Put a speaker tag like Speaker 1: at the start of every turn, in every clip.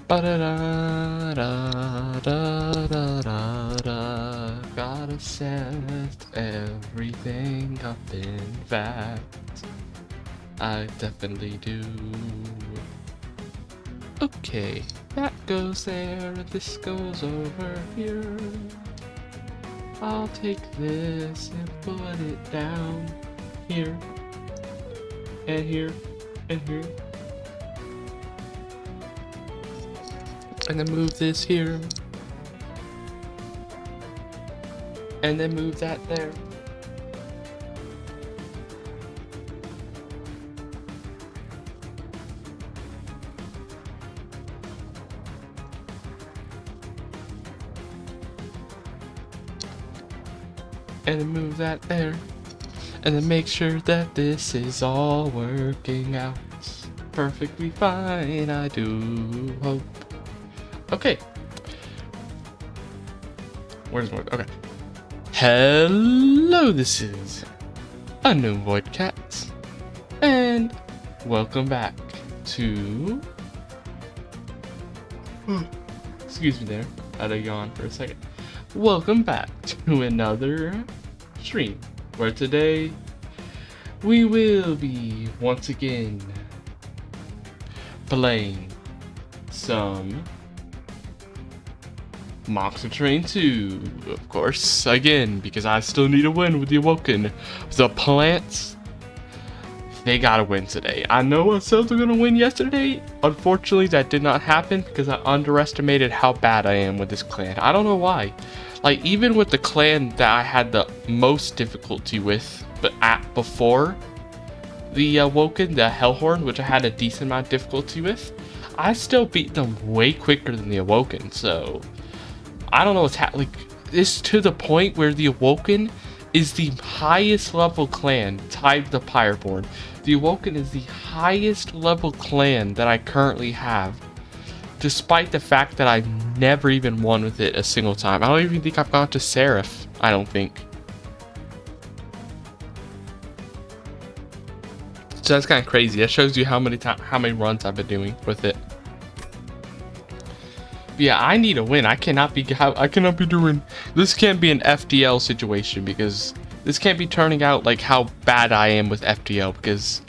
Speaker 1: Ba-da-da-da-da-da-da. Gotta set everything up, in fact. I definitely do. Okay, that goes there, this goes over here. I'll take this and put it down here, and here, and here. And then move this here. And then move that there. And then move that there. And then make sure that this is all working out perfectly fine, I do hope. Okay. Where's my... Okay. Hello, this is Unknown Void Cats. And welcome back to... Excuse me there. I had to yawn for a second. Welcome back to another stream, where today we will be once again playing some Monster Train 2, of course, again, because I still need a win with the Awoken. The plants, they gotta win today. I know I said they're gonna win yesterday. Unfortunately, that did not happen because I underestimated how bad I am with this clan. I don't know why. Like, even with the clan that I had the most difficulty with, but before the Awoken, the Hellhorn, which I had a decent amount of difficulty with, I still beat them way quicker than the Awoken. So I don't know what's happening. Like, it's to the point where the Awoken is the highest level clan tied to Pyreborn. The Awoken is the highest level clan that I currently have, despite the fact that I've never even won with it a single time. I don't even think I've gone to Seraph. I don't think. So that's kind of crazy. That shows you how many runs I've been doing with it. But yeah, I need a win. I cannot be doing this. Can't be an FDL situation, because this can't be turning out like how bad I am with FDL, because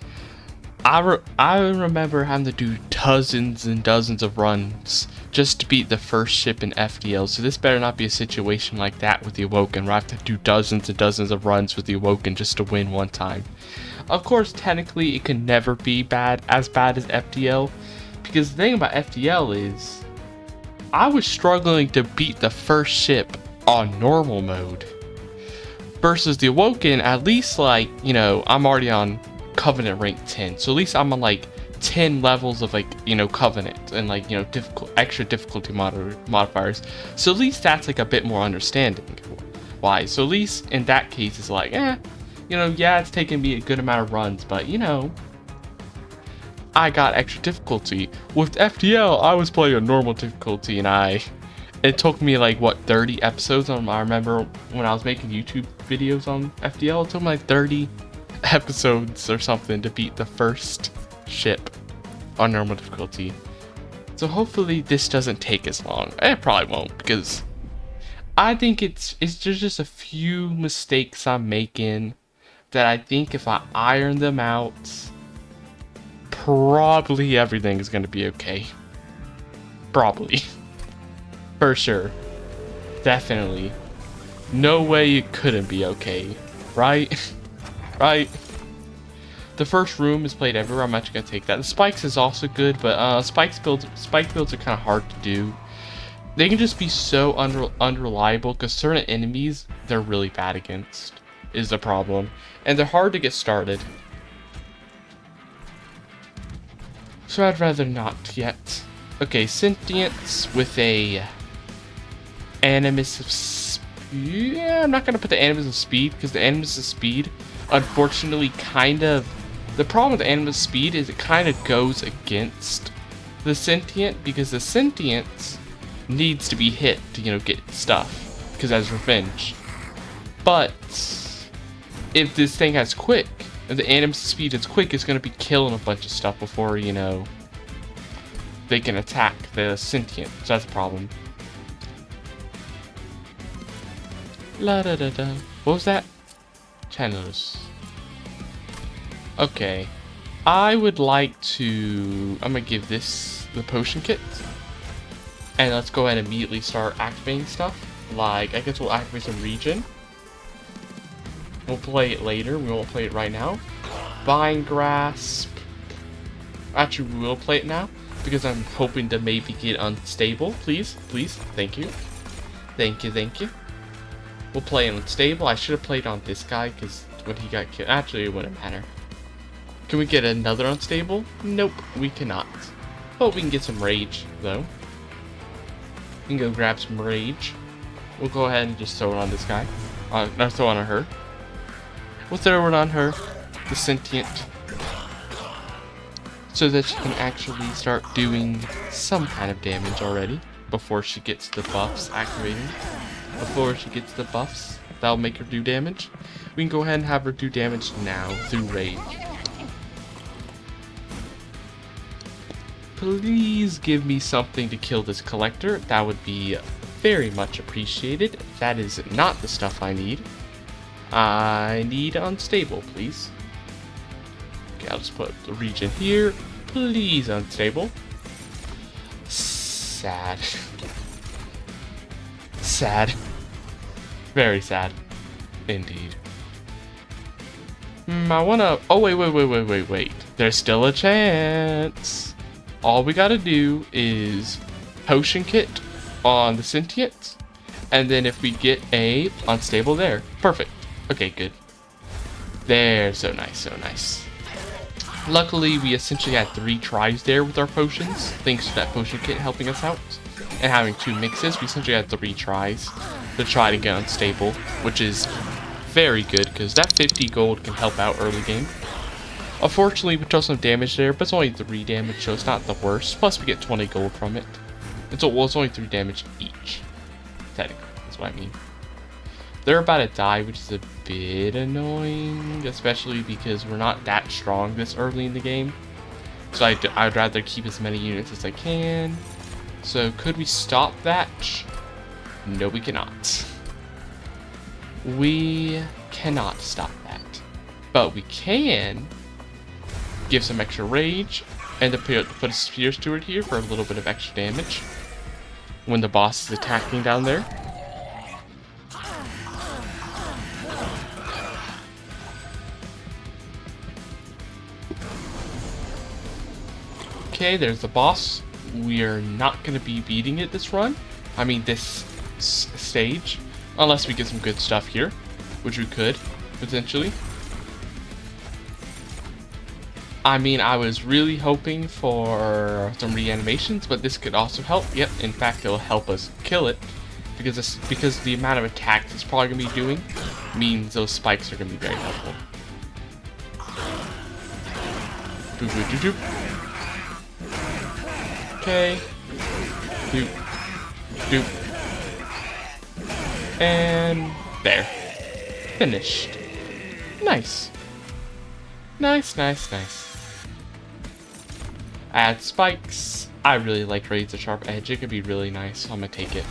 Speaker 1: I remember having to do dozens and dozens of runs just to beat the first ship in FDL. So this better not be a situation like that with the Awoken, where I have to do dozens and dozens of runs with the Awoken just to win one time. Of course, technically, it can never be as bad as FDL, because the thing about FDL is I was struggling to beat the first ship on normal mode. Versus the Awoken, at least, like, you know, I'm already on Covenant rank 10. So at least I'm on like 10 levels of, like, you know, Covenant and, like, you know, extra difficulty modifiers. So at least that's like a bit more understanding why. So at least in that case, it's like, you know, yeah, it's taken me a good amount of runs, but, you know, I got extra difficulty. With FDL, I was playing a normal difficulty, and it took me like, what, 30 episodes on, I remember when I was making YouTube videos on FDL, it took me like 30 episodes or something to beat the first ship on normal difficulty. So hopefully this doesn't take as long. It probably won't, because I think it's just a few mistakes I'm making that I think if I iron them out, probably everything is going to be okay. Probably. For sure. Definitely. No way it couldn't be okay. Right? Right? The first room is played everywhere. I'm actually going to take that. The spikes is also good, but spike builds are kind of hard to do. They can just be so unreliable, because certain enemies they're really bad against is the problem. And they're hard to get started. So I'd rather not yet. Okay, Sentience with a Animus of Speed. Yeah, I'm not going to put the Animus of Speed, because the Animus of Speed, unfortunately, kind of... The problem with the Animus of Speed is it kind of goes against the Sentient, because the Sentience needs to be hit to, you know, get stuff, because that's revenge. But if this thing has quick, if the Animus of Speed is quick, it's going to be killing a bunch of stuff before, you know, they can attack the sentient. So that's a problem. La da da da. What was that? Channels. Okay. I would like to... I'm gonna give this the potion kit. And let's go ahead and immediately start activating stuff. Like, I guess we'll activate some regen. We'll play it later. We won't play it right now. Vine Grasp. Actually, we will play it now. Because I'm hoping to maybe get unstable. Please, please. Thank you. Thank you, thank you. We'll play unstable. I should have played on this guy because when he got killed. Actually, it wouldn't matter. Can we get another unstable? Nope, we cannot. But we can get some rage, though. We can go grab some rage. We'll go ahead and just throw it on this guy. No, throw it on her. We'll throw it on her, the sentient, so that she can actually start doing some kind of damage already before she gets the buffs activated. Before she gets the buffs, that'll make her do damage. We can go ahead and have her do damage now through rage. Please give me something to kill this collector. That would be very much appreciated. That is not the stuff I need. I need unstable, please. Okay, I'll just put the regen here. Please, unstable. Sad. Sad. Very sad. Indeed. I wanna... Oh, wait. There's still a chance. All we gotta do is potion kit on the sentient. And then if we get a unstable there. Perfect. Okay, good. There. So nice, so nice. Luckily, we essentially had 3 tries there with our potions. Thanks to that potion kit helping us out. And having 2 mixes, we essentially had 3 tries to try to get unstable, which is very good because that 50 gold can help out early game. Unfortunately, we took some damage there, but it's only 3 damage, so it's not the worst. Plus, we get 20 gold from it. It's only 3 damage each. Technically, that's what I mean. They're about to die, which is a bit annoying, especially because we're not that strong this early in the game. So I'd rather keep as many units as I can. So could we stop that? No, we cannot. We cannot stop that. But we can give some extra rage and to put a Spear Steward here for a little bit of extra damage when the boss is attacking down there. Okay, there's the boss. We are not going to be beating it this run. I mean, this stage. Unless we get some good stuff here. Which we could, potentially. I mean, I was really hoping for some reanimations, but this could also help. Yep, in fact, it'll help us kill it. Because the amount of attacks it's probably going to be doing means those spikes are going to be very helpful. Boop, boop, boop, boop. Okay. Doop. Doop. And there. Finished. Nice. Nice, nice, nice. Add spikes. I really like Razor Sharp Edge. It could be really nice. So I'm gonna take it.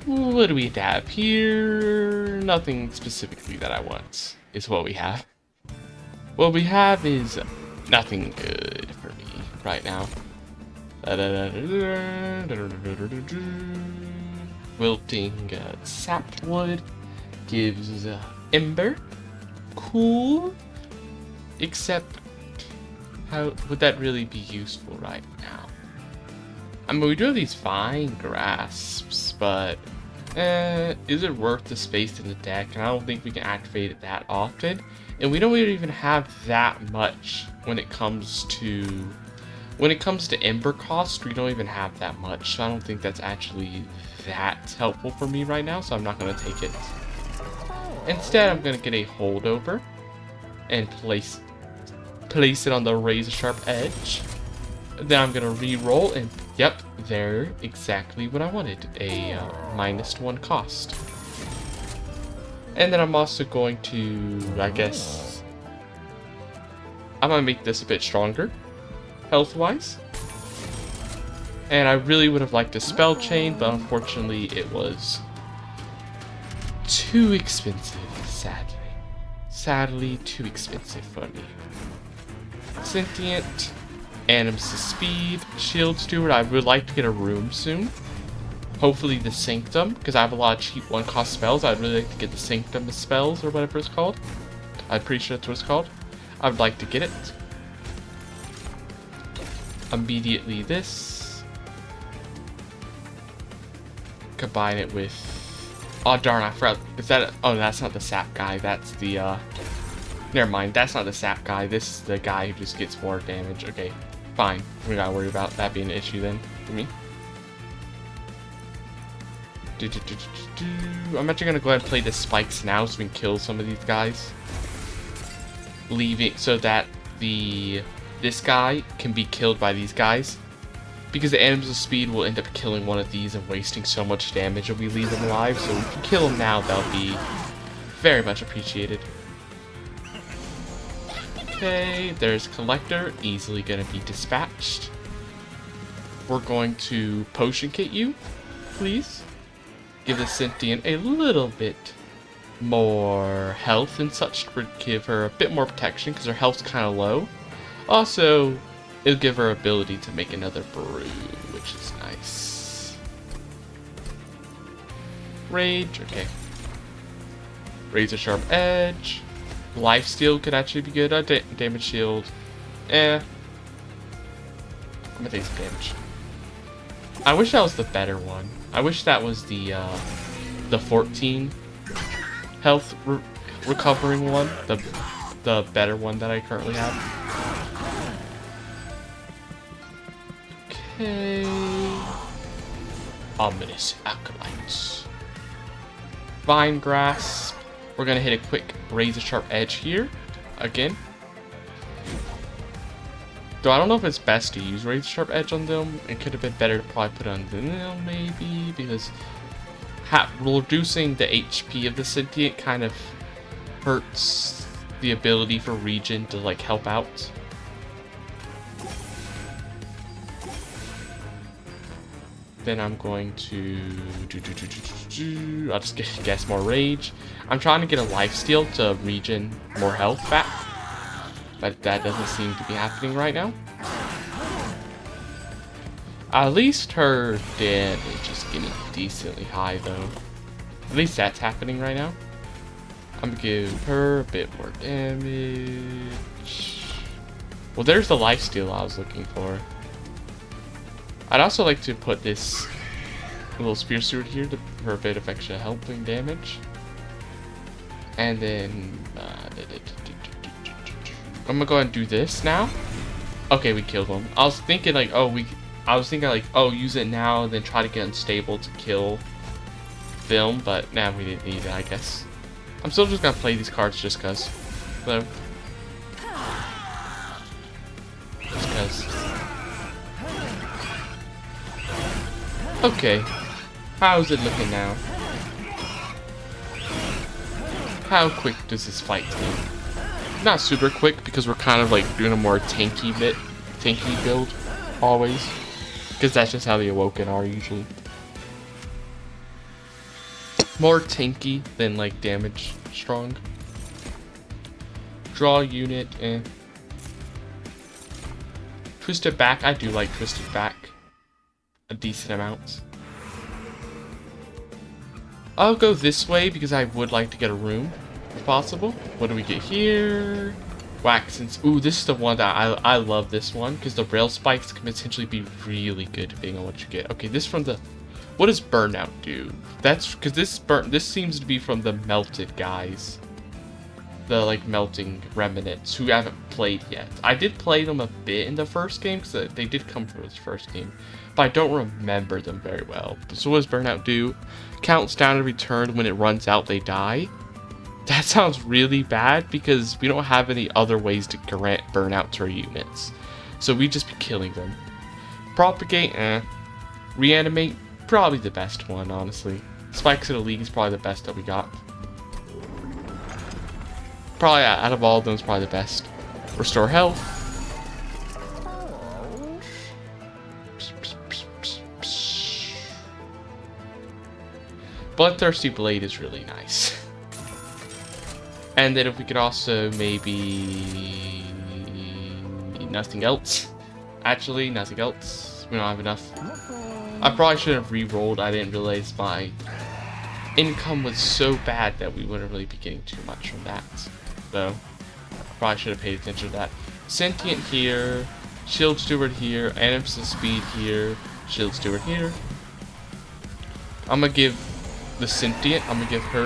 Speaker 1: What do we have here? Nothing specifically that I want is what we have. What we have is nothing good for me right now. Wilting sapwood gives ember. Cool. Except, how would that really be useful right now? I mean, we do have these Vine Grasps, but is it worth the space in the deck? And I don't think we can activate it that often. And we don't even have that much when it comes to ember cost. We don't even have that much, so I don't think that's actually that helpful for me right now, so I'm not going to take it. Instead, I'm going to get a holdover and place it on the Razor Sharp Edge. Then I'm going to re-roll and yep, there, exactly what I wanted, a -1 cost. And then I'm also going to, I guess, I'm going to make this a bit stronger. health-wise. And I really would have liked a spell chain, but unfortunately it was too expensive, sadly. Sadly, too expensive for me. Sentient, Animus Speed, Shield Steward. I would like to get a room soon. Hopefully the Sanctum, because I have a lot of cheap one-cost spells. I'd really like to get the Sanctum of Spells, or whatever it's called. I'm pretty sure that's what it's called. I would like to get it. Immediately this. Combine it with... Oh darn, I forgot. Is that... Oh, that's not the sap guy. That's the, Never mind, that's not the sap guy. This is the guy who just gets more damage. Okay, fine. We gotta worry about that being an issue then, for me. I'm actually gonna go ahead and play the spikes now so we can kill some of these guys. Leaving so that this guy can be killed by these guys. Because the Animus of Speed will end up killing one of these and wasting so much damage if we leave them alive. So if we kill them now, that'll be very much appreciated. Okay, there's Collector, easily gonna be dispatched. We're going to Potion Kit you, please. Give the Sentient a little bit more health and such to give her a bit more protection because her health's kind of low. Also, it'll give her ability to make another brew, which is nice. Rage, okay. Razor Sharp Edge. Lifesteal could actually be good. Damage Shield. I'm gonna take some damage. I wish that was the better one. I wish that was the 14 health recovering one. The better one that I currently have. Okay. Ominous Acolytes. Vine Grasp. We're gonna hit a quick Razor Sharp Edge here. Again. Though I don't know if it's best to use Razor Sharp Edge on them. It could have been better to probably put on them, maybe, because reducing the HP of the Sentient kind of hurts the ability for Regen to like help out. Then I'm going to I'll just guess more Rage. I'm trying to get a Lifesteal to regen more health back, but that doesn't seem to be happening right now. At least her damage is getting decently high though. At least that's happening right now. I'm gonna give her a bit more damage. Well, there's the Lifesteal I was looking for. I'd also like to put this little Spear Steward here for a bit of extra helping damage. And then I'm gonna go ahead and do this now. Okay, we killed him. I was thinking like, use it now and then try to get unstable to kill Film, but nah, we didn't need it, I guess. I'm still just gonna play these cards just cause. So, just cause. Okay, how's it looking now? How quick does this fight take? Not super quick because we're kind of like doing a more tanky build, always. Because that's just how the Awoken are usually. More tanky than like damage strong. Draw unit, Twisted Back, I do like Twisted Back. A decent amount. I'll go this way because I would like to get a room if possible. What do we get here? Waxense. Ooh, this is the one that I love this one because the rail spikes can potentially be really good depending on what you get. Okay, this from the... What does Burnout do? That's because this seems to be from the melted guys. The like melting remnants who haven't played yet. I did play them a bit in the first game because they did come from this first game, but I don't remember them very well. So what does Burnout do? Counts down every turn. When it runs out, they die. That sounds really bad because we don't have any other ways to grant Burnout to our units, so we just be killing them. Propagate, Reanimate, probably the best one, honestly. Spikes of the League is probably the best that we got. Probably out of all of them, is probably the best. Restore health. Bloodthirsty Blade is really nice. And then if we could also maybe... nothing else. Actually, nothing else. We don't have enough. I probably should have re-rolled. I didn't realize my income was so bad that we wouldn't really be getting too much from that. So, probably should have paid attention to that. Sentient here. Shield Steward here. Animus of Speed here. Shield Steward here. I'm gonna give the Sentient, I'm gonna give her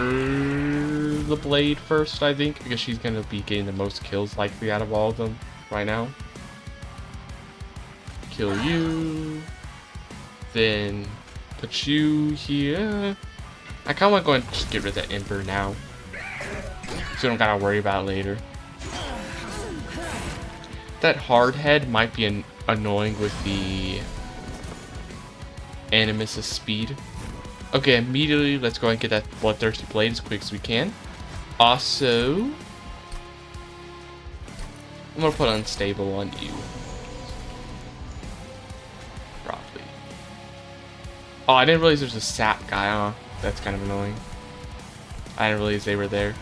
Speaker 1: the Blade first, I think, because she's gonna be getting the most kills likely out of all of them right now. Kill you. Then put you here. I kinda wanna go and just get rid of that Ember now, so we don't gotta worry about it later. That hard head might be annoying with the Animus of Speed. Okay, immediately let's go and get that Bloodthirsty Blade as quick as we can. Also, I'm gonna put Unstable on you. Probably. Oh, I didn't realize there's a sap guy, huh? That's kind of annoying. I didn't realize they were there.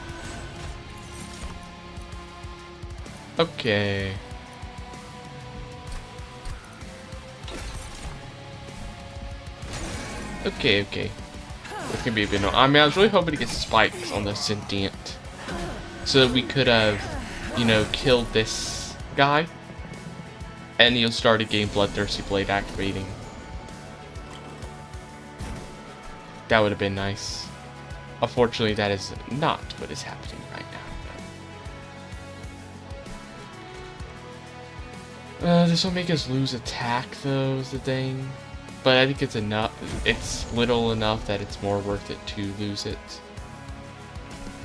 Speaker 1: Okay. Okay. This can be a bit annoying. I mean, I was really hoping to get spikes on the Sentient, so that we could have, you know, killed this guy, and he'll start getting Bloodthirsty Blade activating. That would have been nice. Unfortunately, that is not what is happening right now. This will make us lose attack, though, is the thing. But I think it's enough. It's little enough that it's more worth it to lose it.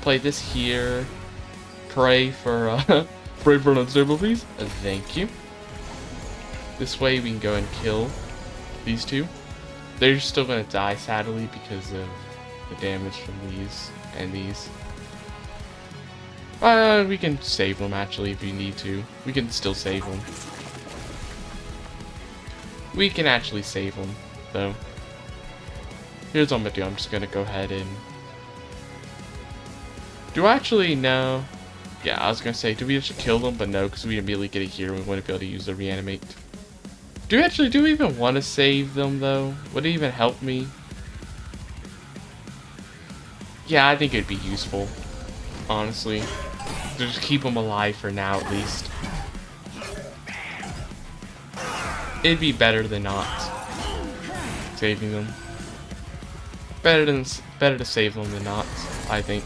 Speaker 1: Play this here. Pray for pray for an unstable, please. Thank you. This way we can go and kill these two. They're still gonna die, sadly, because of the damage from these and these. We can save them, actually, if you need to. We can still save them. We can actually save them, though. Here's what I'm gonna do. I'm just gonna go ahead and... Do I actually? No. Yeah, I was gonna say, do we actually kill them? But no, because we immediately get it here. We wouldn't be able to use the reanimate. Do we even want to save them, though? Would it even help me? Yeah, I think it'd be useful, honestly. To just keep them alive for now, at least. It'd be better than not saving them. Better to save them than not, I think.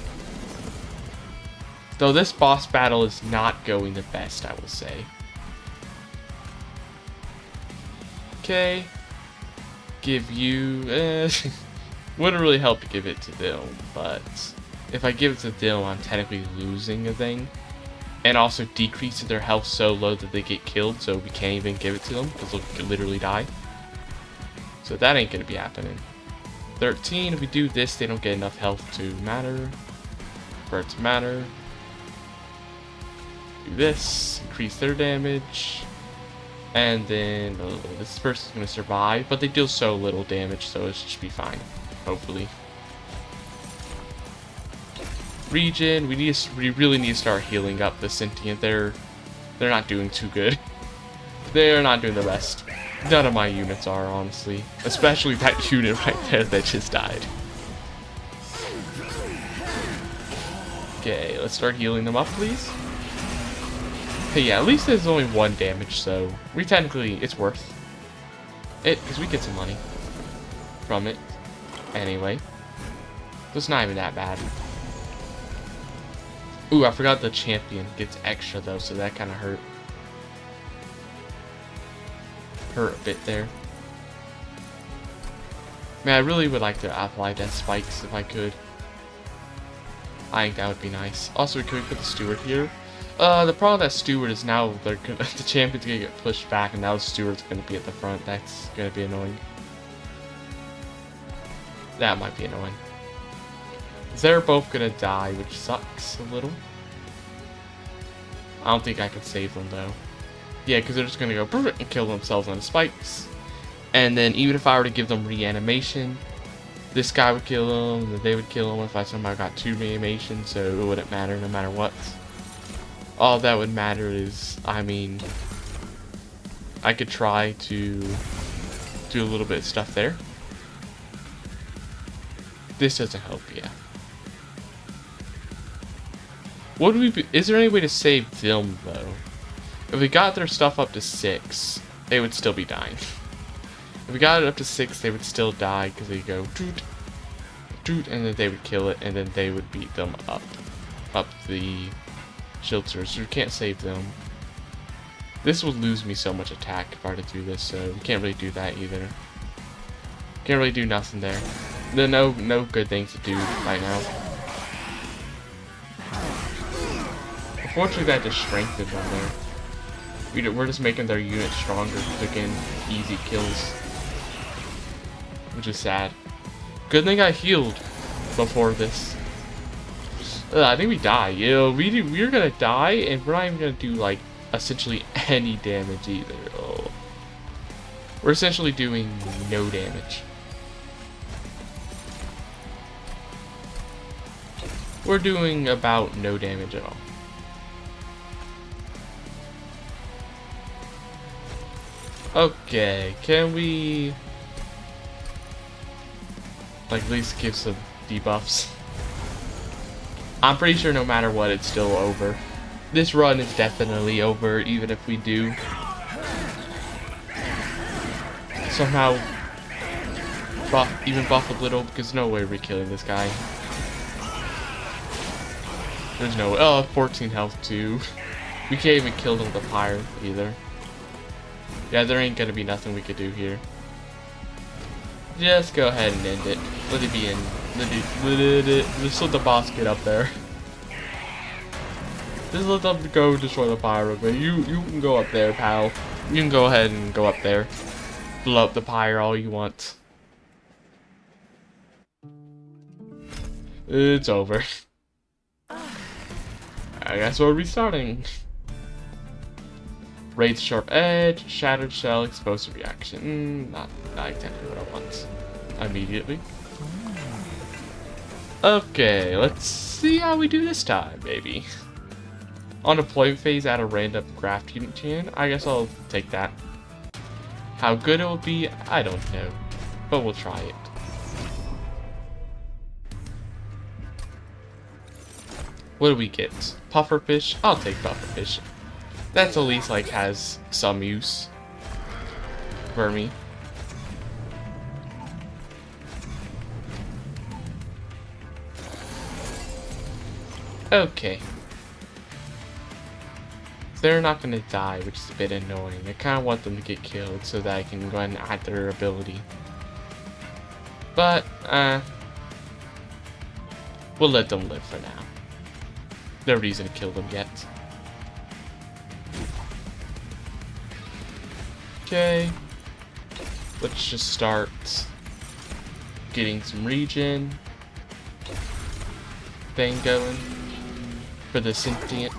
Speaker 1: Though this boss battle is not going the best, I will say. Okay. Give you... wouldn't really help to give it to Dylan, but if I give it to Dylan, I'm technically losing a thing. And also decreases their health so low that they get killed, so we can't even give it to them, because they'll literally die. So that ain't gonna be happening. 13, if we do this, they don't get enough health to matter. For it to matter. Do this, increase their damage. And then, this person's gonna survive, but they deal so little damage, so it should be fine, hopefully. Regen, we really need to start healing up the Sentient. They're not doing too good. They're not doing the best. None of my units are, honestly. Especially that unit right there that just died. Okay, let's start healing them up, please. Okay, yeah, at least there's only 1 damage, so we technically, it's worth it, because we get some money from it. Anyway. So it's not even that bad. Ooh, I forgot the champion gets extra though, so that kind of hurt. Hurt a bit there. Man, I really would like to apply death spikes if I could. I think that would be nice. Also, we could put the steward here. The problem with that steward is now the champion's gonna get pushed back, and now the steward's gonna be at the front. That's gonna be annoying. That might be annoying. They're both gonna die, which sucks a little. I don't think I can save them though. Yeah, because they're just gonna go and kill themselves on the spikes. And then even if I were to give them reanimation, This guy would kill him, then they would kill him if I somehow got 2 reanimations, so it wouldn't matter no matter what. All that would matter is, I mean, I could try to do a little bit of stuff there. This doesn't help, yeah. What would is there any way to save them, though? If we got their stuff up to 6, they would still be dying. If we got it up to 6, they would still die because they go doot, doot, and then they would kill it, and then they would beat them up the shelters. So we can't save them. This would lose me so much attack if I were to do this, so we can't really do that either. Can't really do nothing there. There are no good things to do right now. Unfortunately, that just strengthened them there. We're just making their unit stronger, again, easy kills. Which is sad. Good thing I healed before this. I think we die. We're gonna die, and we're not even gonna do, like, essentially any damage either. Oh. We're essentially doing no damage. We're doing about no damage at all. Okay, can we like at least give some debuffs? I'm pretty sure no matter what, it's still over. This run is definitely over, even if we do somehow buff a little, because no way we're killing this guy. There's no way. Oh, 14 health too. We can't even kill them with a pyre either. Yeah, there ain't gonna be nothing we could do here. Just go ahead and end it. Let it be in. Just let the boss get up there. Just let them go destroy the pyre. But you can go up there, pal. You can go ahead and go up there. Blow up the pyre all you want. It's over. I guess we're restarting. Raid Sharp Edge, Shattered Shell, Explosive Reaction. Not exactly what I want. Immediately. Okay, let's see how we do this time, baby. On deployment phase, add a random craft unit chain. I guess I'll take that. How good it will be, I don't know. But we'll try it. What do we get? Pufferfish? I'll take pufferfish. That's at least like has some use for me. Okay. They're not gonna die, which is a bit annoying. I kinda want them to get killed so that I can go ahead and add their ability. But, we'll let them live for now. No reason to kill them yet. Okay. Let's just start getting some regen thing going for the sentient.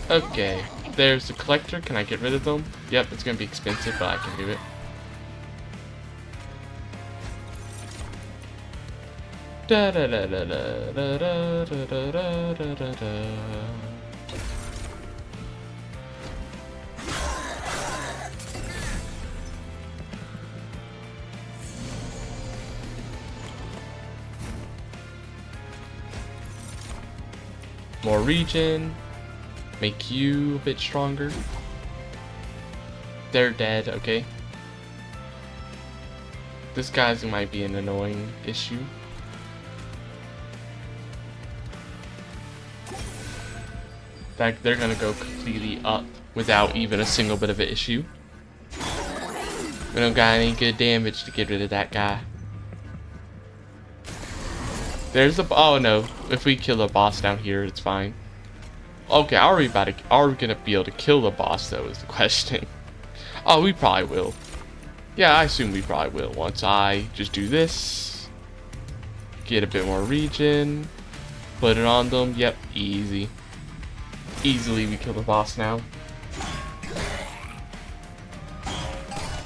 Speaker 1: Okay, there's the collector. Can I get rid of them? Yep, it's gonna be expensive, but I can do it. Da da da da da da da da da da da da. More regen. Make you a bit stronger. They're dead, okay. This guy's might be an annoying issue. In fact, they're gonna go completely up without even a single bit of an issue. We don't got any good damage to get rid of that guy. There's the oh no! If we kill the boss down here, it's fine. Okay, are we gonna be able to kill the boss though? Is the question. Oh, we probably will. Yeah, I assume we probably will once I just do this. Get a bit more regen. Put it on them. Yep, easy. Easily we kill the boss now.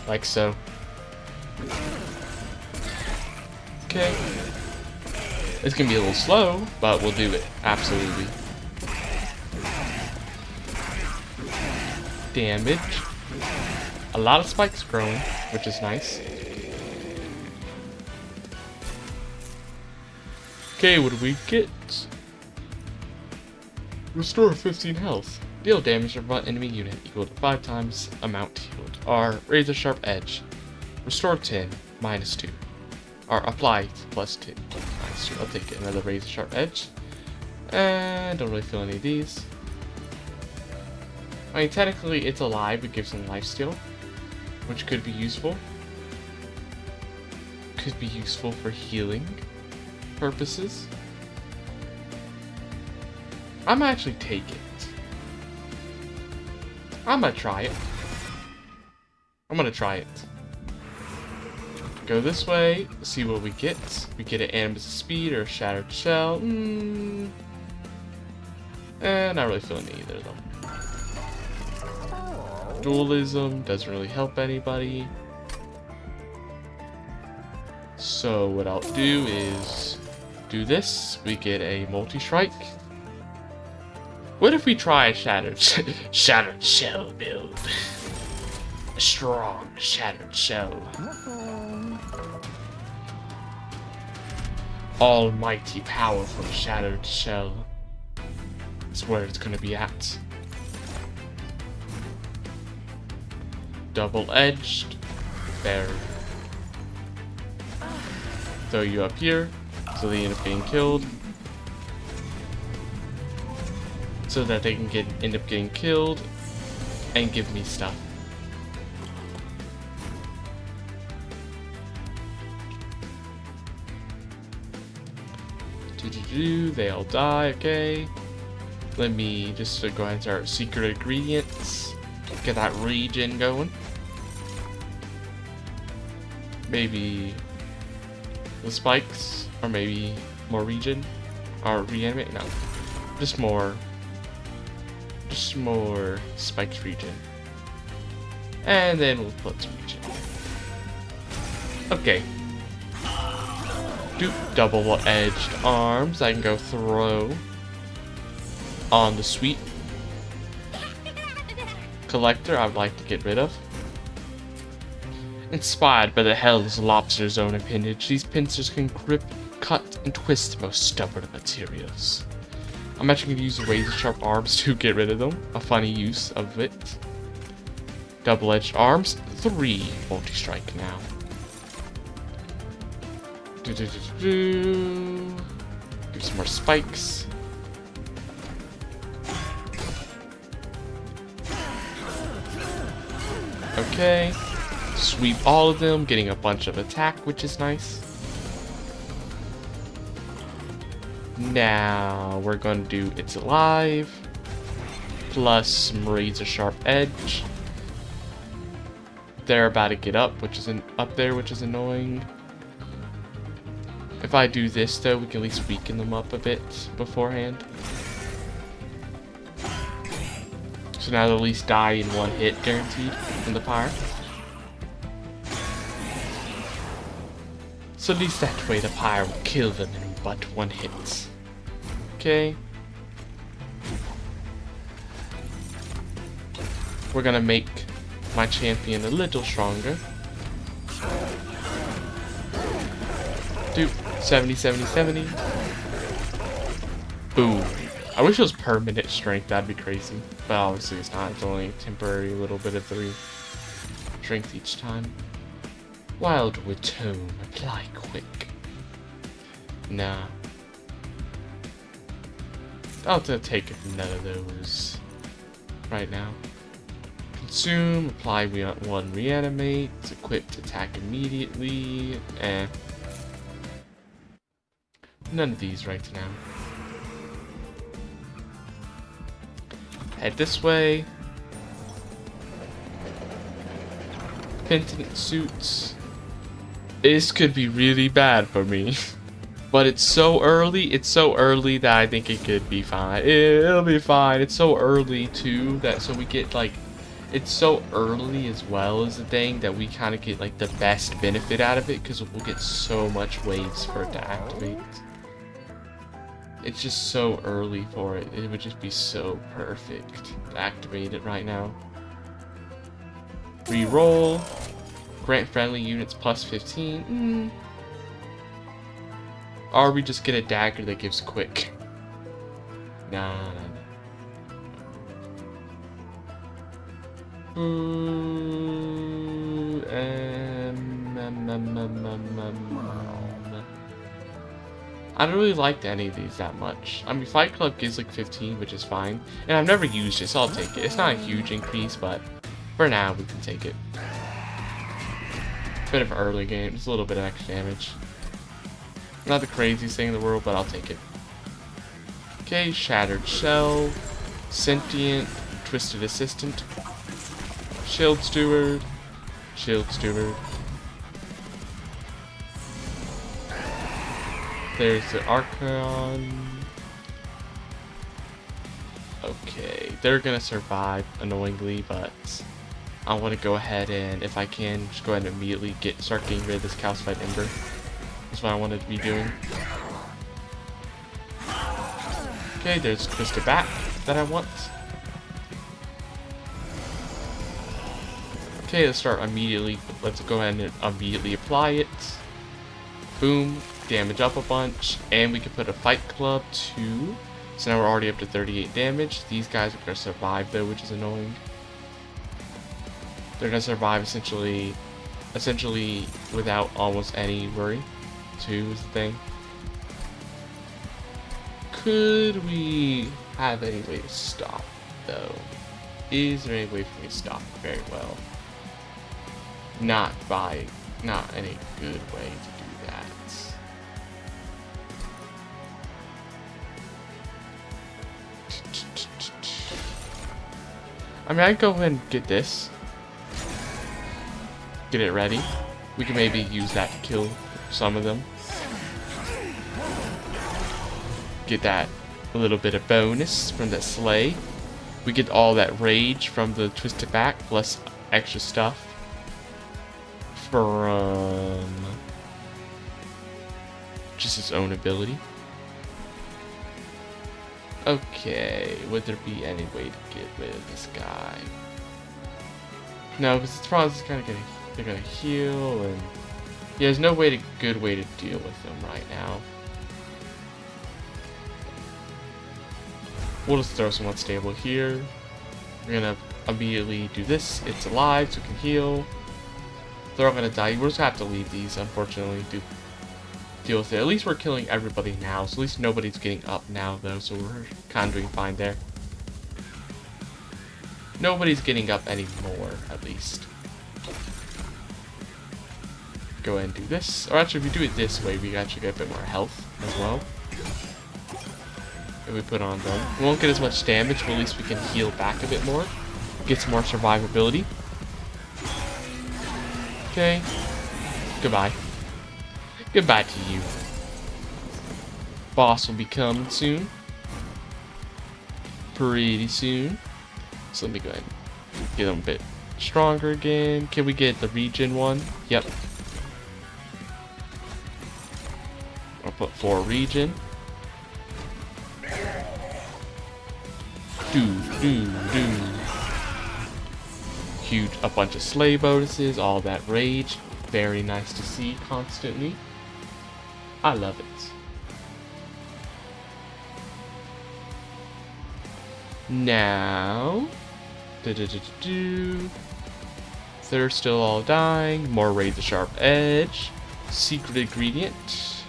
Speaker 1: Like so. Okay. It's gonna be a little slow, but we'll do it. Absolutely. Damage. A lot of spikes growing, which is nice. Okay, what do we get? Restore 15 health. Deal damage to one enemy unit equal to 5 times amount healed. R. Razor Sharp Edge. Restore 10, -2. R. Apply +2, -2. I'll take another Razor Sharp Edge. And don't really feel any of these. I mean, technically it's alive, it gives them lifesteal, which could be useful. Could be useful for healing purposes. I'm actually take it. I'm gonna try it. I'm gonna try it. Go this way, see what we get. We get an Animus of Speed or a Shattered Shell. Not really feeling either though. Dualism doesn't really help anybody. So what I'll do is do this. We get a multi-strike. What if we try a shattered shell build? A strong shattered shell. Almighty powerful shattered shell is where it's gonna be at. Double-edged barrier. Throw you up here, so they end up getting killed. So that they can end up getting killed and give me stuff. They all die, okay. Let me just go ahead and start secret ingredients. Get that regen going. Maybe the spikes, or maybe more regen, or reanimate. No, just more spikes regen, and then we'll put some regen. Okay. Double-edged arms. I can go throw on the sweet collector. I would like to get rid of. Inspired by the Hell's Lobster's own appendage, these pincers can grip, cut, and twist the most stubborn of materials. I'm actually going to use razor sharp arms to get rid of them. A funny use of it. Double-edged arms. 3 multi-strike now. Give some more spikes. Okay. Sweep all of them, getting a bunch of attack, which is nice. Now we're going to do It's Alive plus some Razor Sharp Edge. They're about to get up, which is up there, which is annoying. If I do this though, we can at least weaken them up a bit beforehand. So now they'll at least die in 1 hit, guaranteed, from the pyre. So at least that way the pyre will kill them in but 1 hit. Okay. We're gonna make my champion a little stronger. Dude, 70, 70, 70. Boom. I wish it was permanent strength, that'd be crazy. But obviously it's not, it's only a temporary little bit of 3 strength each time. Wildwood Tome, apply quick. Nah. I'll take none of those right now. Consume, apply 1 reanimate, equipped attack immediately, none of these right now. Head this way. Penitent suits. This could be really bad for me. But it's so early that I think it could be fine. It'll be fine. It's so early too that so we get like it's so early as well as the thing that we kind of get like the best benefit out of it because we'll get so much waves for it to activate. It's just so early for it. It would just be so perfect to activate it right now. Reroll. Grant friendly units plus 15. Or we just get a dagger that gives quick. Nah. I don't really like any of these that much. I mean, Fight Club gives like 15, which is fine. And I've never used it, so I'll take it. It's not a huge increase, but for now, we can take it. Bit of an early game, just a little bit of extra damage. Not the craziest thing in the world, but I'll take it. Okay, Shattered Shell, Sentient, Twisted Assistant, Shield Steward, Shield Steward. There's the Archon. Okay, they're gonna survive annoyingly, but I want to go ahead and, if I can, just go ahead and immediately start getting rid of this Calcified Ember. That's what I wanted to be doing. Okay, there's Twisted Back that I want. Okay, let's start immediately. Let's go ahead and immediately apply it. Boom. Damage up a bunch. And we can put a Fight Club too. So now we're already up to 38 damage. These guys are going to survive though, which is annoying. They're going to survive essentially without almost any worry. Too is the thing. Could we have any way to stop though? Is there any way for me to stop it very well? Not any good way to do that. I mean, I can go ahead and get this. Get it ready. We can maybe use that to kill some of them. Get that a little bit of bonus from that Slay. We get all that rage from the Twisted Back, plus extra stuff from just his own ability. Okay, would there be any way to get rid of this guy? No, because it's probably just kind of they're gonna heal, and yeah, there's no good way to deal with them right now. We'll just throw some unstable here. We're gonna immediately do this. It's alive, so it can heal. They're all gonna die. We're just gonna have to leave these, unfortunately, to deal with it. At least we're killing everybody now, so at least nobody's getting up now, though, so we're kind of doing fine there. Nobody's getting up anymore, at least. Go ahead and do this. Or actually, if we do it this way, we actually get a bit more health as well. If we put on them. We won't get as much damage, but at least we can heal back a bit more. Get some more survivability. Okay. Goodbye. Goodbye to you. Boss will be coming soon. Pretty soon. So let me go ahead and get them a bit stronger again. Can we get the regen one? Yep. I'll put 4 regen. Do. Huge, a bunch of slay bonuses, all that rage. Very nice to see constantly. I love it. Now, they're still all dying. More Razor Sharp Edge. Secret ingredient.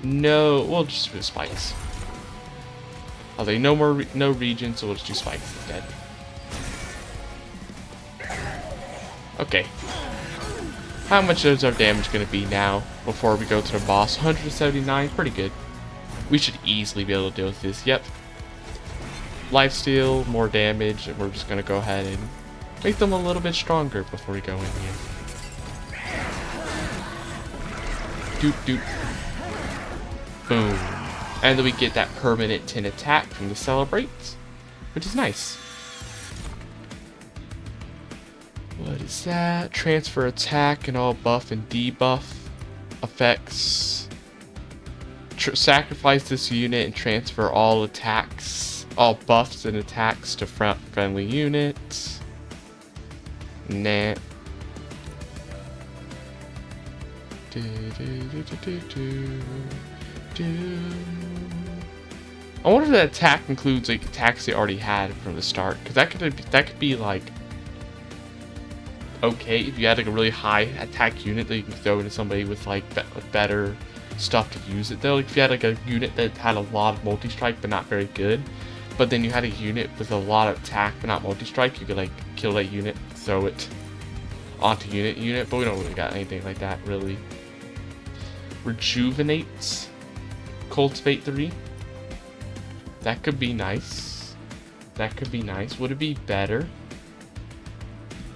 Speaker 1: No, we'll just do spikes. Oh, they no regen, so we'll just do spikes instead. Okay. How much is our damage going to be now before we go to the boss? 179, pretty good. We should easily be able to deal with this. Yep. Lifesteal, more damage, and we're just going to go ahead and make them a little bit stronger before we go in here. Doop. Boom. And then we get that permanent 10 attack from the Celebrate, which is nice. What is that? Transfer attack and all buff and debuff effects. Sacrifice this unit and transfer all attacks, all buffs and attacks to friendly units. Nah. I wonder if that attack includes like attacks they already had from the start, because that could be like okay if you had like a really high attack unit that you can throw into somebody with like better stuff to use it though. Like if you had like a unit that had a lot of multi-strike but not very good, but then you had a unit with a lot of attack but not multi-strike, you could like kill that unit, throw it onto unit, but we don't really got anything like that really. Rejuvenates, cultivate 3. That could be nice. That could be nice. Would it be better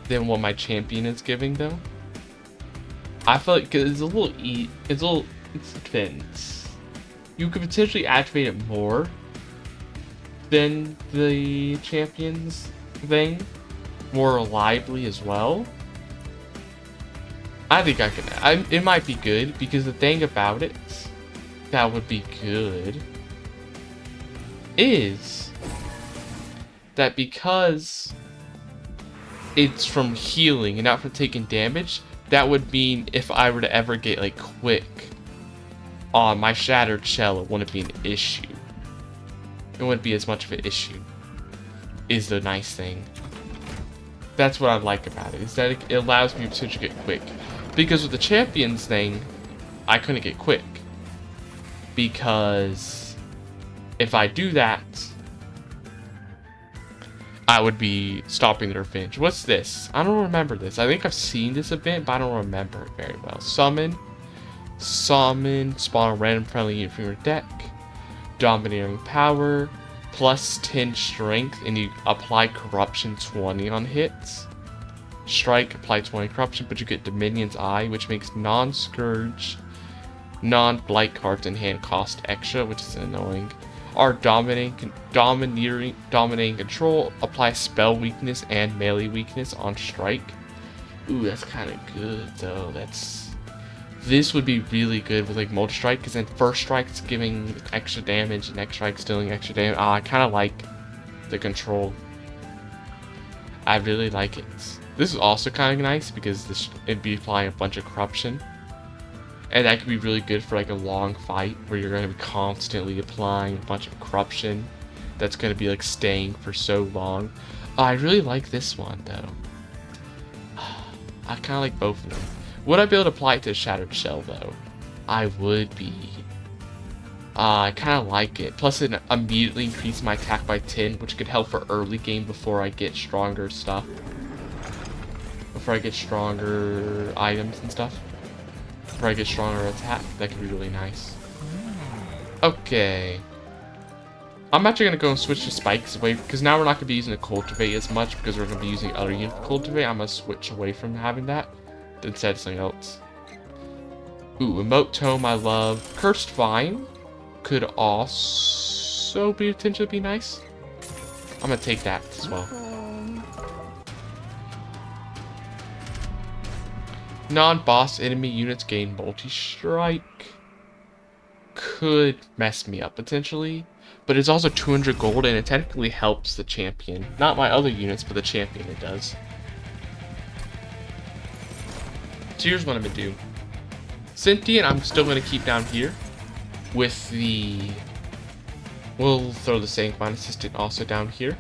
Speaker 1: than what my champion is giving though? I feel like it's a little it depends. You could potentially activate it more than the champion's thing, more reliably as well. I think I can. It might be good because the thing about it that would be good is that because it's from healing and not from taking damage, that would mean if I were to ever get like quick on my Shattered Shell, it wouldn't be an issue. It wouldn't be as much of an issue, is the nice thing. That's what I like about it, is that it allows me to get quick. Because with the champions thing, I couldn't get quick. Because if I do that, I would be stopping the revenge. What's this? I don't remember this. I think I've seen this event, but I don't remember it very well. Summon, spawn a random friendly unit from your deck. Domineering power, plus 10 strength, and you apply corruption 20 on hits. Strike, apply 20 corruption, but you get Dominion's Eye, which makes non-scourge, non-blight cards in hand cost extra, which is annoying. Our dominating control, apply spell weakness and melee weakness on strike. Ooh, that's kind of good though. This would be really good with like multi-strike, because then first strike's giving extra damage and next strike's dealing extra damage. I kind of like the control. I really like it. This is also kind of nice because it'd be applying a bunch of corruption. And that could be really good for like a long fight where you're going to be constantly applying a bunch of corruption. That's going to be like staying for so long. I really like this one though. I kind of like both of them. Would I be able to apply it to Shattered Shell though? I would be. I kind of like it. Plus it immediately increases my attack by 10, which could help for early game before I get stronger stuff. Before I get stronger items and stuff. Before I get stronger attack. That could be really nice. Okay. I'm actually going to go and switch the spikes away, because now we're not going to be using the cultivate as much, because we're going to be using other units for cultivate. I'm going to switch away from having that instead of something else. Ooh, Emote Tome I love. Cursed Vine could also potentially be nice. I'm going to take that as well. Non-boss enemy units gain multi-strike. Could mess me up potentially. But it's also 200 gold, and it technically helps the champion. Not my other units, but the champion it does. So here's what I'm going to do. Sentient, I'm still going to keep down here. With the... We'll throw the Sanguine Assistant also down here.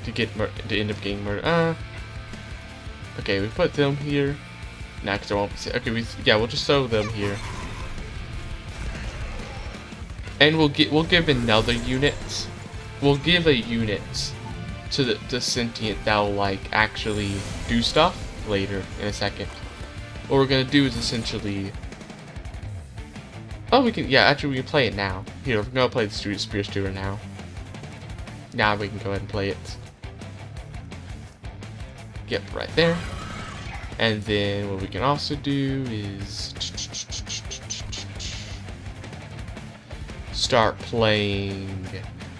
Speaker 1: To end up getting murdered. Okay, we put them here. Next, I won't be... Okay, we'll just throw them here. And we'll give another unit. We'll give a unit to the Sentient that will like actually do stuff later in a second. What we're gonna do is essentially. Oh, we can. Yeah, actually, we can play it now. Here, we're gonna play the Spear Steward now. Now we can go ahead and play it. Yep, right there. And then what we can also do is start playing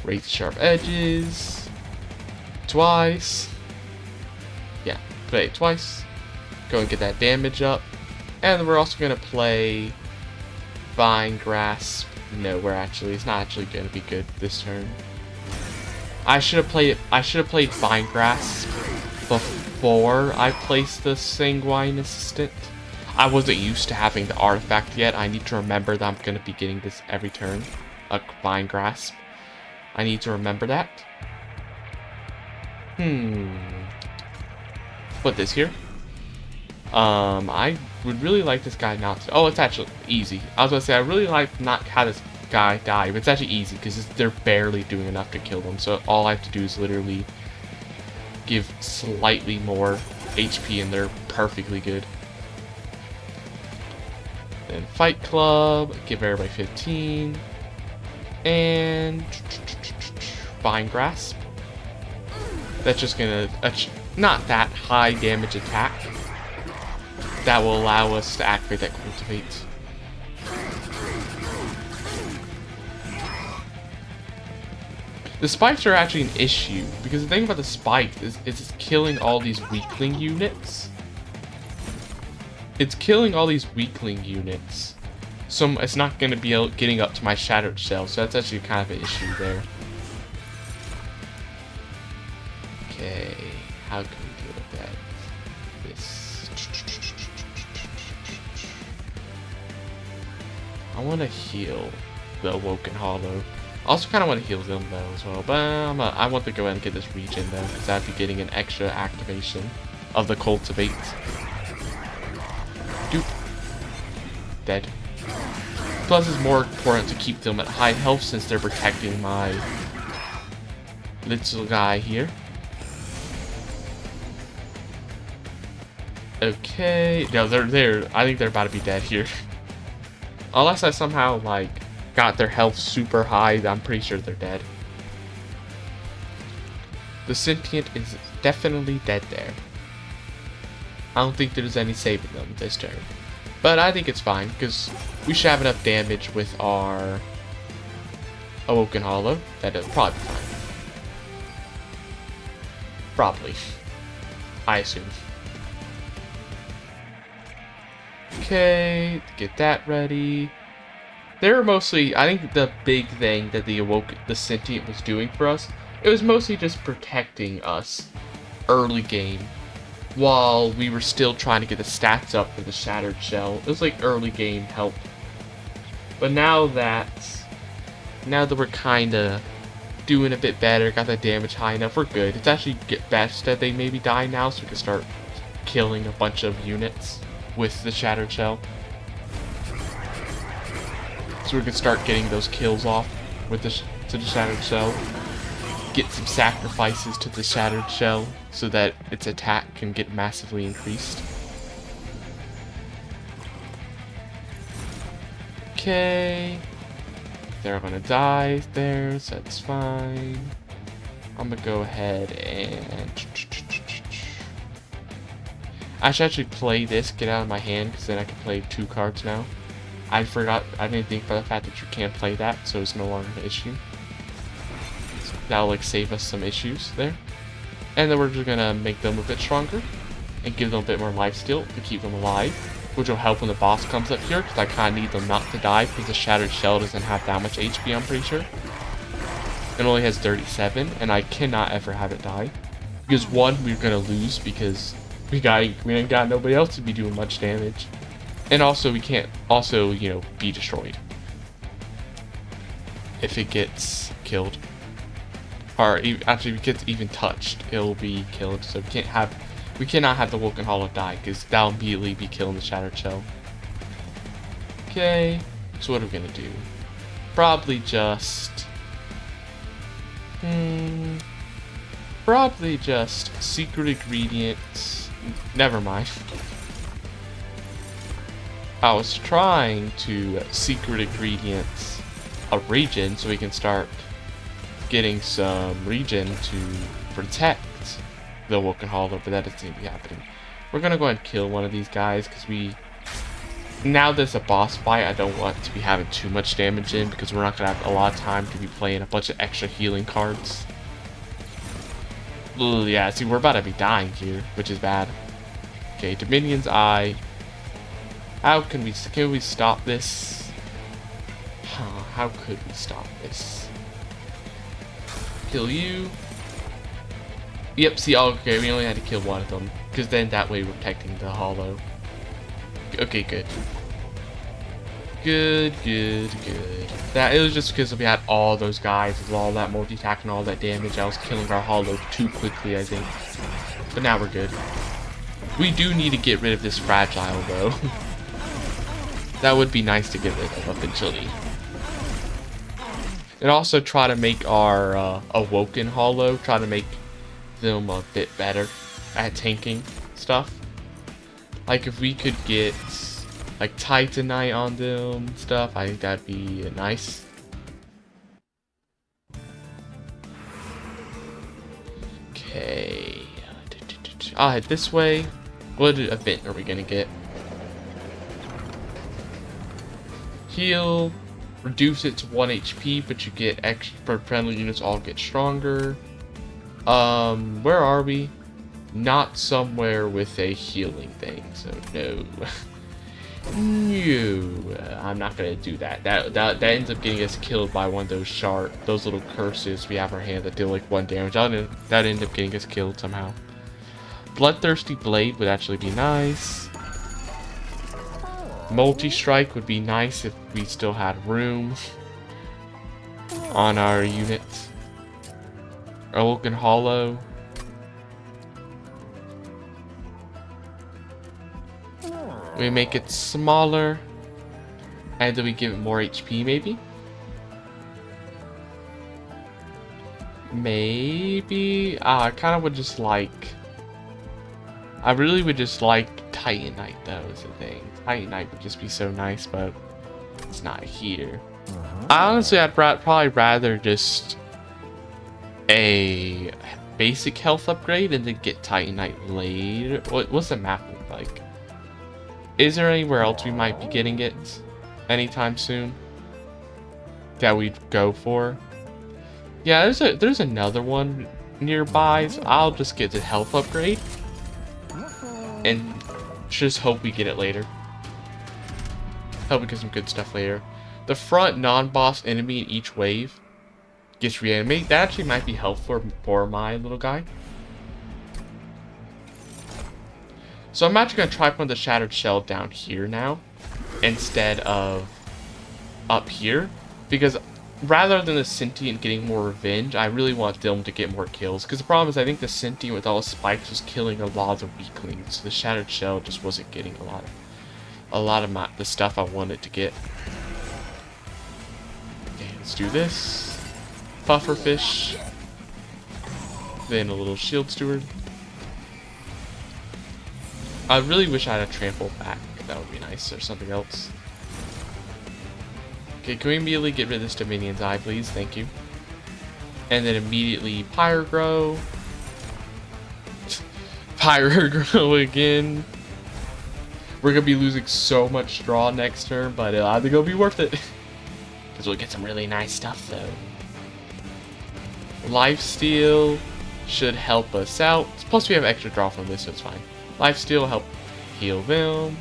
Speaker 1: Wraith Sharp Edges. twice. Yeah, play it twice. Go and get that damage up. And then we're also going to play Vine Grasp. No, it's not actually going to be good this turn. I should have played Vine Grasp before I placed the Sanguine Assistant. I wasn't used to having the artifact yet. I need to remember that I'm going to be getting this every turn. A Vine Grasp. I need to remember that. Put this here. I would really like this guy not to... Oh, it's actually easy. I was going to say, I really like not how this guy die, but it's actually easy because they're barely doing enough to kill them. So all I have to do is literally give slightly more HP and they're perfectly good. Then Fight Club, give everybody 15. And Vine Grasp. That's just gonna, not that high damage attack. That will allow us to activate that Cultivate. The spikes are actually an issue, because the thing about the spikes is it's killing all these weakling units. It's killing all these weakling units. So it's not going to be getting up to my Shattered Shell, so that's actually kind of an issue there. Okay, how can we deal with that? This. I want to heal the Awoken Hollow. I also kind of want to heal them though as well, but I want to go ahead and get this regen though, because I'd be getting an extra activation of the Cultivate. Dude. Dead. Plus it's more important to keep them at high health since they're protecting my little guy here. Okay, no, they're I think they're about to be dead here. Unless I somehow, like, got their health super high, I'm pretty sure they're dead. The Sentient is definitely dead there. I don't think there's any saving them this turn. But I think it's fine, because we should have enough damage with our Awoken Hollow that it'll probably be fine. Probably. I assume. Okay, get that ready. They're mostly, I think the big thing that the Sentient was doing for us, it was mostly just protecting us early game while we were still trying to get the stats up for the Shattered Shell. It was like early game help. But now that we're kinda doing a bit better, got the damage high enough, we're good. It's actually best that they maybe die now so we can start killing a bunch of units with the Shattered Shell. So we can start getting those kills off with the Shattered Shell. Get some sacrifices to the Shattered Shell so that its attack can get massively increased. Okay. They're gonna die there, so that's fine. I'm gonna go ahead and I should actually play this, get out of my hand, because then I can play 2 cards now. I didn't think about the fact that you can't play that, so it's no longer an issue. So that'll like save us some issues there. And then we're just gonna make them a bit stronger and give them a bit more lifesteal to keep them alive, which will help when the boss comes up here, because I kind of need them not to die, because the Shattered Shell doesn't have that much HP, I'm pretty sure. It only has 37, and I cannot ever have it die. Because one, we're gonna lose because we ain't got nobody else to be doing much damage. And also we can't you know, be destroyed if it gets killed. Or actually if it gets even touched, it'll be killed. So we cannot have the Awoken Hollow die, because that'll immediately be killing the Shattered Shell. Okay, so what are we gonna do? Probably just secret ingredients. Never mind. I was trying to secret ingredients a regen so we can start getting some regen to protect the Awoken Hollow, but that doesn't seem to be happening. We're gonna go ahead and kill one of these guys, because now there's a boss fight, I don't want to be having too much damage in, because we're not gonna have a lot of time to be playing a bunch of extra healing cards. Ugh, yeah, see, we're about to be dying here, which is bad. Okay, Dominion's Eye. How can we stop this? How could we stop this? Kill you. Yep, see, okay, we only had to kill one of them, because then that way we're protecting the hollow. Okay, good. Good. That, it was just because we had all those guys with all that multi-attack and all that damage. I was killing our hollow too quickly, I think. But now we're good. We do need to get rid of this fragile, though. That would be nice to get rid of eventually. And also try to make our Awoken hollow, try to make them a bit better at tanking stuff. Like if we could get like Titanite on them stuff, I think that'd be nice. Okay, I'll head this way. What event are we gonna get? Heal, reduce it to 1 HP, but you get extra friendly units all get stronger. Where are we? Not somewhere with a healing thing, so no. No, I'm not gonna do that. That ends up getting us killed by one of those little curses we have in our hand that deal like 1 damage. That end up getting us killed somehow. Bloodthirsty Blade would actually be nice. Multi-strike would be nice if we still had room on our units. Awoken Hollow. We make it smaller, and then we give it more HP, maybe? Maybe? I kind of would just like... I really would just like Titanite, though, is the thing. Titanite would just be so nice, but it's not here. Honestly, I'd probably rather just a basic health upgrade and then get Titanite later. What's the map look like? Is there anywhere else we might be getting it anytime soon that we'd go for? Yeah, there's another one nearby, so I'll just get the health upgrade and just hope we get it later. Hope we get some good stuff later. The front non-boss enemy in each wave gets reanimated. That actually might be helpful for my little guy. So I'm actually going to try putting the Shattered Shell down here now instead of up here, because rather than the Sentient getting more revenge, I really want them to get more kills. Because the problem is I think the Sentient with all the spikes was killing a lot of weaklings. So the Shattered Shell just wasn't getting a lot of the stuff I wanted to get. Okay, let's do this. Pufferfish. Then a little Shield Steward. I really wish I had a trample back. That would be nice, or something else. Okay, can we immediately get rid of this Dominion's Eye, please? Thank you. And then immediately Pyrogrow. Pyrogrow again. We're gonna be losing so much straw next turn, but I think it'll be worth it. Because we'll get some really nice stuff, though. Lifesteal should help us out. Plus, we have extra draw from this, so it's fine. Lifesteal help heal them.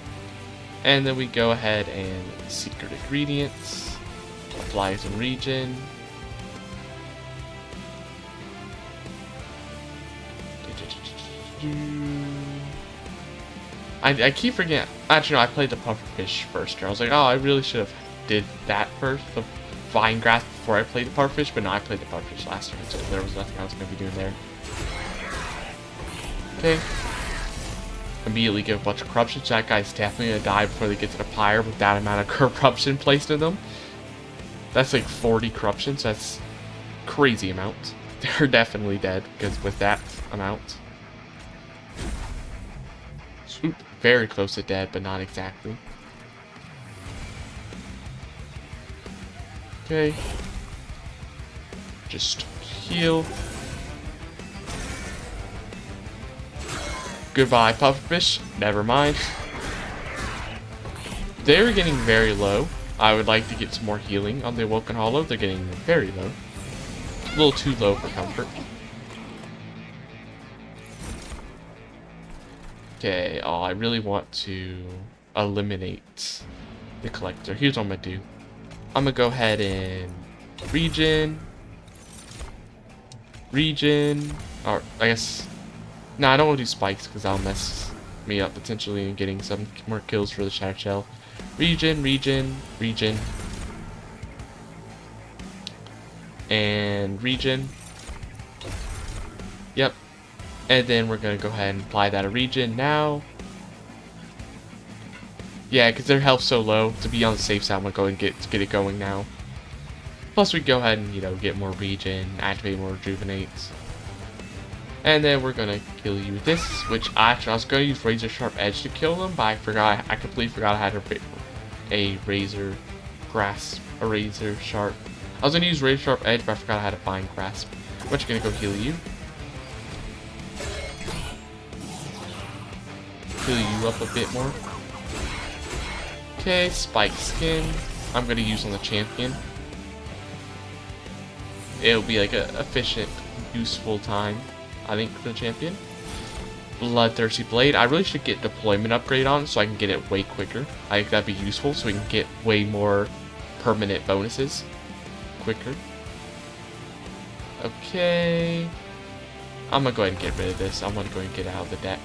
Speaker 1: And then we go ahead and Secret Ingredients. Apply some regen. I keep forgetting. Actually, no, I played the Pufferfish first here. I was like, oh, I really should have did that first, the Vine Grass, before I played the Pufferfish. But no, I played the Pufferfish last turn, so there was nothing I was going to be doing there. Okay. Immediately give a bunch of corruption. So that guy's definitely going to die before they get to the pyre with that amount of corruption placed in them. That's like 40 corruption, so that's crazy amount. They're definitely dead because with that amount. Swoop. Very close to dead, but not exactly. Okay. Just heal. Goodbye, Pufferfish. Never mind. They're getting very low. I would like to get some more healing on the Awoken Hollow. They're getting very low. A little too low for comfort. Okay, oh, I really want to eliminate the collector. Here's what I'm gonna do. I'm gonna go ahead and regen, or I guess, no, I don't want to do spikes because that'll mess me up potentially in getting some more kills for the Shattered Shell. Regen, and regen. Yep. And then we're gonna go ahead and apply that a regen now. Yeah, because their health's so low. To be on the safe side, I'm gonna go and get it going now. Plus, we go ahead and, you know, get more regen, activate more rejuvenates. And then we're gonna kill you with this, which I was gonna use Razor Sharp Edge to kill them, but I completely forgot I had a Razor Grasp, a Razor Sharp. I was gonna use Razor Sharp Edge, but I forgot I had a Fine Grasp. I'm just gonna go heal you. Heal you up a bit more. Okay, Spike Skin. I'm gonna use on the champion. It'll be like a efficient, useful time, I think, for the champion. Bloodthirsty Blade. I really should get deployment upgrade on so I can get it way quicker. I think that'd be useful so we can get way more permanent bonuses quicker. Okay. I'm gonna go ahead and get rid of this. I'm gonna go ahead and get it out of the deck.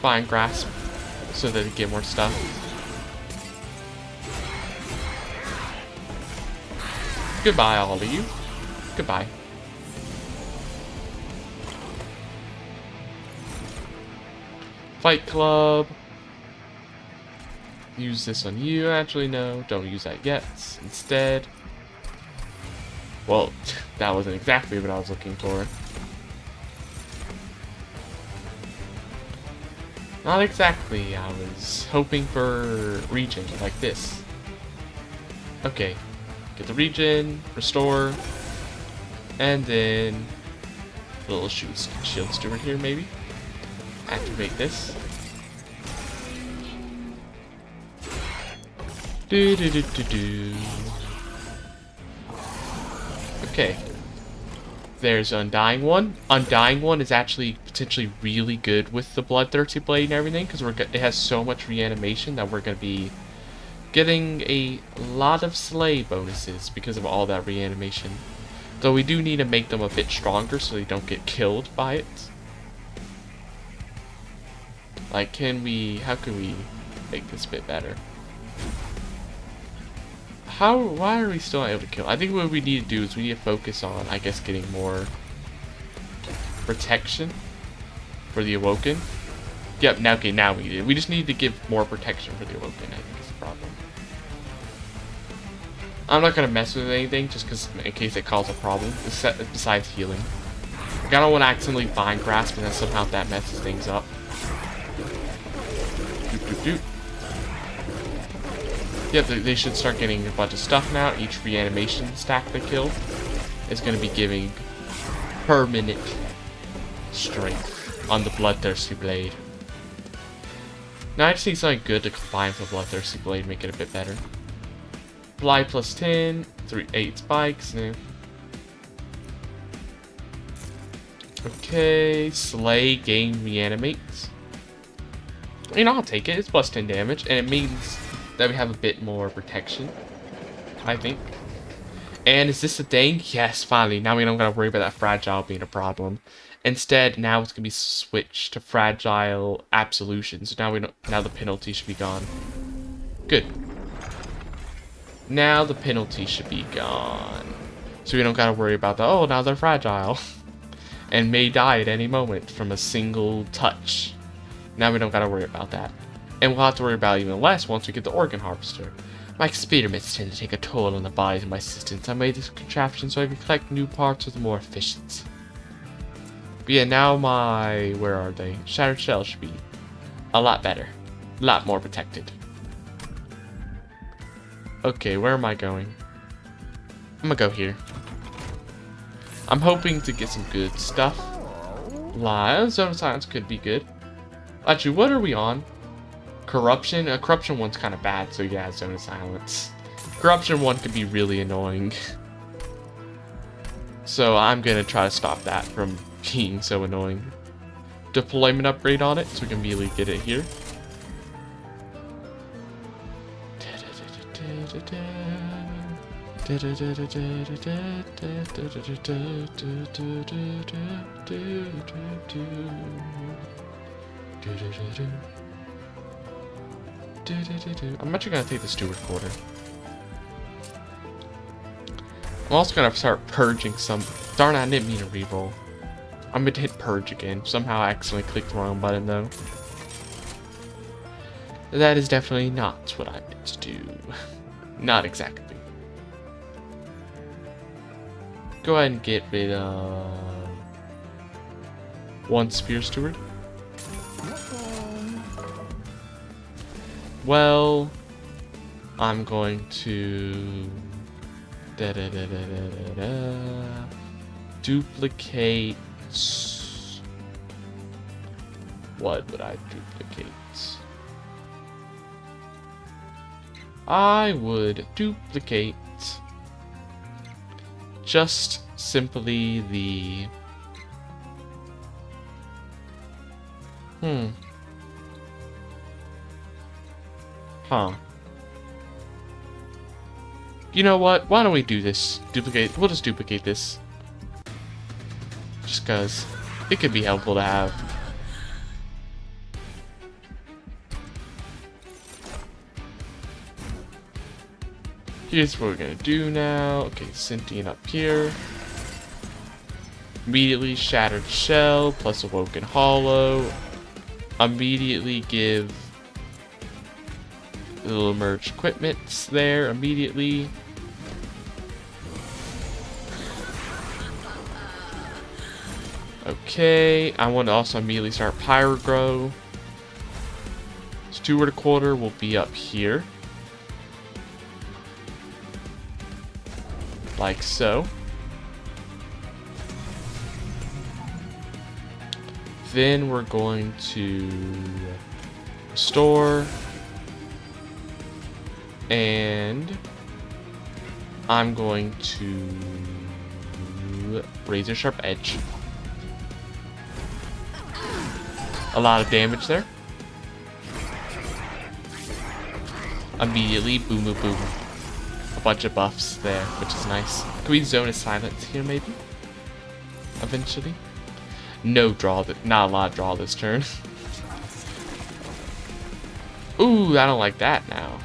Speaker 1: Fine Grasp so that they get more stuff. Goodbye, all of you. Goodbye. Fight Club. Use this on you. Actually, no. Don't use that yet. Instead. Well, that wasn't exactly what I was looking for. Not exactly. I was hoping for regen like this. Okay. Get the regen, restore, and then a little shield steward here maybe. Activate this. Okay. There's Undying One. Undying One is actually potentially really good with the Bloodthirsty Blade and everything because it has so much reanimation that we're going to be getting a lot of slay bonuses because of all that reanimation. Though we do need to make them a bit stronger so they don't get killed by it. Like, how can we make this a bit better? Why are we still not able to kill? I think what we need to do is we need to focus on, I guess, getting more protection for the Awoken. Yep, now we need it. We just need to give more protection for the Awoken, I think is the problem. I'm not gonna mess with anything just because in case it causes a problem, besides healing. Like, I don't want to accidentally Fine Grasp and then somehow that messes things up. Yep, they should start getting a bunch of stuff now. Each reanimation stack they kill is going to be giving permanent strength on the Bloodthirsty Blade. Now I just need something good to combine with the Bloodthirsty Blade, make it a bit better. Fly plus 10, 8 spikes. No. Okay, Slay gain reanimates. You know, I'll take it. It's plus 10 damage, and it means that we have a bit more protection, I think. And is this a thing? Yes, finally. Now we don't gotta worry about that fragile being a problem. Instead, now it's gonna be switched to fragile absolution. So now the penalty should be gone. Good. Now the penalty should be gone. So we don't gotta worry about the, oh, now they're fragile. And may die at any moment from a single touch. Now we don't gotta worry about that. And we'll have to worry about it even less once we get the Organ Harvester. My experiments tend to take a toll on the bodies of my assistants. I made this contraption so I can collect new parts with more efficiency. But yeah, now where are they? Shattered Shell should be a lot better. A lot more protected. Okay, where am I going? I'm gonna go here. I'm hoping to get some good stuff. Zone of Silence could be good. Actually, what are we on? Corruption? Corruption 1's kind of bad, so yeah, Zone of Silence. Corruption 1 could be really annoying. So I'm gonna try to stop that from being so annoying. Deployment upgrade on it, so we can immediately get it here. I'm actually gonna take the steward quarter. I'm also gonna start purging some. Darn it, I didn't mean to reroll. I'm gonna hit purge again. Somehow I accidentally clicked the wrong button though. That is definitely not what I meant to do. Not exactly. Go ahead and get rid of one spear steward. Well, I'm going to duplicate. What would I duplicate? I would duplicate just simply the You know what? Why don't we do this? We'll just duplicate this. Just cause it could be helpful to have. Here's what we're gonna do now. Okay, Sentient up here. Immediately Shattered Shell plus Awoken Hollow. Immediately give the little merge equipments there immediately. Okay, I want to also immediately start Pyrogrow. Steward quarter will be up here. Like so. Then we're going to restore. And I'm going to Razor Sharp Edge. A lot of damage there. Immediately, boom, boom, boom. A bunch of buffs there, which is nice. Can we Zone of Silence here, maybe? Eventually. No draw, not a lot of draw this turn. Ooh, I don't like that now.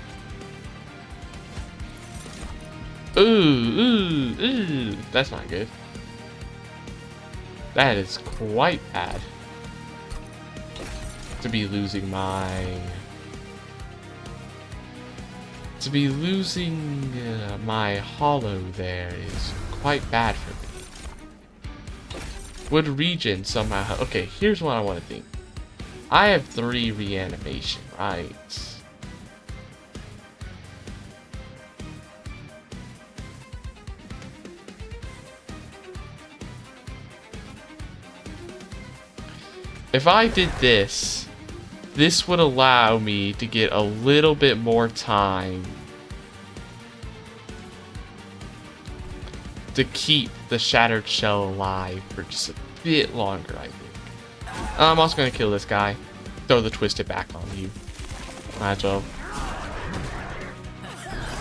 Speaker 1: Ooh, that's not good. That is quite bad. To be losing my... my hollow there is quite bad for me. Would regen somehow... Okay, here's what I want to think. I have 3 reanimation, right? If I did this, this would allow me to get a little bit more time to keep the Shattered Shell alive for just a bit longer, I think. I'm also going to kill this guy. Throw the Twisted back on you. Might as well.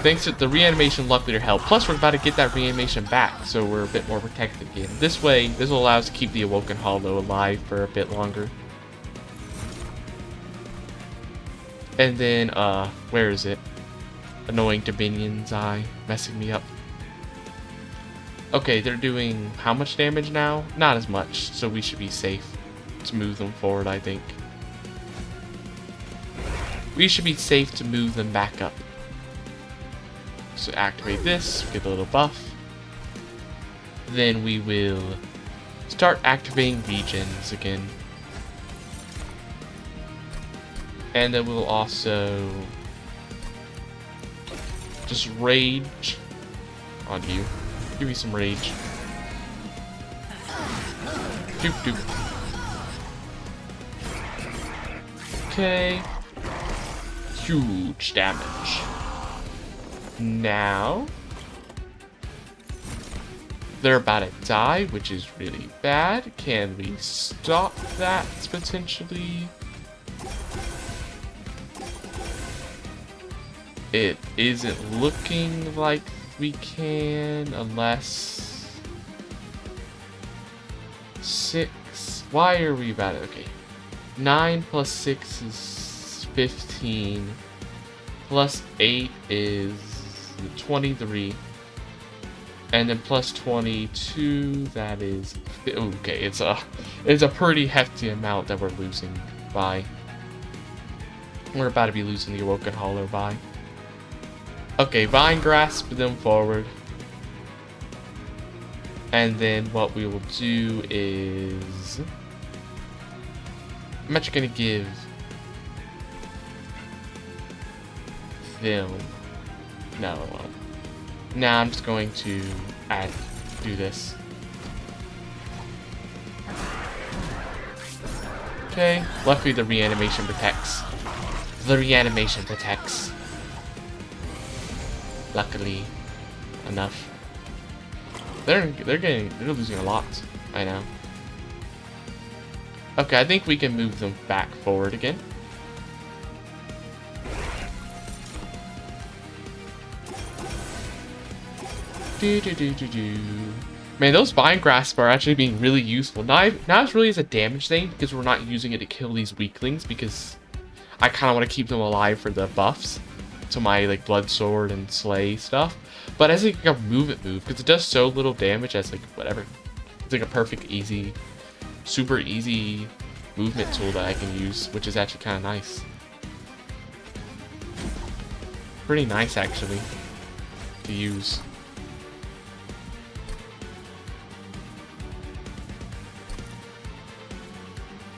Speaker 1: Thanks to the reanimation, luckily helped. Plus, we're about to get that reanimation back, so we're a bit more protected again. This way, this will allow us to keep the Awoken Hollow alive for a bit longer. And then, where is it? Annoying Dominion's Eye, messing me up. Okay, they're doing how much damage now? Not as much, so we should be safe to move them forward, I think. We should be safe to move them back up. So activate this, get a little buff. Then we will start activating regions again. And then we'll also just rage on you. Give me some rage. Doop doop. Okay. Huge damage. Now, They're about to die, which is really bad. Can we stop that potentially? It isn't looking like we can, unless 6. Why are we about it? Okay. 9 plus 6 is 15. Plus 8 is 23. And then plus 22, that is... Okay, it's a pretty hefty amount that we're losing by. We're about to be losing the Awoken Hollow by. Okay, Vine Grasp them forward. And then what we will do is... I'm actually going to give them... No, I won't. Now I'm just going to do this. Okay, luckily the reanimation protects. The reanimation protects. Luckily enough. They're losing a lot. I know. Okay, I think we can move them back forward again. Man, those Vine Grasp are actually being really useful. Not as really as a damage thing, because we're not using it to kill these weaklings, because I kind of want to keep them alive for the buffs to my like Blood Sword and Slay stuff. But as like a move, because it does so little damage as like whatever. It's like a perfect, easy, super easy movement tool that I can use, which is actually kind of nice. Pretty nice actually to use.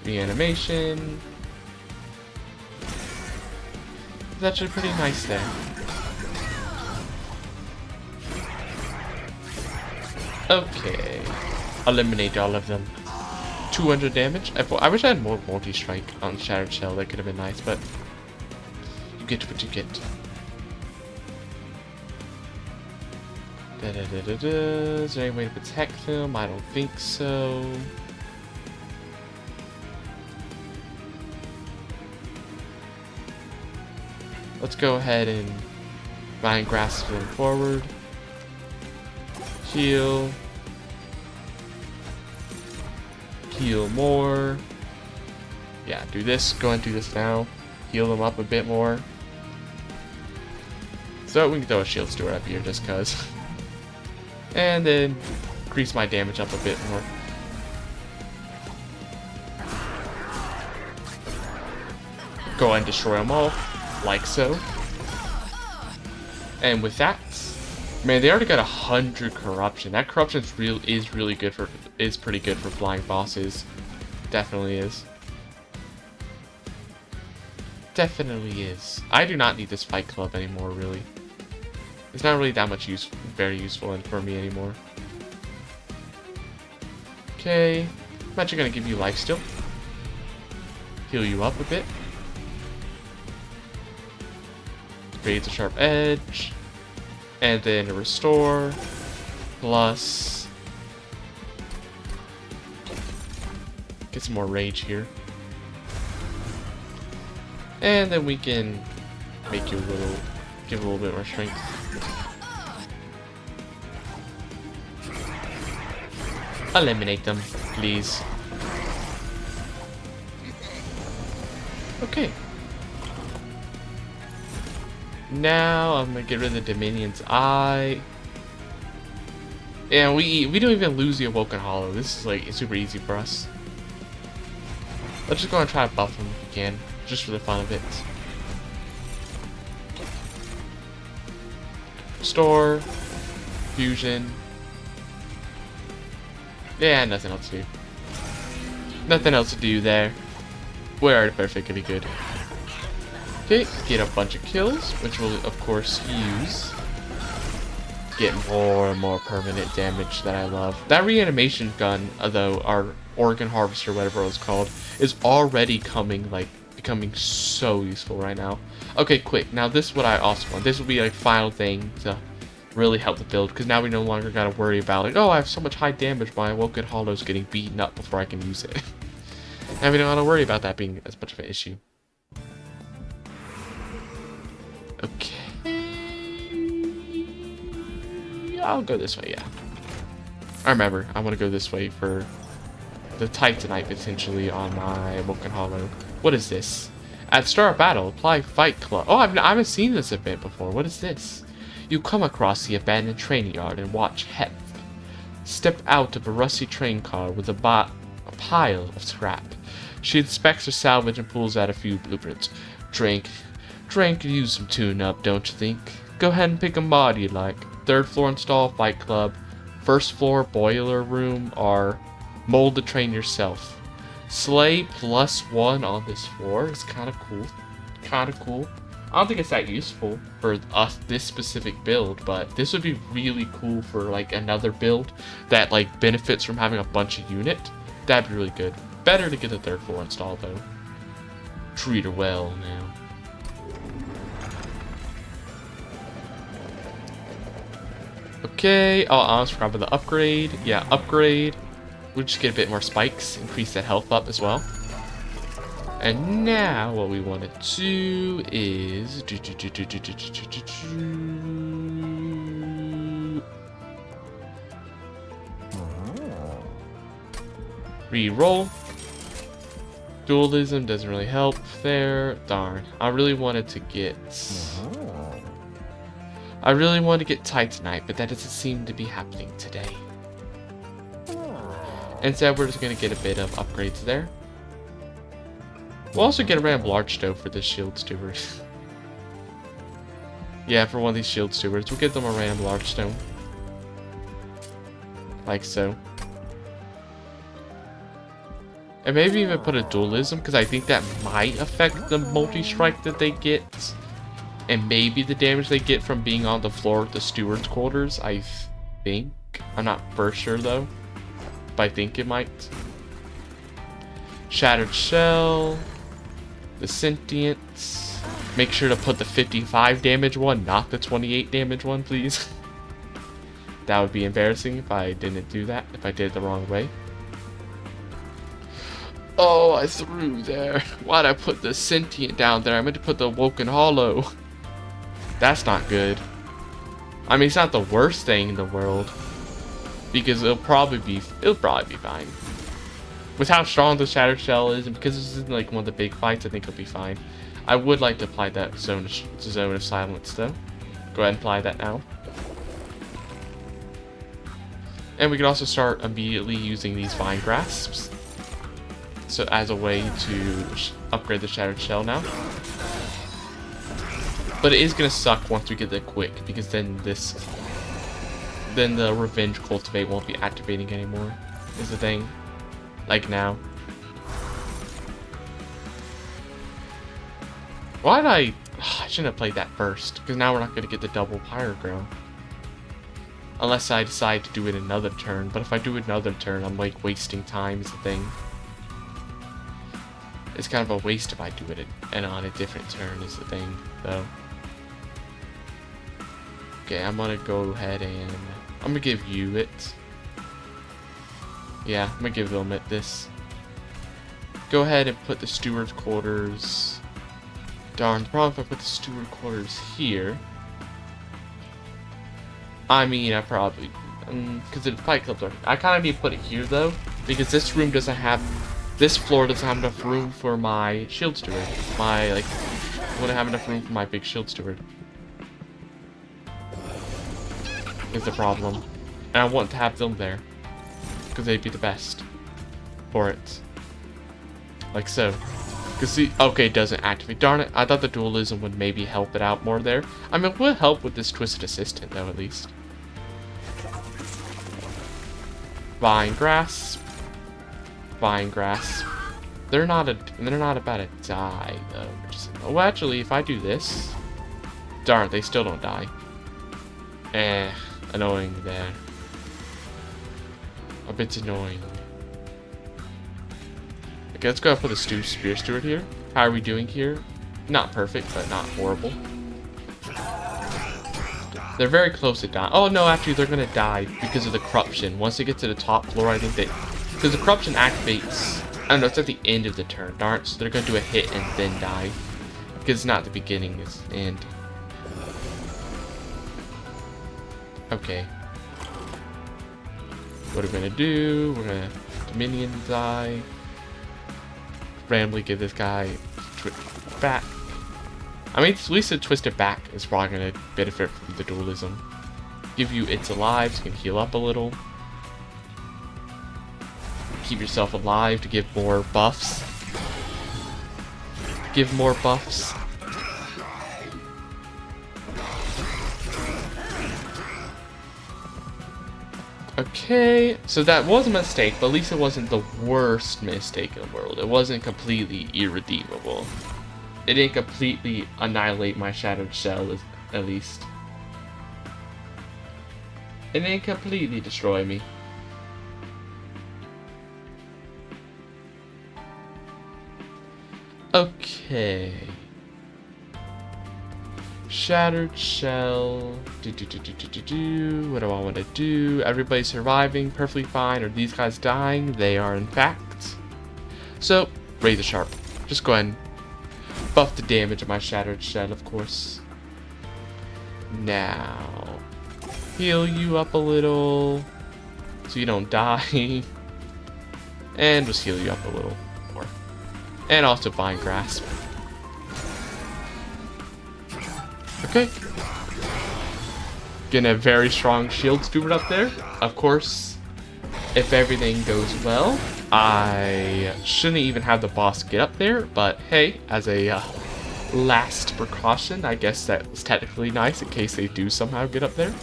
Speaker 1: Reanimation. It's actually pretty nice there. Okay. Eliminate all of them. 200 damage. I wish I had more multi-strike on Shattered Shell. That could have been nice, but you get what you get. Is there any way to protect them? I don't think so. Let's go ahead and Vine Grasp them forward. Heal. Heal more. Yeah, do this. Go ahead and do this now. Heal them up a bit more. So we can throw a Shield Steward up here just cause. And then increase my damage up a bit more. Go ahead and destroy them all. Like so. And with that, man, they already got 100 corruption. That corruption is pretty good for flying bosses. Definitely is. Definitely is. I do not need this Fight Club anymore, really. It's not really that much very useful for me anymore. Okay, I'm actually gonna give you life steal. Heal you up a bit. Creates a sharp edge, and then a restore, plus get some more rage here, and then we can make you give a little bit more strength. Eliminate them, please. Okay. Now I'm gonna get rid of the Dominion's Eye. And we don't even lose the Awoken Hollow. This is like super easy for us. Let's just go and try to buff him if we can, just for the fun of it. Restore, fusion. Yeah, nothing else to do. Nothing else to do there. We're already perfectly good. Okay, get a bunch of kills, which we'll of course use. Get more and more permanent damage that I love. That reanimation gun, though, our Organ Harvester, whatever it was called, is already becoming so useful right now. Okay, quick. Now this is what I also want. This will be like final thing to really help the build, because now we no longer gotta worry about like, oh, I have so much high damage, my Awoken Hollow's getting beaten up before I can use it. Now we don't have to worry about that being as much of an issue. Okay. I'll go this way, yeah. I remember, I want to go this way for the Titanite potentially on my Awoken Hollow. What is this? At start of battle, apply Fight Club. Oh, I haven't seen this event before. What is this? You come across the abandoned training yard and watch Hep step out of a rusty train car with a pile of scrap. She inspects her salvage and pulls out a few blueprints. Drink could use some tune-up, don't you think? Go ahead and pick a mod you like. 3rd floor install Fight Club. 1st floor boiler room or mold the train yourself. Slay +1 on this floor is kind of cool. I don't think it's that useful for us, this specific build, but this would be really cool for like another build that like benefits from having a bunch of unit. That'd be really good. Better to get the 3rd floor installed though. Treat her well now. Okay, oh, I almost forgot about the upgrade. Yeah, upgrade. We'll just get a bit more spikes, increase that health up as well. And now what we want to do is re-roll. Dualism doesn't really help there. Darn. I really wanted to get Titanite, but that doesn't seem to be happening today. Instead, we're just going to get a bit of upgrades there. We'll also get a random large stove for this shield steward. Yeah, for one of these shield stewards, we'll get them a random large stone. Like so. And maybe even put a dualism, because I think that might affect the multi-strike that they get. And maybe the damage they get from being on the floor of the steward's quarters, I think. I'm not for sure though. But I think it might. Shattered Shell. The Sentience. Make sure to put the 55 damage one, not the 28 damage one, please. That would be embarrassing if I didn't do that, if I did it the wrong way. Oh, I threw there. Why'd I put the Sentient down there? I meant to put the Awoken Hollow. That's not good. I mean, it's not the worst thing in the world. Because it'll probably be fine. With how strong the Shattered Shell is, and because this isn't like one of the big fights, I think it'll be fine. I would like to apply that zone of silence though. Go ahead and apply that now. And we can also start immediately using these Vine Grasps. So as a way to upgrade the Shattered Shell now. But it is going to suck once we get the quick, because then the Revenge Cultivate won't be activating anymore, is the thing. Like now. Why'd I shouldn't have played that first, because now we're not going to get the double Pyroground. Unless I decide to do it another turn, but if I do another turn, I'm like wasting time is the thing. It's kind of a waste if I do it and on a different turn is the thing, though. Okay, I'm gonna go ahead and I'm gonna give you it. Yeah, I'm gonna give them it this. Go ahead and put the steward's quarters. Darn, the problem if I put the steward quarters here. I mean, I probably, because the Fight Clubs are. I kind of need to put it here though, because this room doesn't have. This floor doesn't have enough room for my shield steward. I wouldn't have enough room for my big shield steward. Is the problem. And I want to have them there. Because they'd be the best. For it. Like so. Because see, okay, it doesn't activate. Darn it, I thought the dualism would maybe help it out more there. I mean, it would help with this Twisted Assistant though, at least. Vine Grasp. Vine Grasp. They're not about to die though. Oh, actually, if I do this, darn, they still don't die. Annoying there. A bit annoying. Okay, let's go and put a Spear Steward here. How are we doing here? Not perfect, but not horrible. They're very close to dying. Oh no, actually they're gonna die because of the corruption. Once they get to the top floor, I think they... Because the corruption activates... I don't know, it's at the end of the turn, darn it. So they're gonna do a hit and then die. Because it's not the beginning, it's the end. Okay. What are we gonna do? We're gonna Dominion die. Randomly give this guy back. I mean, at least a Twisted Back is probably gonna benefit from the dualism. Give you It's Alive so you can heal up a little. Keep yourself alive to give more buffs. Give more buffs. Okay, so that was a mistake, but at least it wasn't the worst mistake in the world. It wasn't completely irredeemable. It didn't completely annihilate my Shattered Shell, at least. It didn't completely destroy me. Okay. Shattered Shell. What do I want to do? Everybody's surviving perfectly fine. Are these guys dying? They are, in fact. So, Razor Sharp. Just go ahead and buff the damage of my Shattered Shell, of course. Now, heal you up a little so you don't die. And just heal you up a little more. And also Vine Grasp. Okay. Getting a very strong shield steward up there. Of course, if everything goes well, I shouldn't even have the boss get up there, but hey, as a last precaution, I guess that was technically nice in case they do somehow get up there.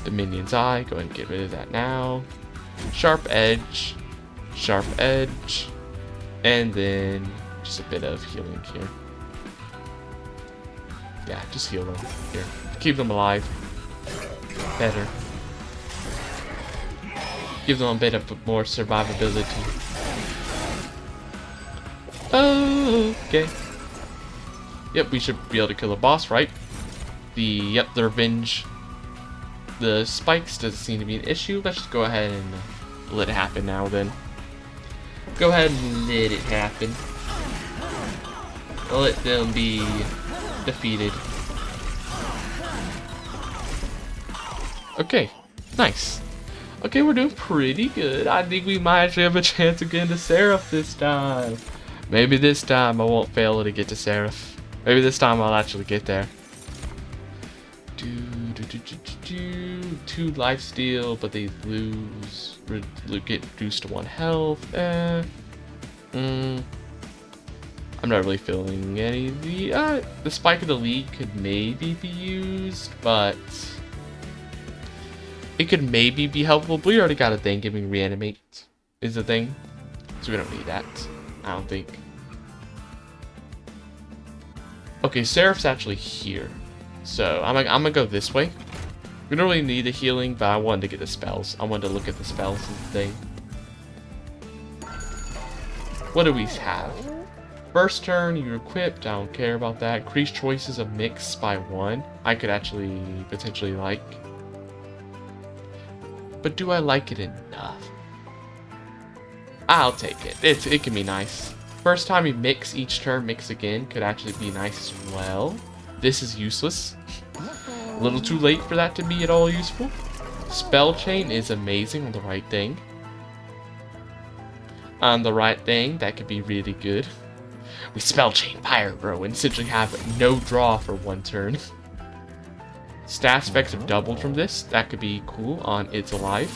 Speaker 1: Dominion's Eye, go ahead and get rid of that now. Sharp Edge, and then just a bit of healing here. Yeah, just heal them. Here, keep them alive. Better. Give them a bit of more survivability. Oh, okay. Yep, we should be able to kill the boss, right? The revenge. The spikes doesn't seem to be an issue. Let's just go ahead and let it happen now then. Go ahead and let it happen. Let them be defeated. Okay, nice. Okay, we're doing pretty good. I think we might actually have a chance of getting to Seraph this time. Maybe this time I won't fail to get to Seraph. Maybe this time I'll actually get there. 2 lifesteal, but they get reduced to 1 health. I'm not really feeling any of the Spike of the League could maybe be used, but it could maybe be helpful. But we already got a thing giving Reanimate is the thing, so we don't need that. I don't think. Okay, Seraph's actually here, so I'm gonna go this way. We don't really need the healing, but I wanted to get the spells. I wanted to look at the spells and the thing. What do we have? First turn, you're equipped. I don't care about that. Increase choices of mix by 1. I could actually potentially like. But do I like it enough? I'll take it. It can be nice. First time you mix each turn, mix again could actually be nice as well. This is useless. A little too late for that to be at all useful. Spell Chain is amazing on the right thing. On the right thing, that could be really good. We Spell Chain Pyrogrow and essentially have no draw for 1 turn. Stat specs have doubled from this. That could be cool on It's Alive.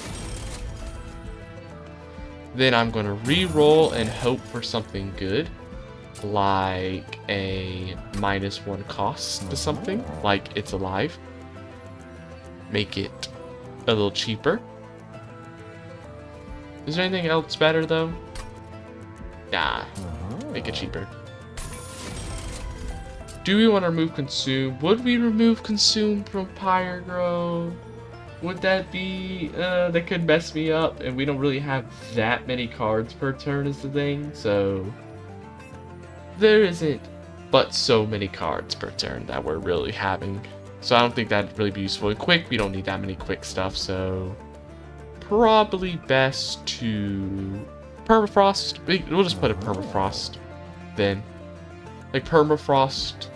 Speaker 1: Then I'm going to re-roll and hope for something good. Like a -1 cost to something. Like It's Alive. Make it a little cheaper. Is there anything else better though? Nah. Make it cheaper. Do we want to remove Consume? Would we remove Consume from Pyrogrow? Would that be... that could mess me up, and we don't really have that many cards per turn is the thing, so... There isn't but so many cards per turn that we're really having So I don't think that'd really be useful. And quick, we don't need that many quick stuff, so probably best to permafrost. We'll just put a permafrost then. Like permafrost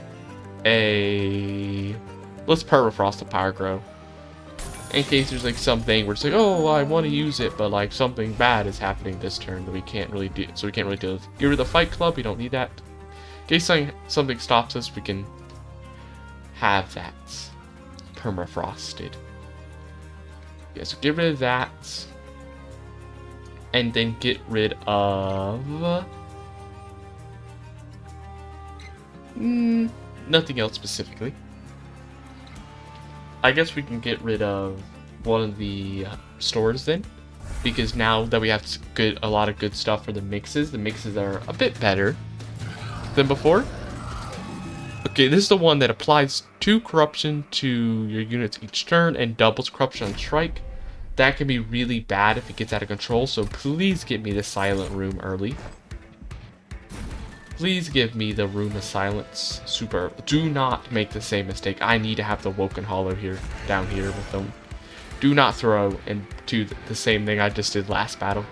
Speaker 1: let's permafrost the Pyrogrow. In case there's like something where it's like, oh, I want to use it, but like something bad is happening this turn that we can't really do, so we can't really deal with. Get rid of the Fight Club, we don't need that. In case something stops us, we can have that permafrosted. Yeah, so get rid of that. And then get rid of nothing else specifically. I guess we can get rid of one of the stores then, because now that we have a lot of good stuff for the mixes are a bit better than before. Okay, this is the one that applies 2 corruption to your units each turn and doubles corruption on strike. That can be really bad if it gets out of control, so please get me the Silent Room early. Please give me the Room of Silence super. Do not make the same mistake. I need to have the Woken Hollow here, down here with them. Do not throw into the same thing I just did last battle.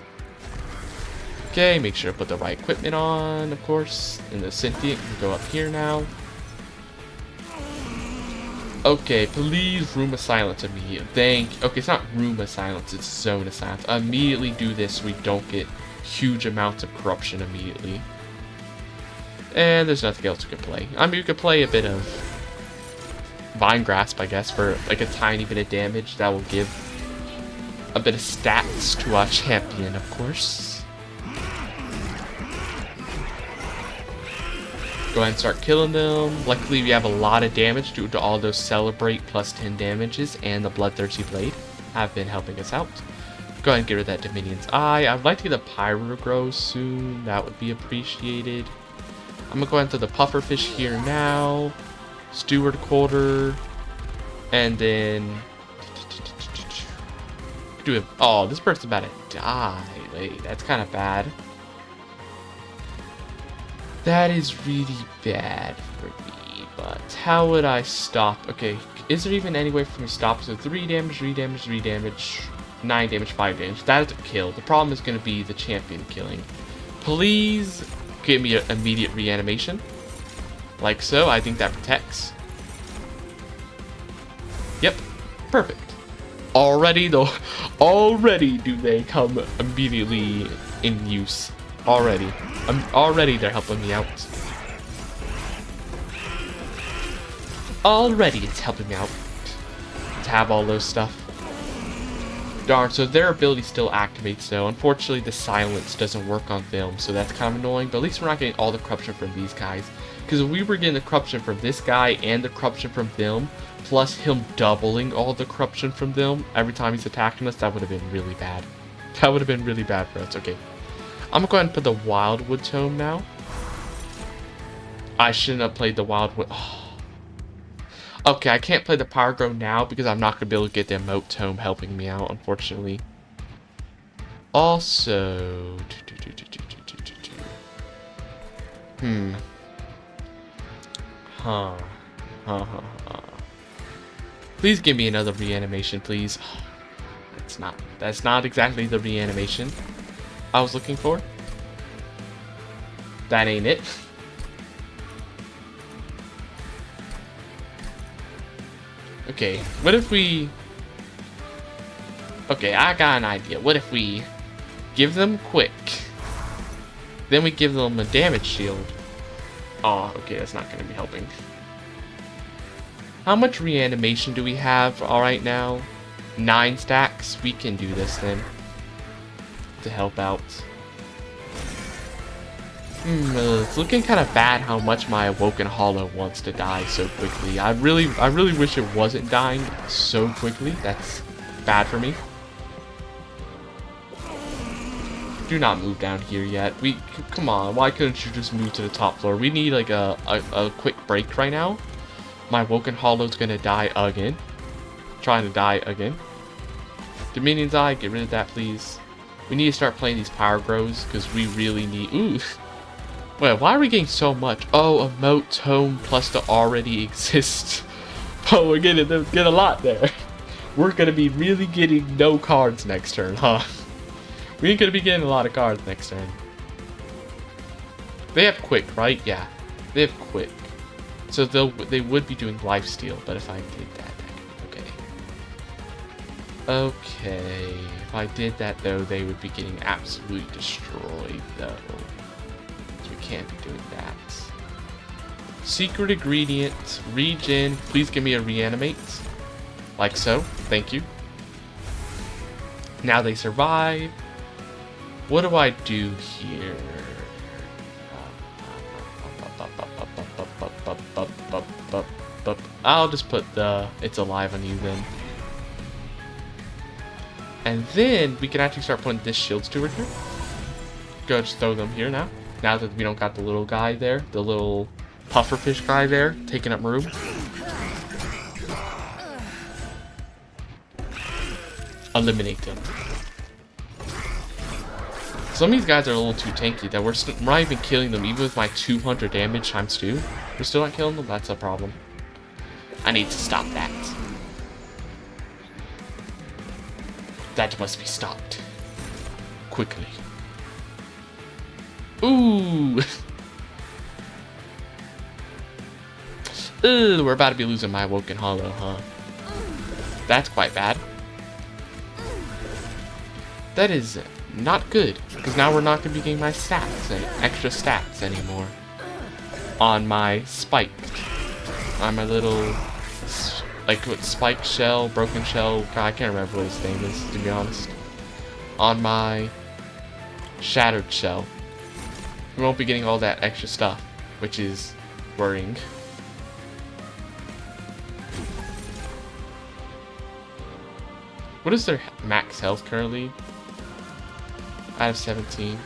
Speaker 1: Okay, make sure to put the right equipment on, of course. And the Sentient can go up here now. Okay, please Room of Silence immediately. Okay, it's not Room of Silence, it's Zone of Silence. Immediately do this so we don't get huge amounts of corruption immediately. And there's nothing else we can play. I mean, we could play a bit of Vine Grasp, I guess, for like a tiny bit of damage. That will give a bit of stats to our champion, of course. Go ahead and start killing them. Luckily, we have a lot of damage due to all those Celebrate plus 10 damages, and the Bloodthirsty Blade have been helping us out. Go ahead and get rid of that Dominion's Eye. I'd like to get a Pyrogrow soon. That would be appreciated. I'm going to go ahead and throw the Pufferfish here now. Steward Quarter. And then do it. Oh, this person's about to die. Wait, that's kind of bad. That is really bad for me, but how would I stop? Okay, is there even any way for me to stop? So 3 damage, 3 damage, 3 damage, 9 damage, 5 damage. That is a kill. The problem is going to be the champion killing. Please give me an immediate reanimation. Like so. I think that protects. Yep, perfect. Already do they come immediately in use. Already they're helping me out. Already it's helping me out to have all those stuff. Darn, so their ability still activates though. Unfortunately, the silence doesn't work on film, so that's kind of annoying. But at least we're not getting all the corruption from these guys. Because if we were getting the corruption from this guy and the corruption from them, plus him doubling all the corruption from them every time he's attacking us, that would have been really bad. That would have been really bad for us. Okay. I'm going to go ahead and put the Wildwood Tome now. I shouldn't have played the Wildwood. Oh. Okay, I can't play the Pyrogrow now because I'm not going to be able to get the Emote Tome helping me out, unfortunately. Also... Please give me another reanimation, please. That's not exactly the reanimation I was looking for. That ain't it. Okay, what if we... Okay, I got an idea. What if we give them quick, then we give them a damage shield? Oh, okay, that's not going to be helping. How much reanimation do we have all right now? 9 stacks? We can do this then. To help out. It's looking kind of bad how much my Awoken Hollow wants to die so quickly. I really wish it wasn't dying so quickly. That's bad for me. Do not move down here yet. Come on, why couldn't you just move to the top floor? We need like a quick break right now. My Woken Hollow's gonna die again. Trying to die again. Dominion's Eye, get rid of that please. We need to start playing these Pyrogrows because we really need... Ooh. Wait, why are we getting so much? Oh, Emote Tome plus the already exist Oh, we're getting get a lot there. We're gonna be really getting no cards next turn, huh? We ain't gonna be getting a lot of cards next turn. They have quick, right? Yeah, they have quick. So they would be doing lifesteal, but if I did that, okay. Okay, if I did that though, they would be getting absolutely destroyed though. So we can't be doing that. Secret ingredient, regen, please give me a reanimate. Like so, thank you. Now they survive. What do I do here? I'll just put the it's alive on you then. And then we can actually start putting this shield steward here. Go just throw them here now. Now that we don't got the little guy there, the little pufferfish guy there taking up room. Eliminate them. Some of these guys are a little too tanky that we're not even killing them, even with my 200 damage times 2. We're still not killing them? That's a problem. I need to stop that. That must be stopped. Quickly. Ooh! Ugh, we're about to be losing my Woken Hollow, huh? That's quite bad. That is not good, because now we're not going to be getting my stats, extra stats anymore. On my spike. On my little, like, what, spike shell, broken shell, God, I can't remember what his name is, to be honest. On my shattered shell. We won't be getting all that extra stuff, which is worrying. What is their max health currently? Out of 17.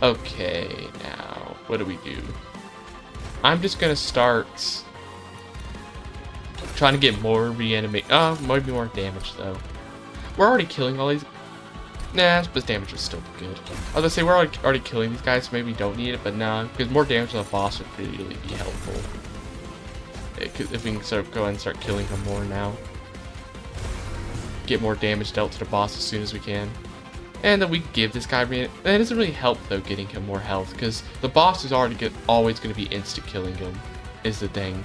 Speaker 1: Okay, now, what do we do? I'm just gonna start trying to get more reanimate. Maybe more damage though. We're already killing all these. Nah, but damage was still good. I was gonna say we're already killing these guys, so maybe we don't need it, but nah, because more damage on the boss would really be helpful. If we can go ahead and start killing them more now. Get more damage dealt to the boss as soon as we can. And then we give this guy it doesn't really help though getting him more health, because the boss is always going to be instant killing him, is the thing.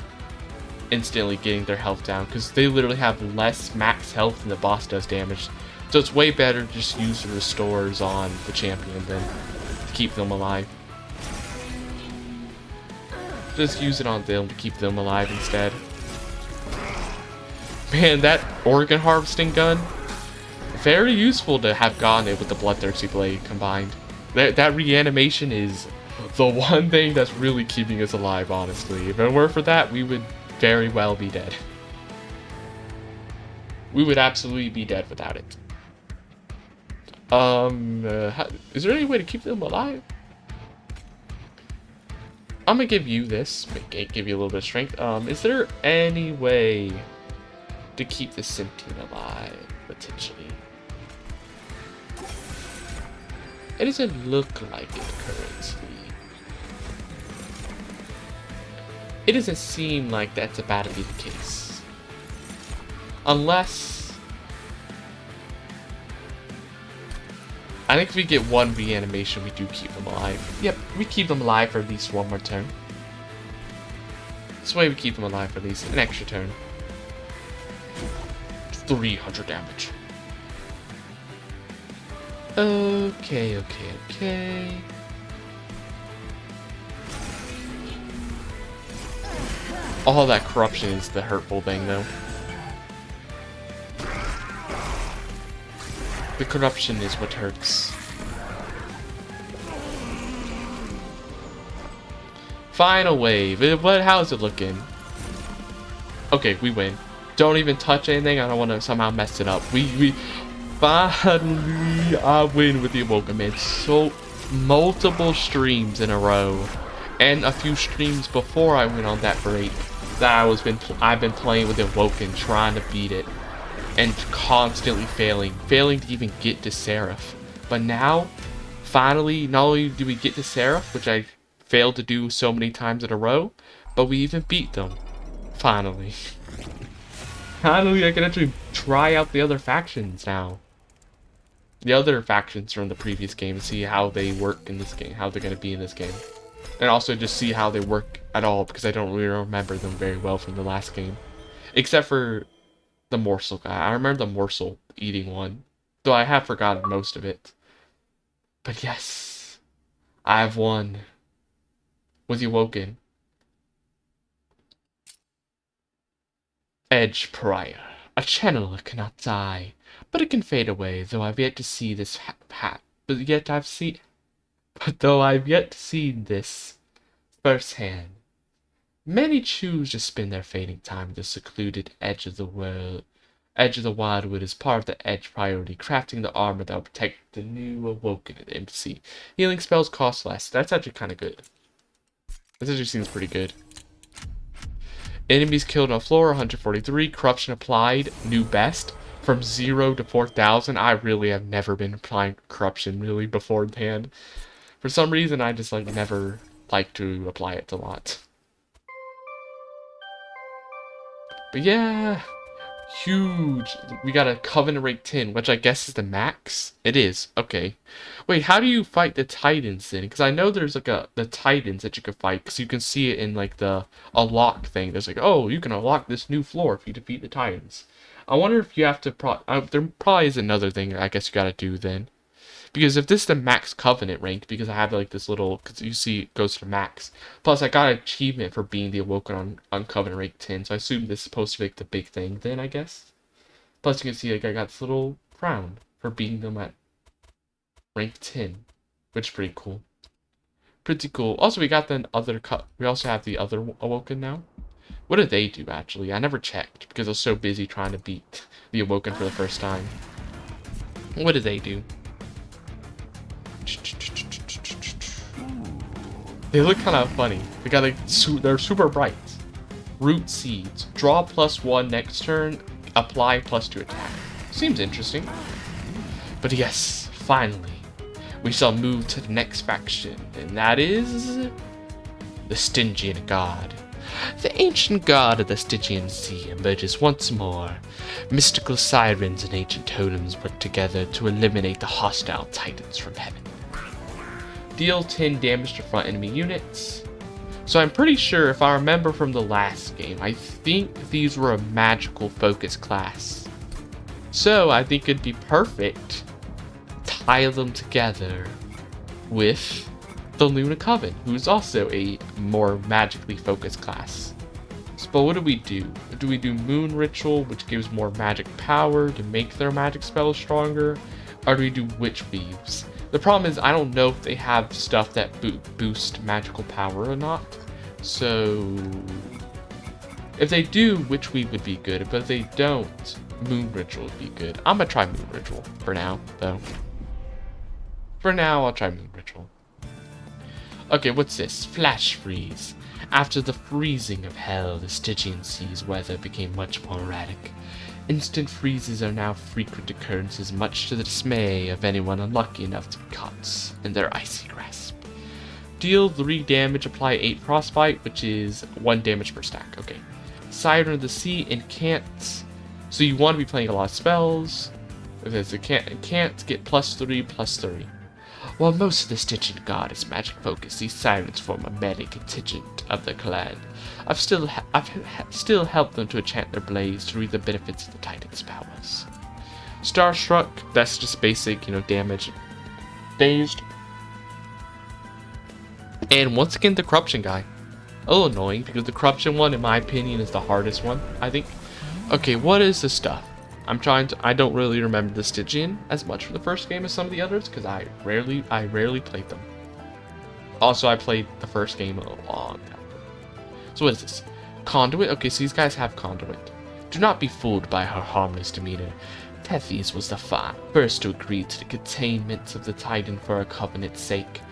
Speaker 1: Instantly getting their health down, because they literally have less max health than the boss does damage. So it's way better to just use the restores on the champion than to keep them alive. Just use it on them to keep them alive instead. Man, that organ harvesting gun, very useful to have gotten it with the Bloodthirsty Blade combined. That reanimation is the one thing that's really keeping us alive, honestly. If it weren't for that, we would very well be dead. We would absolutely be dead without it. Is there any way to keep them alive? I'm gonna give you this, give you a little bit of strength. Is there any way to keep the Sentient alive, potentially? It doesn't look like it currently. It doesn't seem like that's about to be the case. Unless... I think if we get one reanimation, we do keep them alive. Yep, we keep them alive for at least one more turn. This way we keep them alive for at least an extra turn. 300 damage. Okay. All that corruption is the hurtful thing, though. The corruption is what hurts. Final wave. How's it looking? Okay, we win. Don't even touch anything. I don't want to somehow mess it up. We finally, I win with the Awoken Man. So multiple streams in a row, and a few streams before I went on that break, that I've been playing with the Awoken, trying to beat it, and constantly failing to even get to Seraph. But now, finally, not only do we get to Seraph, which I failed to do so many times in a row, but we even beat them. Finally. Finally, I can actually try out the other factions now. The other factions from the previous game, see how they work in this game, how they're going to be in this game. And also just see how they work at all, because I don't really remember them very well from the last game. Except for the morsel guy. I remember the morsel eating one, though I have forgotten most of it. But yes, I have won with the Awoken. Edge Pariah. A channeler cannot die, but it can fade away, though I've yet to see this though I've yet to see this firsthand. Many choose to spend their fading time in the secluded edge of the wildwood as part of the Edge priority, crafting the armor that will protect the new Awoken at the embassy. Healing spells cost less. That's actually kind of good. This actually seems pretty good. Enemies killed on floor, 143. Corruption applied, new best. From 0 to 4,000. I really have never been applying corruption really beforehand. For some reason, I just like never like to apply it a lot. But yeah, huge. We got a Covenant rank 10, which I guess is the max. It is. Okay. Wait, how do you fight the Titans then? Because I know there's like the Titans that you can fight, because you can see it in like the unlock thing. There's like, oh, you can unlock this new floor if you defeat the Titans. I wonder if you have to there probably is another thing I guess you gotta do then. Because if this is the max Covenant rank, because I have like this little, because you see it goes to max. Plus I got an achievement for being the Awoken on Covenant rank 10, so I assume this is supposed to be like the big thing then, I guess. Plus you can see like I got this little crown for beating them at rank 10, which is pretty cool. Pretty cool. Also we got we also have the other Awoken now. What do they do actually? I never checked because I was so busy trying to beat the Awoken for the first time. What do they do? They look kind of funny. They got like they're super bright. Root seeds. Draw +1 next turn. Apply +2 attack. Seems interesting. But yes, finally, we shall move to the next faction, and that is the Stygian God. The ancient god of the Stygian Sea emerges once more. Mystical sirens and ancient totems work together to eliminate the hostile titans from heaven. Deal 10 damage to front enemy units. So I'm pretty sure, if I remember from the last game, I think these were a magical focus class. So I think it'd be perfect to tie them together with the Luna Coven, who's also a more magically focused class. But what do we do? Do we do Moon Ritual, which gives more magic power to make their magic spells stronger? Or do we do Witch Weaves? The problem is I don't know if they have stuff that boost magical power or not. So if they do, Witch Weave would be good. But if they don't, Moon Ritual would be good. I'm gonna try Moon Ritual for now, though. For now, I'll try Moon Ritual. Okay, what's this? Flash Freeze. After the freezing of hell, the Stygian Sea's weather became much more erratic. Instant freezes are now frequent occurrences, much to the dismay of anyone unlucky enough to be caught in their icy grasp. Deal 3 damage, apply 8 frostbite, which is 1 damage per stack. Okay. Siren of the Sea and can't. So you want to be playing a lot of spells. Because it can't get +3/+3. While most of the Stygian God is magic focused, these sirens form a melee contingent of the clan. I've still helped them to enchant their blades to reap the benefits of the Titan's powers. Starstruck, that's just basic, damage. Dazed. And once again, the corruption guy. A little annoying, because the corruption one, in my opinion, is the hardest one, I think. Okay, what is this stuff? I don't really remember the Stygian as much from the first game as some of the others, because I rarely played them. Also, I played the first game a long time. So what is this? Conduit? Okay, so these guys have Conduit. Do not be fooled by her harmless demeanor. Tethys was the first to agree to the containment of the Titan for her covenant's sake.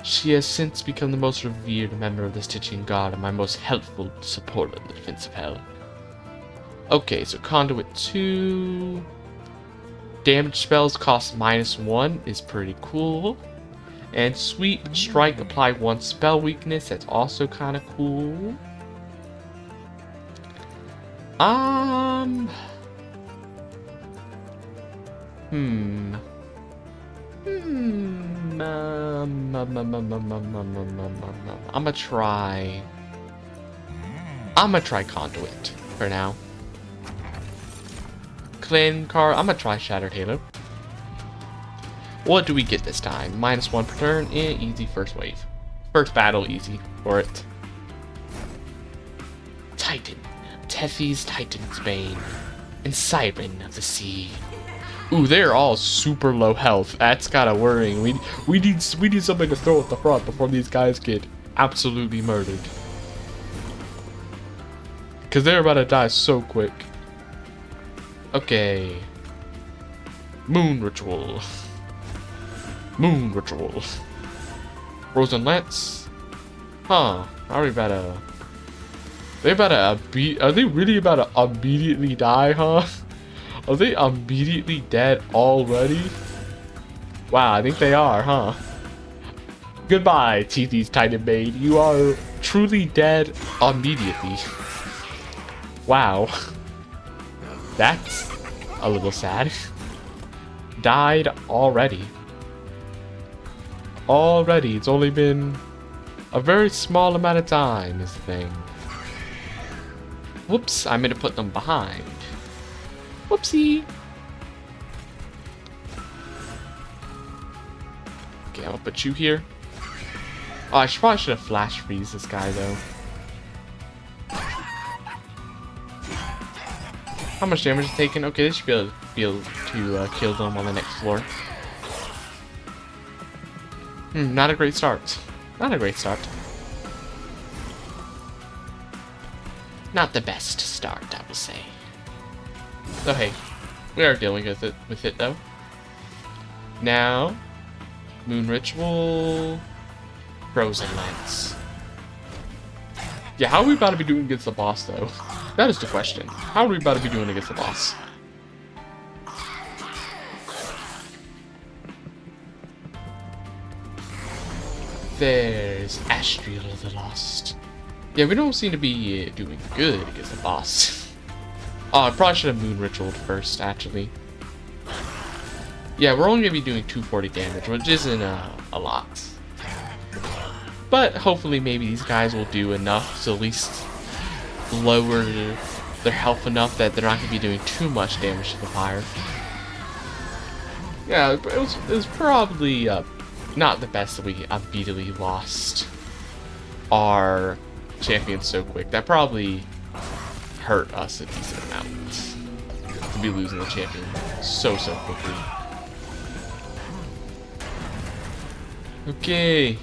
Speaker 1: She has since become the most revered member of the Stygian God and my most helpful supporter in the defense of Hell. Okay, so Conduit 2. Damage spells cost -1 is pretty cool. And Sweep Strike, apply 1 spell weakness. That's also kind of cool. I'ma try Conduit for now. Clan card, I'ma try Shattered Halo. What do we get this time? -1 per turn, easy first wave. First battle, easy for it. Titan, Tethys Titan's Bane, and Siren of the Sea. Ooh, they're all super low health. That's kinda worrying. We need something to throw at the front before these guys get absolutely murdered. Cause they're about to die so quick. Okay. Moon Ritual. Moon Ritual. Frozen Lance. Huh. Are we about to... Are they really about to immediately die, huh? Are they immediately dead already? Wow, I think they are, huh? Goodbye, Tethys Titan Bane. You are truly dead immediately. Wow. That's a little sad. Died already. Already. It's only been a very small amount of time is the thing. Whoops, I meant to put them behind. Whoopsie. Okay, I'll put you here. Oh, I probably should have flash freeze this guy though. How much damage is taken? Okay, they should be able to kill them on the next floor. Not a great start. Not a great start. Not the best start, I will say. So hey, we are dealing with it though. Now, Moon Ritual, Frozen Lance. Yeah, how are we about to be doing against the boss though? That is the question. How are we about to be doing against the boss? There's Astriel of the Lost. Yeah, we don't seem to be doing good against the boss. Oh, I probably should have Moon Ritualed first, actually. Yeah, we're only going to be doing 240 damage, which isn't a lot. But hopefully maybe these guys will do enough to at least lower their health enough that they're not going to be doing too much damage to the fire. Yeah, it was probably not the best that we immediately lost our champion so quick. That probably hurt us a decent amount to be losing the champion so quickly. Okay,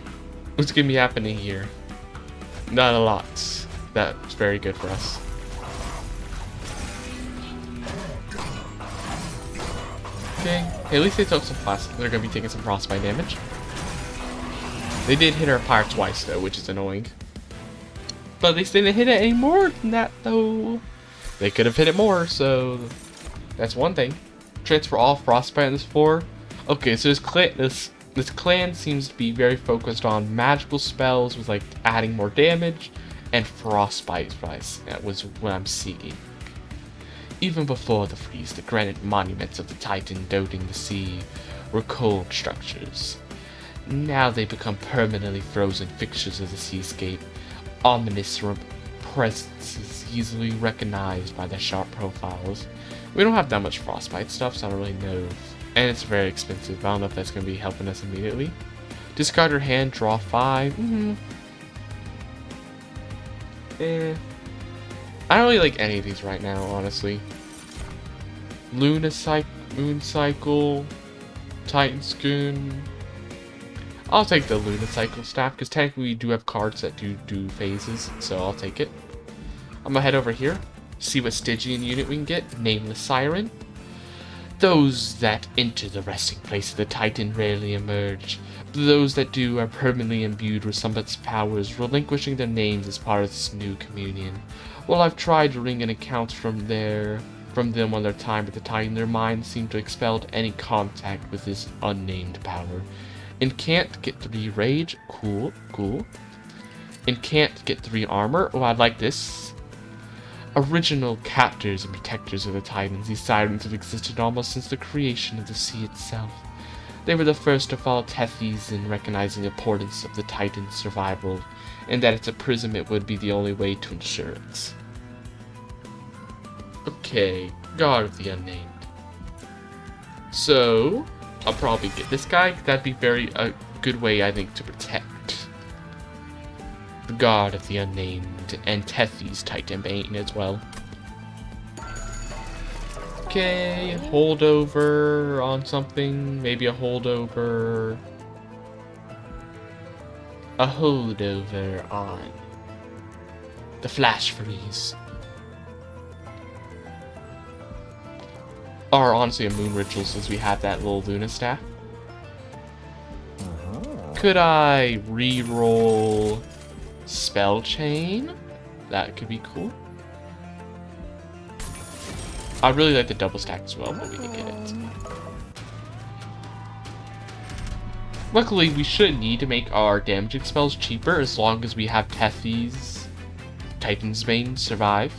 Speaker 1: what's gonna be happening here? Not a lot. That's very good for us. Okay, hey, at least they took some they're gonna be taking some frostbite damage. They did hit our fire twice though, which is annoying. But at least they didn't hit it any more than that though. They could have hit it more, so that's one thing. Transfer all frostbite on this floor. Okay, so this clan seems to be very focused on magical spells with like adding more damage and frostbite advice. That was what I'm seeing. Even before the freeze, the granite monuments of the Titan dotting the sea were cold structures. Now they become permanently frozen fixtures of the seascape. Ominous presences easily recognized by their sharp profiles. We don't have that much frostbite stuff, so I don't really know. And it's very expensive. I don't know if that's going to be helping us immediately. Discard your hand, draw 5. I don't really like any of these right now, honestly. Moon Cycle, Titan Scoon. I'll take the Lunacycle staff, because technically we do have cards that do phases, so I'll take it. I'm gonna head over here, see what Stygian unit we can get. Nameless Siren. Those that enter the resting place of the Titan rarely emerge. Those that do are permanently imbued with some of its powers, relinquishing their names as part of this new communion. While I've tried to wring an account from them on their time with the Titan, their minds seem to expel any contact with this unnamed power. And can't get 3 rage. Cool, cool. And can't get 3 armor. Oh, I'd like this. Original captors and protectors of the Titans, these sirens have existed almost since the creation of the sea itself. They were the first to follow Tethys in recognizing the importance of the Titan's survival, and that its imprisonment would be the only way to ensure it. Okay, Guard of the Unnamed. So, I'll probably get this guy. That'd be a good way, I think, to protect the Guard of the Unnamed and Tethys Titanbane as well. Okay, holdover on something. Maybe a holdover. A holdover on the Flash Freeze. Or honestly a Moon Ritual, since we have that little Luna staff. Could I re-roll Spell Chain? That could be cool. I really like the double stack as well, but we can get it. Luckily, we shouldn't need to make our damaging spells cheaper as long as we have Tethys Titanbane survive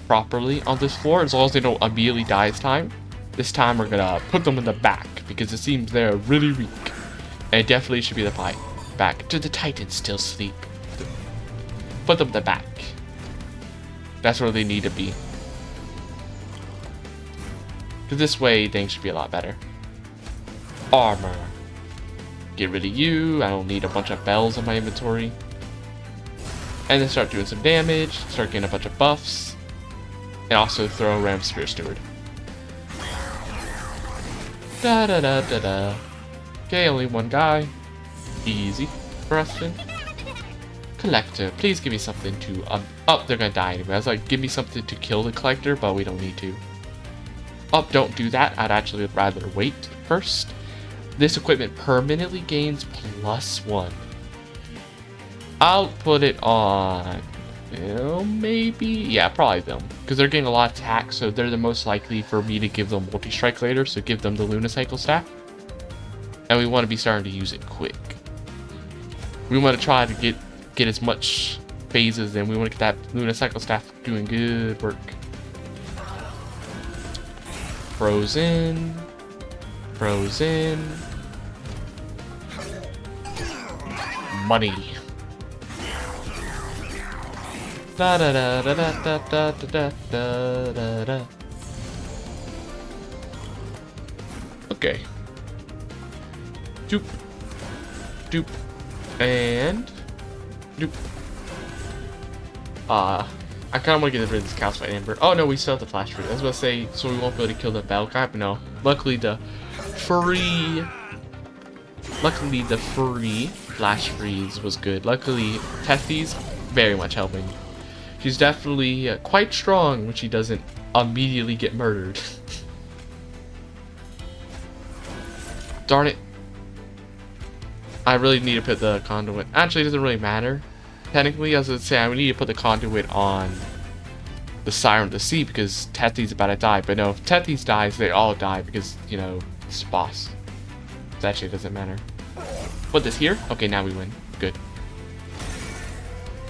Speaker 1: properly on this floor, as long as they don't immediately die this time. This time we're gonna put them in the back because it seems they're really weak. And it definitely should be the back. Do the Titans still sleep? Put them in the back. That's where they need to be. Because this way things should be a lot better. Armor. Get rid of you. I don't need a bunch of bells in my inventory. And then start doing some damage. Start getting a bunch of buffs. And also throw Ram Spear Steward. Da da da da da. Okay, only one guy. Easy for us then. Collector, please give me something to oh, they're gonna die anyway. I was like, give me something to kill the collector, but we don't need to. Oh, don't do that. I'd actually rather wait first. This equipment permanently gains +1. I'll put it on, maybe, yeah, probably them, because they're getting a lot of attack, so they're the most likely for me to give them multi-strike later, so give them the Lunacycle staff. And we want to be starting to use it quick. We want to try to get as much phases, and we want to get that Lunacycle staff doing good work. Frozen. Frozen. Money. Da da da da da da da da da da. Okay. Doop. Doop. And doop. I kind of want to get rid of this Calcified Amber. Oh no, we still have the Flash Freeze. I was about to say, so we won't be able to kill the Bell guy, but no. Luckily the free Flash Freeze was good. Luckily, Tethys very much helping. She's definitely quite strong when she doesn't immediately get murdered. Darn it. I really need to put the conduit. Actually, it doesn't really matter. Technically, as I was saying, I would need to put the conduit on the Siren of the Sea because Tethys about to die. But no, if Tethys dies, they all die because, you know, it's boss. So actually, it doesn't matter. Put this here. Okay, now we win. Good.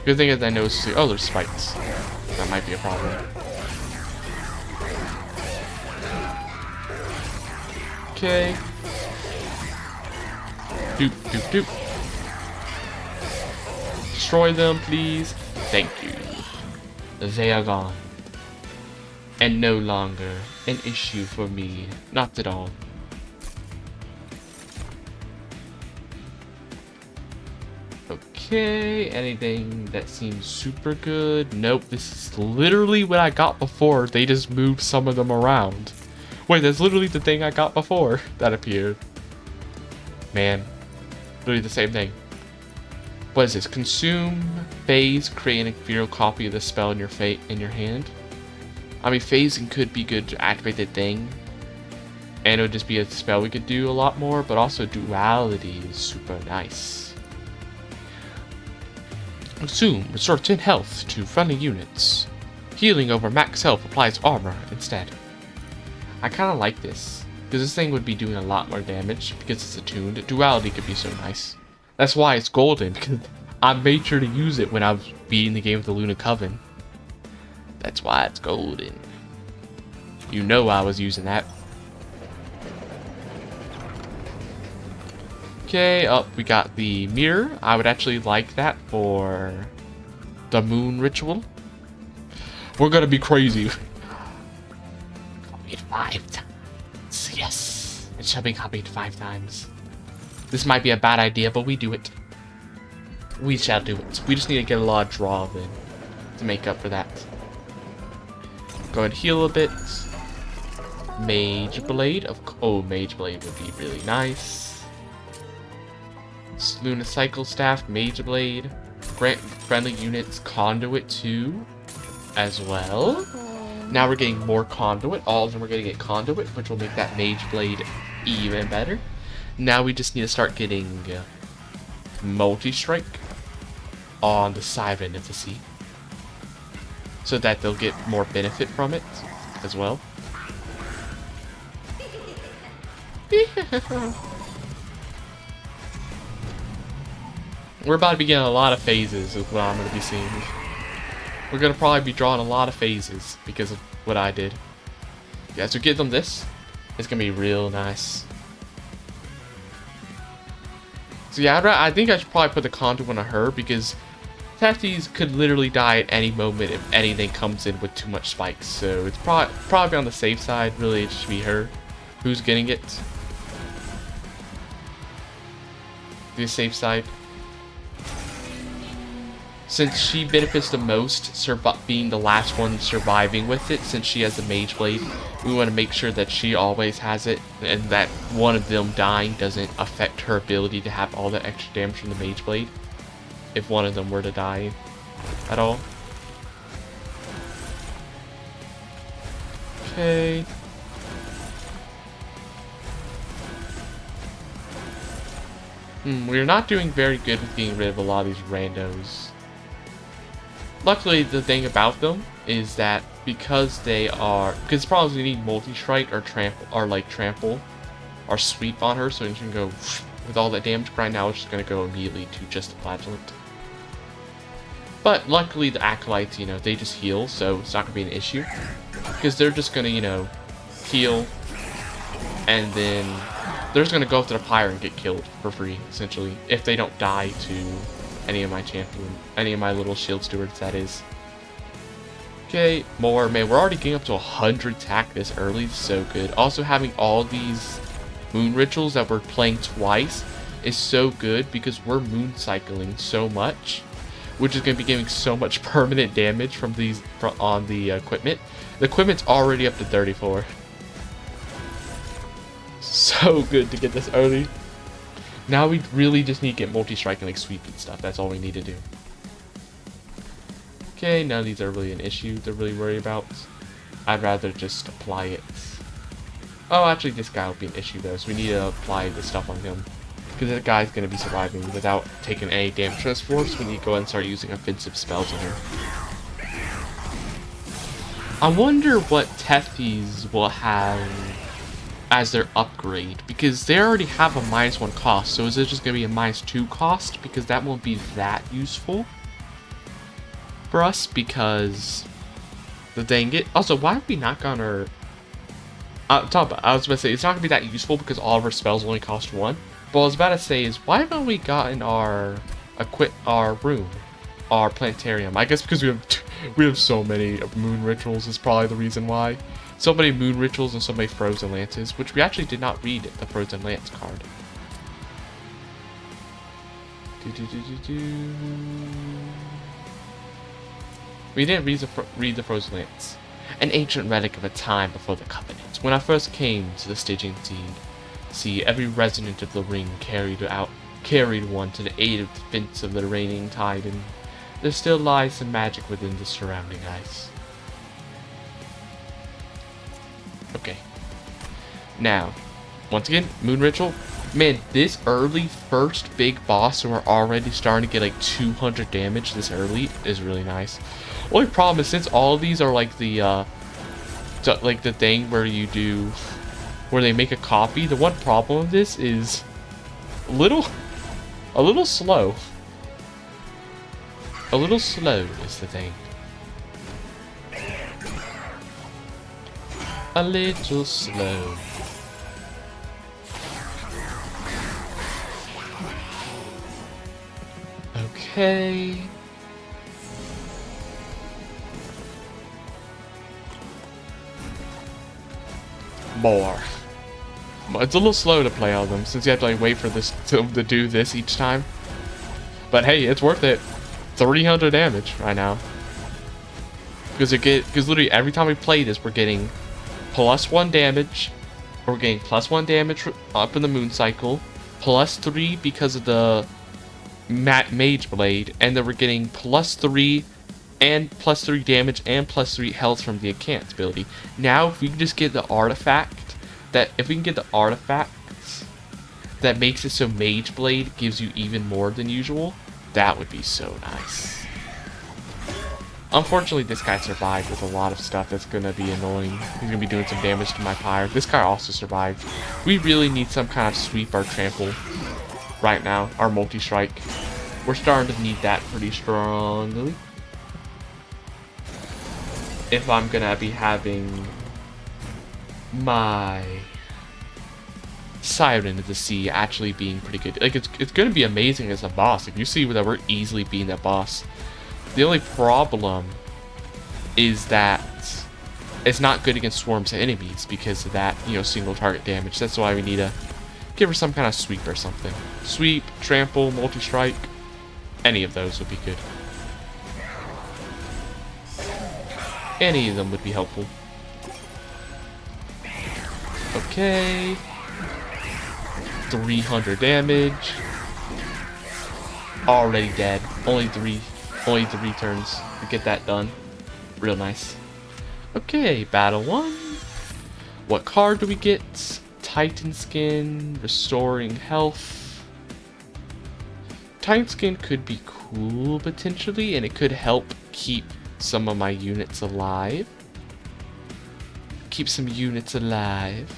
Speaker 1: Good thing is I know. Oh, there's spikes. That might be a problem. Okay. Doop, doop, doop. Destroy them, please. Thank you. They are gone. And no longer an issue for me. Not at all. Okay, anything that seems super good? Nope, this is literally what I got before. They just moved some of them around. Wait, that's literally the thing I got before that appeared. Man, literally the same thing. What is this? Consume phase, create an inferior copy of the spell in your hand. I mean, phasing could be good to activate the thing, and it would just be a spell we could do a lot more. But also, duality is super nice. Consume, restore 10 health to friendly units. Healing over max health applies armor instead. I kind of like this. Because this thing would be doing a lot more damage because it's attuned. Duality could be so nice. That's why it's golden, because I made sure to use it when I was beating the game with the Luna Coven. That's why it's golden. You know I was using that. Okay, up we got the mirror. I would actually like that for the moon ritual. We're gonna be crazy. Copied 5 times. Yes. It shall be copied 5 times. This might be a bad idea, but we do it. We shall do it. We just need to get a lot of draw in to make up for that. Go ahead and heal a bit. Mage Blade. Oh, Mage Blade would be really nice. Luna Cycle Staff, Mage Blade. Grant friendly units Conduit 2 as well. Now we're getting more Conduit. All of them are going to get Conduit, which will make that Mage Blade even better. Now we just need to start getting Multi-Strike on the Siren of the Sea, so that they'll get more benefit from it as well. We're about to be getting a lot of phases is what I'm going to be seeing. We're going to probably be drawing a lot of phases because of what I did. Yeah, so get them this. It's going to be real nice. So yeah, I think I should probably put the Conduit on her because Tethys could literally die at any moment if anything comes in with too much spikes. So it's probably on the safe side. Really, it should be her who's getting it. The safe side. Since she benefits the most, being the last one surviving with it, since she has the Mage Blade, we want to make sure that she always has it, and that one of them dying doesn't affect her ability to have all the extra damage from the Mage Blade, if one of them were to die at all. Okay. We're not doing very good with getting rid of a lot of these randos. Luckily, the thing about them is that because because probably we need multi-strike or trample or sweep on her, so you can go with all that damage. Right now, it's just gonna go immediately to just the flagellant. But luckily, the acolytes, they just heal, so it's not gonna be an issue because they're just gonna, heal, and then they're just gonna go after the pyre and get killed for free, essentially, if they don't die to any of my little shield stewards, that is. Okay, more. Man, we're already getting up to 100 attack this early. So good. Also, having all these moon rituals that we're playing twice is so good because we're moon cycling so much, which is going to be giving so much permanent damage from these on the equipment. The equipment's already up to 34. So good to get this early. Now we really just need to get multi-strike and like sweep and stuff. That's all we need to do. Okay, none of these are really an issue to really worry about. I'd rather just apply it. Oh, actually this guy will be an issue though, so we need to apply the stuff on him. Because that guy's going to be surviving without taking any damage from this force. We need to go and start using offensive spells on her. I wonder what Tethys will have as their upgrade, because they already have a -1 cost, so is it just going to be a -2 cost? Because that won't be that useful for us, because dang it. Also, why have we not gotten our I was about to say, it's not going to be that useful because all of our spells only cost 1, but what I was about to say is, why haven't we gotten our room, our planetarium? I guess because we have so many moon rituals is probably the reason why. So many moon rituals and so many frozen lances, which we actually did not read the frozen lance card. We didn't read the frozen lance. An ancient relic of a time before the Covenant. When I first came to the Stygian sea, every resident of the ring carried one to the aid of defense of the reigning tide, and there still lies some magic within the surrounding ice. Okay. Now, once again, Moon Ritual. Man, this early first big boss, and we're already starting to get like 200 damage this early, is really nice. Only problem is, since all of these are like the thing where you do where they make a copy. The one problem with this is a little slow. A little slow is the thing. A little slow. Okay. More. It's a little slow to play all of them since you have to like wait for this to do this each time. But hey, it's worth it. 300 damage right now. Because literally every time we play this, we're getting +1 damage. Or we're getting +1 damage up in the moon cycle, +3 because of the Mage Blade, and then we're getting +3 and +3 damage and +3 health from the Incant ability. Now, if we can just get the artifact, that makes it so Mage Blade gives you even more than usual, that would be so nice. Unfortunately, this guy survived with a lot of stuff that's going to be annoying. He's going to be doing some damage to my pyre. This guy also survived. We really need some kind of sweep or trample right now. Our multi-strike. We're starting to need that pretty strongly. If I'm going to be having my Siren of the Sea actually being pretty good. Like, it's going to be amazing as a boss. If you see that we're easily beating that boss. The only problem is that it's not good against swarms of enemies because of that, you know, single target damage. That's why we need to give her some kind of sweep or something. Sweep, trample, multi-strike. Any of those would be good. Any of them would be helpful. Okay. 300 damage. Already dead. Only three turns to get that done. Real nice. Okay, battle 1. What card do we get? Titan Skin, restoring health. Titan Skin could be cool potentially, and it could help keep some of my units alive. Keep some units alive.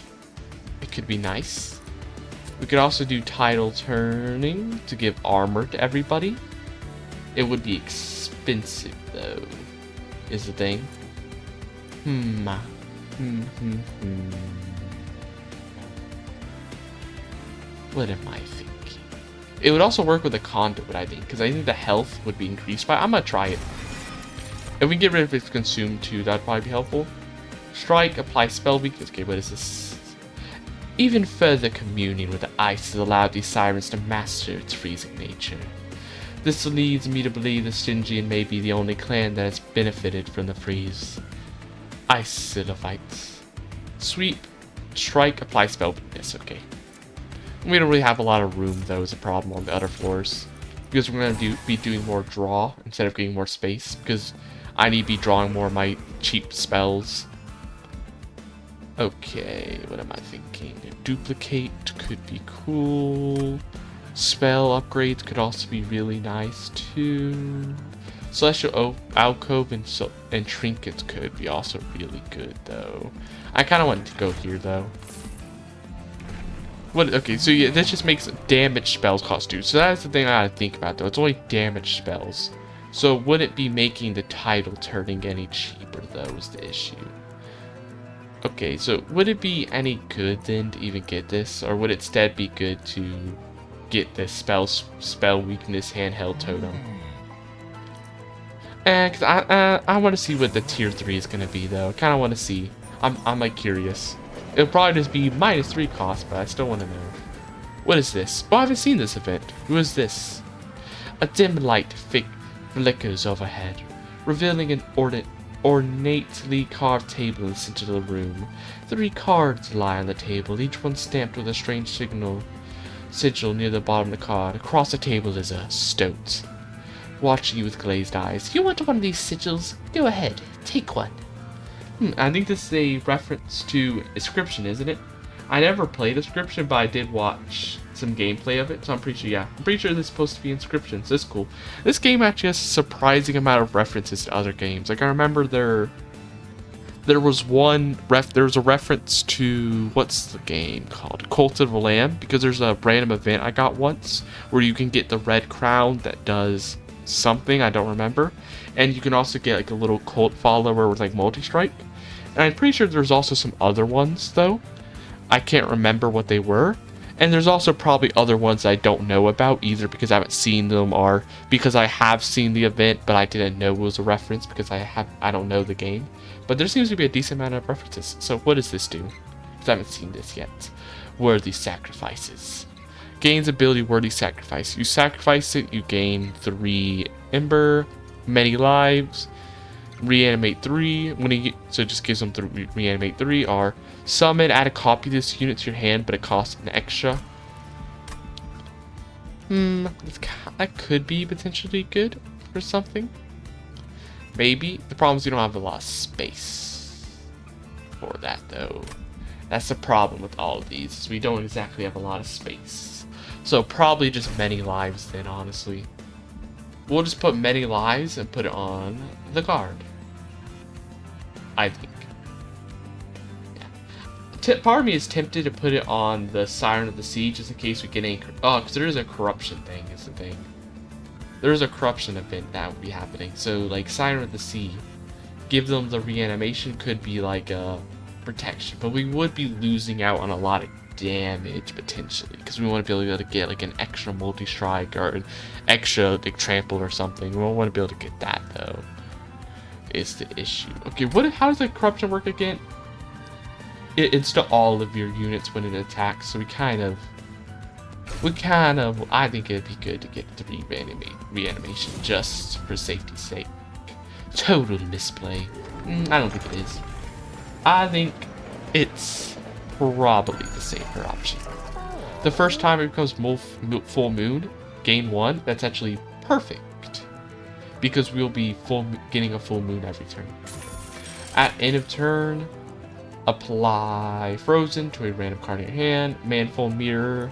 Speaker 1: It could be nice. We could also do Tidal Turning to give armor to everybody. It would be expensive, though, is the thing. What am I thinking? It would also work with the Conduit, I think, because I think the health would be increased by. I'm going to try it. If we can get rid of its Consume, too, that'd probably be helpful. Strike, apply spell weakness. Okay, what is this? Even further communing with the ice has allowed these sirens to master its freezing nature. This leads me to believe the Stygian may be the only clan that has benefited from the freeze. Ice Silophites. Sweep, strike, apply spell weakness. Okay. We don't really have a lot of room, though, is a problem on the other floors. Because we're going to be doing more draw instead of getting more space. Because I need to be drawing more of my cheap spells. Okay, what am I thinking? Duplicate could be cool. Spell upgrades could also be really nice too. Celestial Alcove and Trinkets could be also really good though. I kind of want to go here though. What? Okay, so yeah, this just makes damage spells cost 2. So that's the thing I gotta think about though. It's only damage spells. So would it be making the Tidal Turning any cheaper though is the issue. Okay, so would it be any good then to even get this? Or would it instead be good to get this spell weakness handheld totem? Cause I want to see what the tier 3 is gonna be though. I kind of want to see. I'm like curious. It'll probably just be -3 cost, but I still want to know. What is this? Oh, I haven't seen this event. Who is this? A dim light flickers overhead, revealing an ornately carved table in the center of the room. 3 cards lie on the table, each one stamped with a strange sigil near the bottom of the card. Across the table is a stoat, watching you with glazed eyes. You want one of these sigils? Go ahead, take one. I think this is a reference to Inscryption, isn't it? I never played Inscryption, but I did watch some gameplay of it, so I'm pretty sure, yeah. I'm pretty sure this is supposed to be Inscryption, so it's cool. This game actually has a surprising amount of references to other games. Like, I remember there was a reference to, what's the game called, Cult of the Lamb, because there's a random event I got once where you can get the red crown that does something I don't remember, and you can also get like a little cult follower with like multi-strike. And I'm pretty sure there's also some other ones though. I can't remember what they were. And there's also probably other ones I don't know about, either because I haven't seen them or because I have seen the event but I didn't know it was a reference because I don't know the game. But there seems to be a decent amount of references. So what does this do? Because I haven't seen this yet. Worthy sacrifices. Gains ability Worthy Sacrifice. You sacrifice it, you gain 3 Ember, many lives, reanimate 3. So it just gives them reanimate 3. Or summon, add a copy of this unit to your hand, but it costs an extra. That could be potentially good for something. Maybe. The problem is you don't have a lot of space for that though. That's the problem with all of these, is we don't exactly have a lot of space. So probably just many lives then, honestly. We'll just put many lives and put it on the guard, I think. Yeah. Part of me is tempted to put it on the Siren of the Sea just in case we get any... Oh, because there is a corruption thing, is the thing. There is a corruption event that would be happening. So, like, Siren of the Sea, give them the reanimation could be like a protection. But we would be losing out on a lot of damage potentially, because we want to be able to get like an extra multi-strike or an extra like trample or something. We won't want to be able to get that though, is the issue. Okay, how does the corruption work again? It's to all of your units when it attacks, so we kind of I think it'd be good to get the reanimation just for safety's sake. Total misplay. I don't think it is. I think it's probably the safer option. The first time it becomes full moon, gain 1, that's actually perfect, because we'll be getting a full moon every turn. At end of turn, apply Frozen to a random card in your hand. Manifold Mirror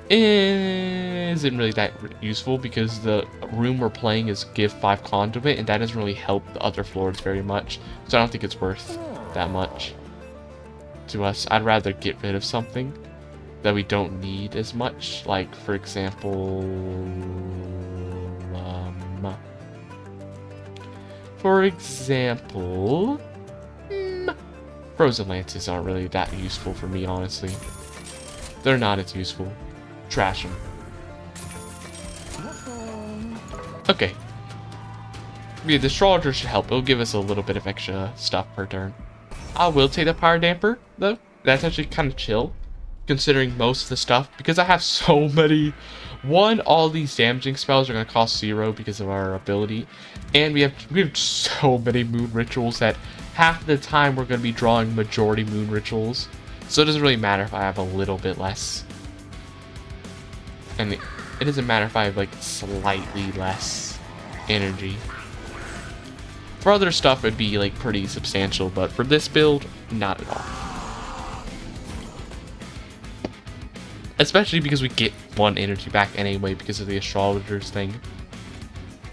Speaker 1: isn't really that useful because the room we're playing is give 5 conduit, and that doesn't really help the other floors very much, so I don't think it's worth that much to us. I'd rather get rid of something that we don't need as much, like for example Frozen Lances aren't really that useful for me, honestly. They're not as useful. Trash them. Okay. Yeah, the Astrologer should help. It'll give us a little bit of extra stuff per turn. I will take the Power Damper, though. That's actually kind of chill, considering most of the stuff, because I have so many. One, all these damaging spells are going to cost 0 because of our ability, and we have so many Moon Rituals that half the time we're going to be drawing majority Moon Rituals, so it doesn't really matter if I have a little bit less. And it doesn't matter if I have like slightly less energy. For other stuff it'd be like pretty substantial, but for this build, not at all. Especially because we get 1 energy back anyway because of the Astrologer's thing.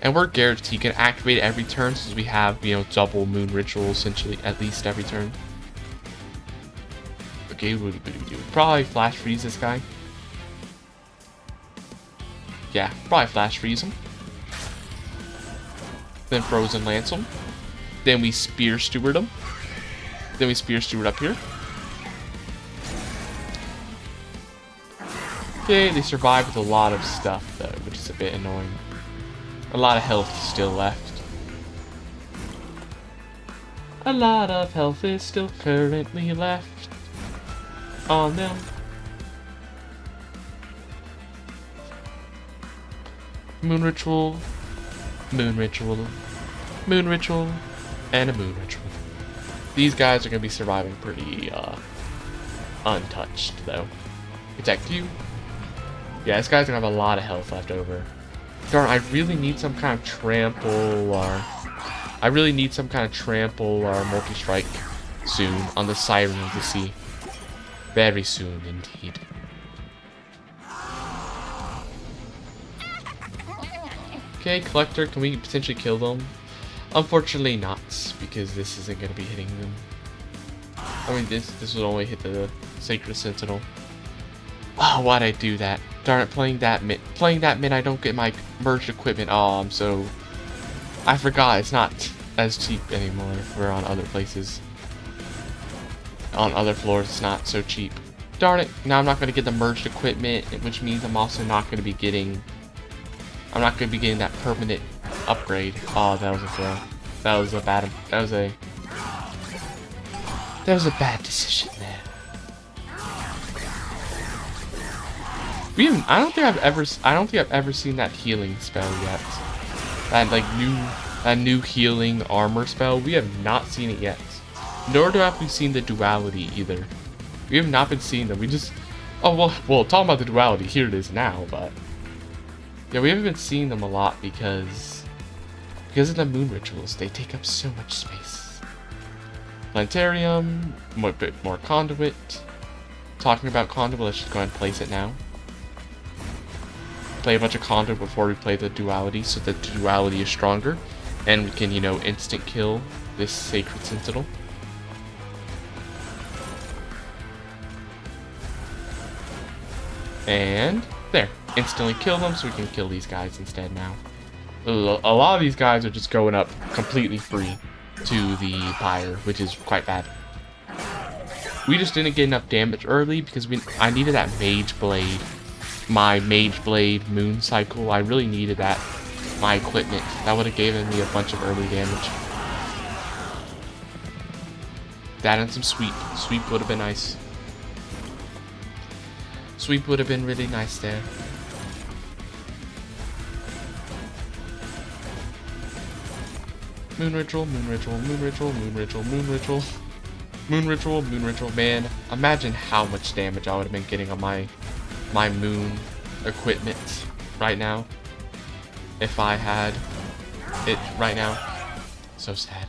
Speaker 1: And we're guaranteed can activate every turn since we have, you know, double Moon Ritual essentially at least every turn. Okay, what do we do? Probably Flash Freeze this guy. Yeah, probably Flash Freeze him. Then Frozen Lance him. Then we Spear Steward him. Then we Spear Steward up here. Okay, they survive with a lot of stuff though, which is a bit annoying. A lot of health still left. A lot of health is still currently left on them. Moon Ritual, Moon Ritual, Moon Ritual, and a Moon Ritual. These guys are going to be surviving pretty untouched though. Protect you. Yeah, this guy's going to have a lot of health left over. Darn, I really need some kind of trample or... multi-strike soon on the Siren of the Sea. Very soon indeed. Okay, Collector, can we potentially kill them? Unfortunately not, because this isn't going to be hitting them. I mean, this will only hit the Sacred Sentinel. Oh, why'd I do that? Darn it, playing that mid I don't get my merged equipment. Oh, I forgot it's not as cheap anymore. We're on other places. On other floors, it's not so cheap. Darn it, now I'm not going to get the merged equipment, which means I'm also not going to be getting... I'm not going to be getting that permanent upgrade. Oh, that was a throw. That was a bad... That was a bad decision there. I don't think I've ever seen that healing spell yet. That new healing armor spell. We have not seen it yet. Nor have we seen the duality either. We have not been seeing them. We just... Oh, well, talking about the duality, here it is now, but... Yeah, we haven't been seeing them a lot because of the moon rituals. They take up so much space. Planetarium, a bit more conduit. Talking about conduit, let's just go ahead and place it now. Play a bunch of conduit before we play the duality, so that the duality is stronger. And we can, instant kill this Sacred Sentinel. And there, instantly kill them, so we can kill these guys instead now. A lot of these guys are just going up completely free to the pyre, which is quite bad. We just didn't get enough damage early because I needed that Mage Blade. My Mage Blade moon cycle, I really needed that. My equipment. That would have given me a bunch of early damage. That and some sweep. Sweep would have been nice. Sweep would have been really nice there. Moon ritual, moon ritual, moon ritual, moon ritual, moon ritual. Moon ritual, moon ritual. Man, imagine how much damage I would have been getting on my moon equipment right now. If I had it right now. So sad.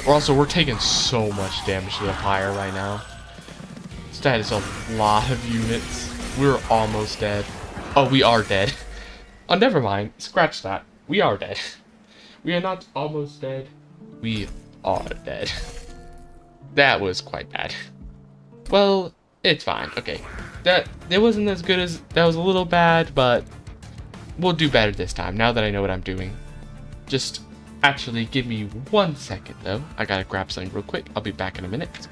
Speaker 1: We're taking so much damage to the pyre right now. That is a lot of units. We're almost dead. Oh, we are dead. Oh, never mind. Scratch that. We are dead. We are not almost dead. We are dead. That was quite bad. Well, it's fine. Okay. It wasn't as good as... That was a little bad, but... We'll do better this time, now that I know what I'm doing. Just... Actually, give me 1 second, though. I gotta grab something real quick. I'll be back in a minute.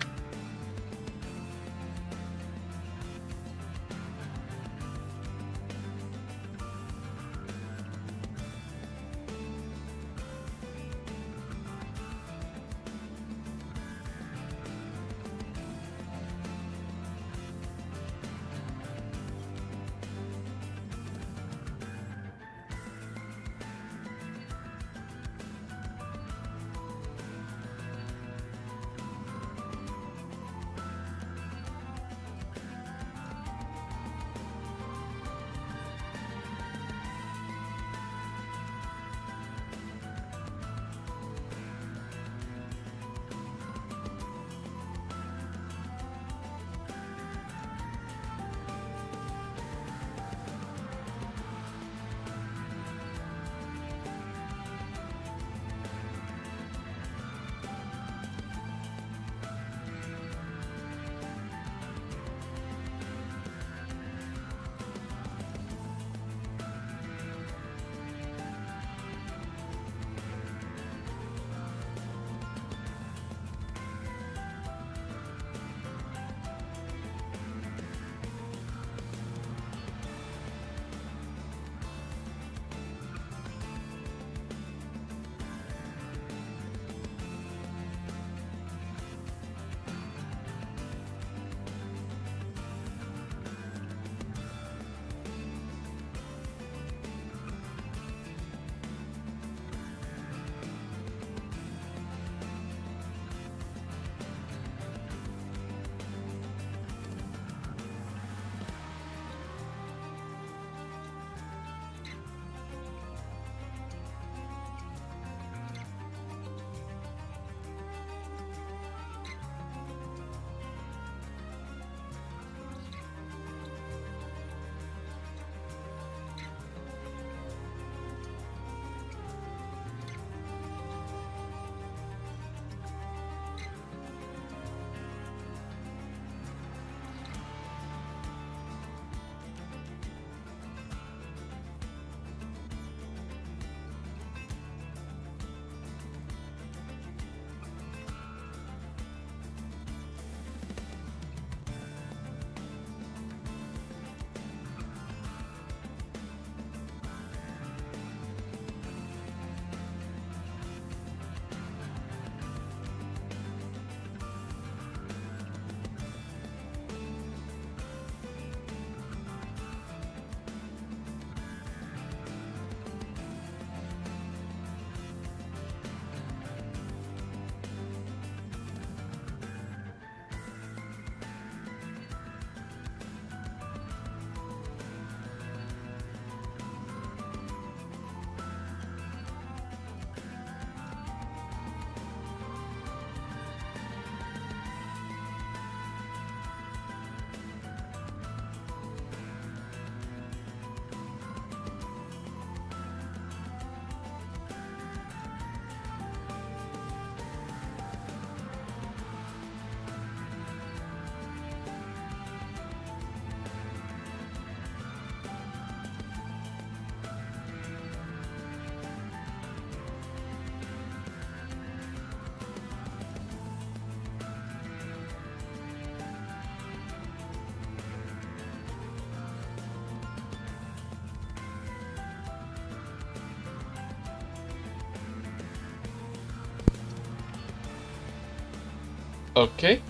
Speaker 1: Okay,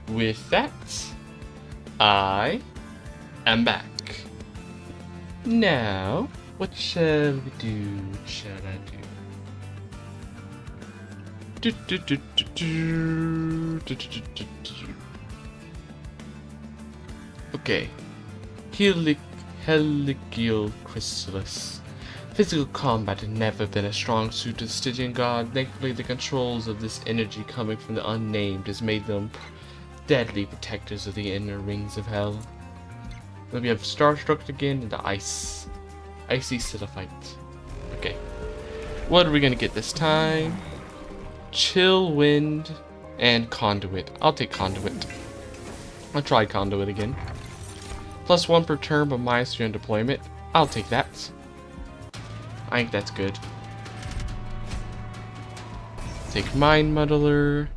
Speaker 1: with that, I am back. Now, what shall we do? What shall I do? Okay. Helical Chrysalis. Physical combat had never been a strong suit of the Stygian god. Thankfully, the controls of this energy coming from the unnamed has made them deadly protectors of the inner rings of hell. Then we have Starstruck again and the Icy Silliphite. Okay. What are we gonna get this time? Chill Wind and Conduit. I'll take Conduit. I'll try Conduit again. +1 per turn, but -3 on deployment. I'll take that. I think that's good. Take Mind Muddler.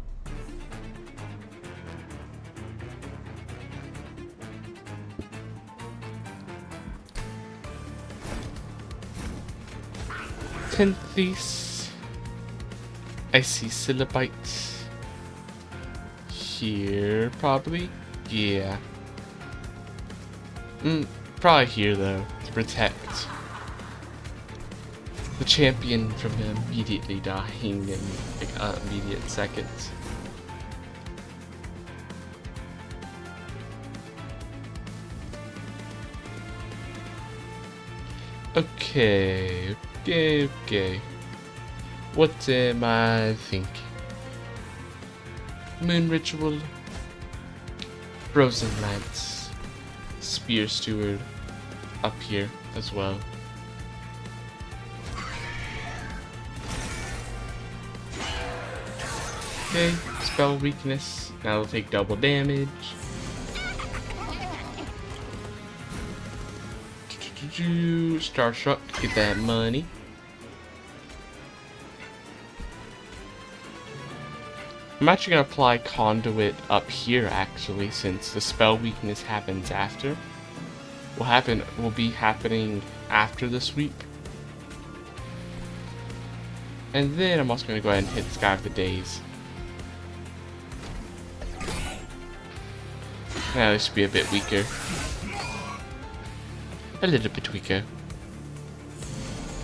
Speaker 1: Tenthes. Icy Silliphite. Here, probably. Yeah. Probably here though, to protect the champion from immediately dying in like immediate seconds. Okay. What am I thinking? Moon Ritual, Frozen Lance, Spear Steward up here as well. Okay, spell weakness. Now they'll take double damage. Starstruck, get that money. I'm actually gonna apply Conduit up here actually, since the spell weakness happens after. Will be happening after the sweep. And then I'm also gonna go ahead and hit Sky of the Days. Now this should be a bit weaker. A little bit weaker.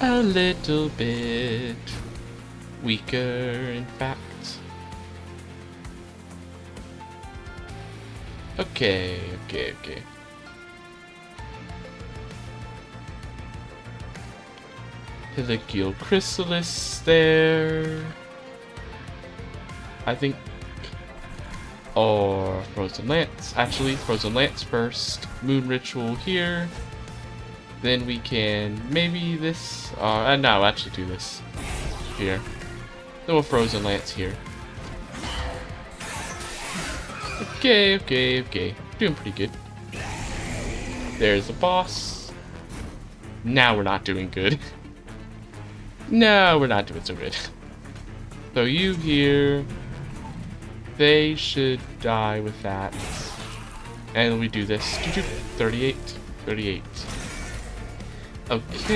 Speaker 1: A little bit weaker, in fact. Okay. Helical Chrysalis there. I think. Or Frozen Lance. Actually, Frozen Lance first. Moon Ritual here. Then we can maybe this. No, actually do this here. Then we'll Frozen Lance here. Okay. Doing pretty good. There's the boss. Now we're not doing good. No, we're not doing so good. So you here. They should die with that. And we do this. 38. Okay.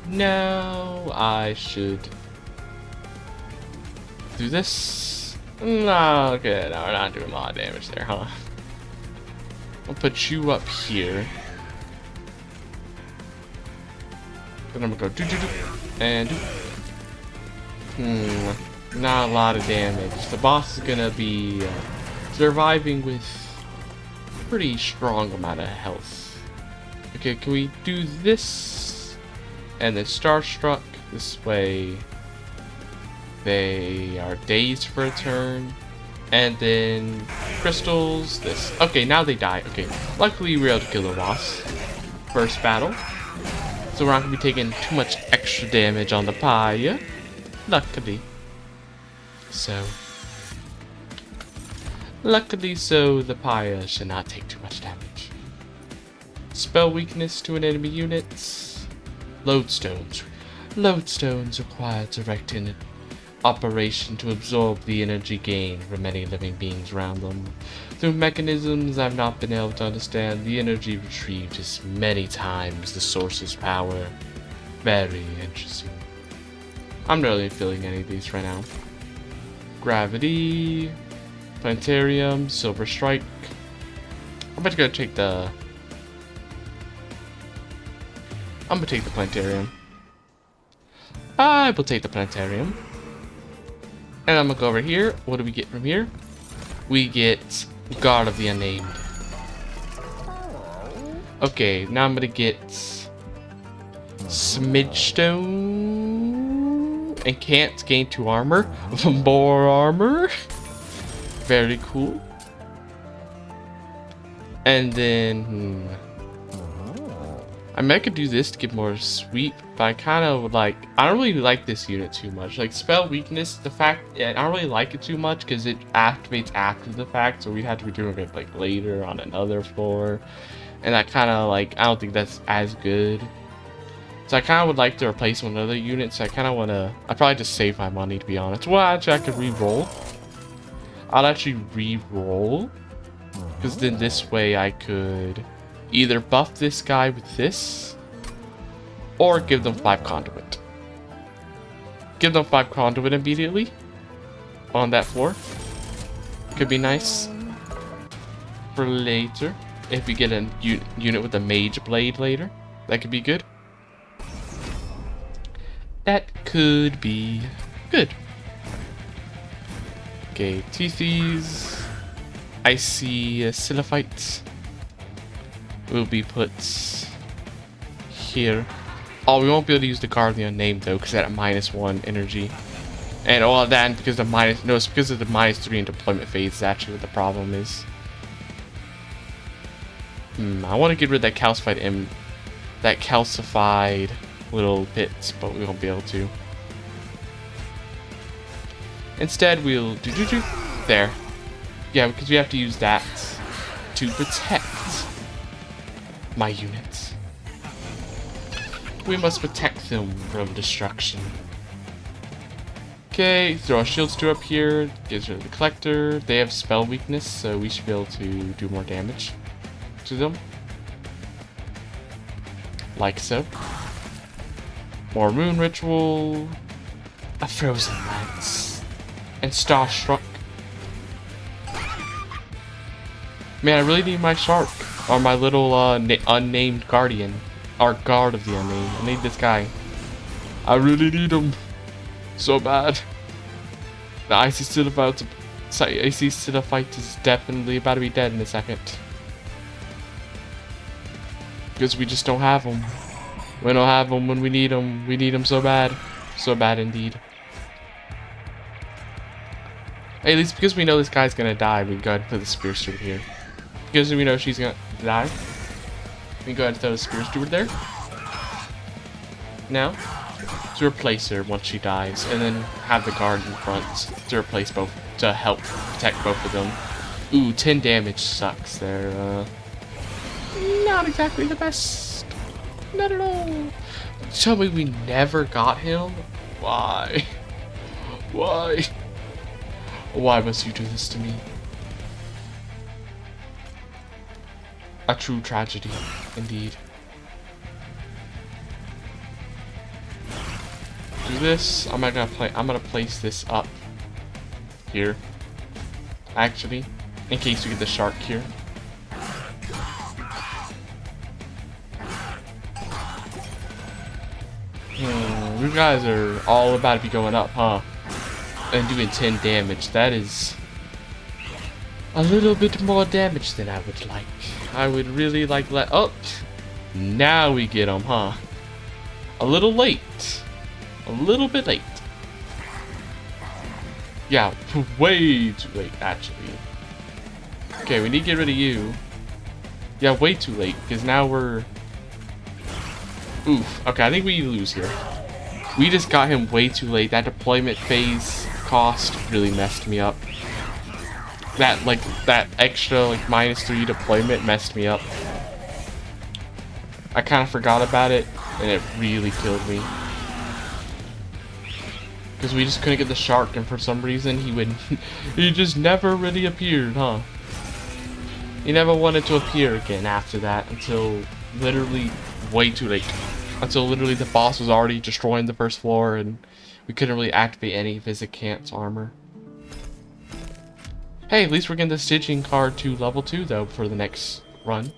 Speaker 1: Now I should do this. No, okay, no, we're not doing a lot of damage there, huh? I'll put you up here. Then I'm gonna go and not a lot of damage. The boss is gonna be surviving with pretty strong amount of health. Okay, can we do this? And then Starstruck. This way they are dazed for a turn. And then crystals, this. Okay, now they die. Okay, luckily we were able to kill the boss. First battle. So we're not going to be taking too much extra damage on the Paya. Luckily. Luckily the Paya should not take too much damage. Spell weakness to an enemy unit. Lodestones. Lodestones require direct operation to absorb the energy gained from many living beings around them. Through mechanisms I've not been able to understand, the energy retrieved is many times the source's power. Very interesting. I'm not really feeling any of these right now. Gravity, Planetarium, Silver Strike. I'm about to go take the... I'm gonna take the Planetarium. I will take the Planetarium. And I'm gonna go over here. What do we get from here? We get Guard of the Unnamed. Okay, now I'm gonna get Smidgestone and can't gain 2 armor. More armor. Very cool. And then I mean, I could do this to get more sweep, but I kind of like, I don't really like this unit too much. Like spell weakness, the fact, I don't really like it too much because it activates after the fact, so we'd have to be doing it like later on another floor. And I kind of like, I don't think that's as good. So I kind of would like to replace with another unit, so I kind of want to, I'd probably just save my money to be honest. Well, actually I could re-roll. I'll actually re-roll, because then this way I could either buff this guy with this, or give them 5 conduit. Give them 5 conduit immediately on that floor. Could be nice for later. If we get a unit with a mage blade later, that could be good. That could be good. Okay, Teethies. I see Silophytes will be put here. Oh, we won't be able to use the Guard of the Unnamed though, because at -1 energy. And all of that because of it's because of the -3 in deployment phase is actually what the problem is. I want to get rid of that calcified little bits, but we won't be able to. Instead, we'll do there. Yeah, because we have to use that to protect my units. We must protect them from destruction. Okay, throw our shields to up here. Gives rid of the collector. They have spell weakness, so we should be able to do more damage to them. Like so. More Moon Ritual. A Frozen Lance. And Starstruck. Man, I really need my shark. Or my little unnamed guardian. Or Guard of the Unnamed. I need this guy. I really need him. So bad. The Icy Silophyte is definitely about to be dead in a second. Because we just don't have them. We don't have them when we need them. We need them so bad. So bad indeed. Hey, at least because we know this guy's gonna die, we can go ahead and put the Spear Steward here. Because we know she's gonna die, we can go ahead and throw the Spear Steward there. Now, to replace her once she dies, and then have the guard in front to replace both, to help protect both of them. Ooh, 10 damage sucks there. Not exactly the best. Not at all. Tell me we never got him? Why? Why? Why must you do this to me? A true tragedy, indeed. Do this. I'm gonna place this up here. Actually, in case we get the shark here. You guys are all about to be going up, huh? And doing 10 damage. That is a little bit more damage than I would like. I would really like oh, now we get them, huh? A little late. A little bit late. Yeah, way too late, actually. Okay, we need to get rid of you. Yeah, way too late, because now we're... Oof. Okay, I think we lose here. We just got him way too late. That deployment phase cost really messed me up. That extra -3 deployment messed me up. I kind of forgot about it, and it really killed me. Because we just couldn't get the shark, and for some reason he just never really appeared, huh? He never wanted to appear again after that until literally way too late. until literally the boss was already destroying the first floor and we couldn't really activate any of his Acant's armor. Hey, at least we're getting the Stygian card to level 2 though for the next run.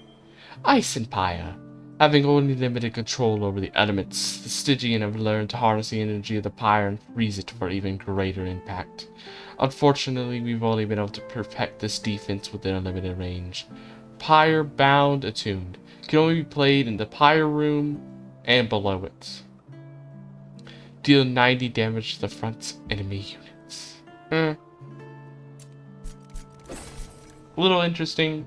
Speaker 1: Ice Empire. Having only limited control over the elements, the Stygian have learned to harness the energy of the pyre and freeze it for even greater impact. Unfortunately, we've only been able to perfect this defense within a limited range. Pyre Bound Attuned. Can only be played in the pyre room and below it. Deal 90 damage to the front enemy units. A little interesting.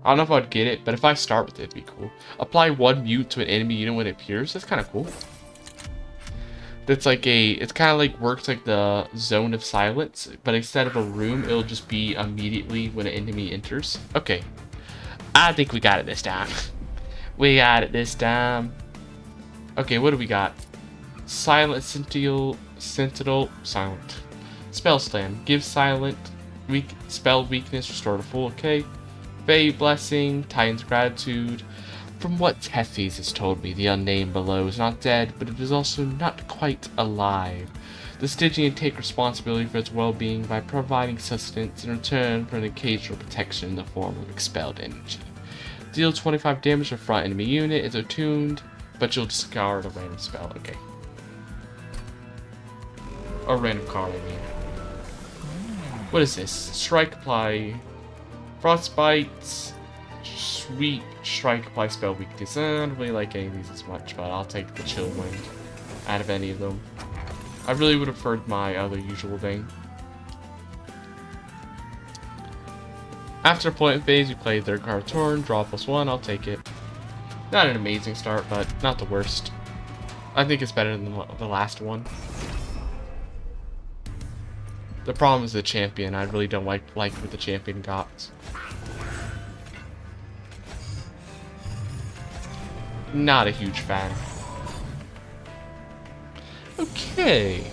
Speaker 1: I don't know if I'd get it, but if I start with it, it'd be cool. Apply 1 mute to an enemy unit when it appears. That's kind of cool. That's like it's kind of like works like the Zone of Silence, but instead of a room, it'll just be immediately when an enemy enters. Okay. I think we got it this time. We got it this time. Okay, what do we got? Silent Sentinel, Silent. Spell Slam. Give silent, spell weakness, restore to full, okay. Fey Blessing, Titan's Gratitude. From what Tethys has told me, the unnamed below is not dead, but it is also not quite alive. The Stygian take responsibility for its well-being by providing sustenance in return for an occasional protection in the form of expelled energy. Deal 25 damage to front enemy unit, is attuned, but you'll discard a random spell, okay. A random card, I mean. What is this? Strike, apply Frostbite, Sweep, Strike, apply spell weakness. I don't really like any of these as much, but I'll take the Chill Wind out of any of them. I really would have preferred my other usual thing. After point phase, you play third card turn, draw +1, I'll take it. Not an amazing start, but not the worst. I think it's better than the last one. The problem is the champion. I really don't like what the champion got. Not a huge fan. Okay.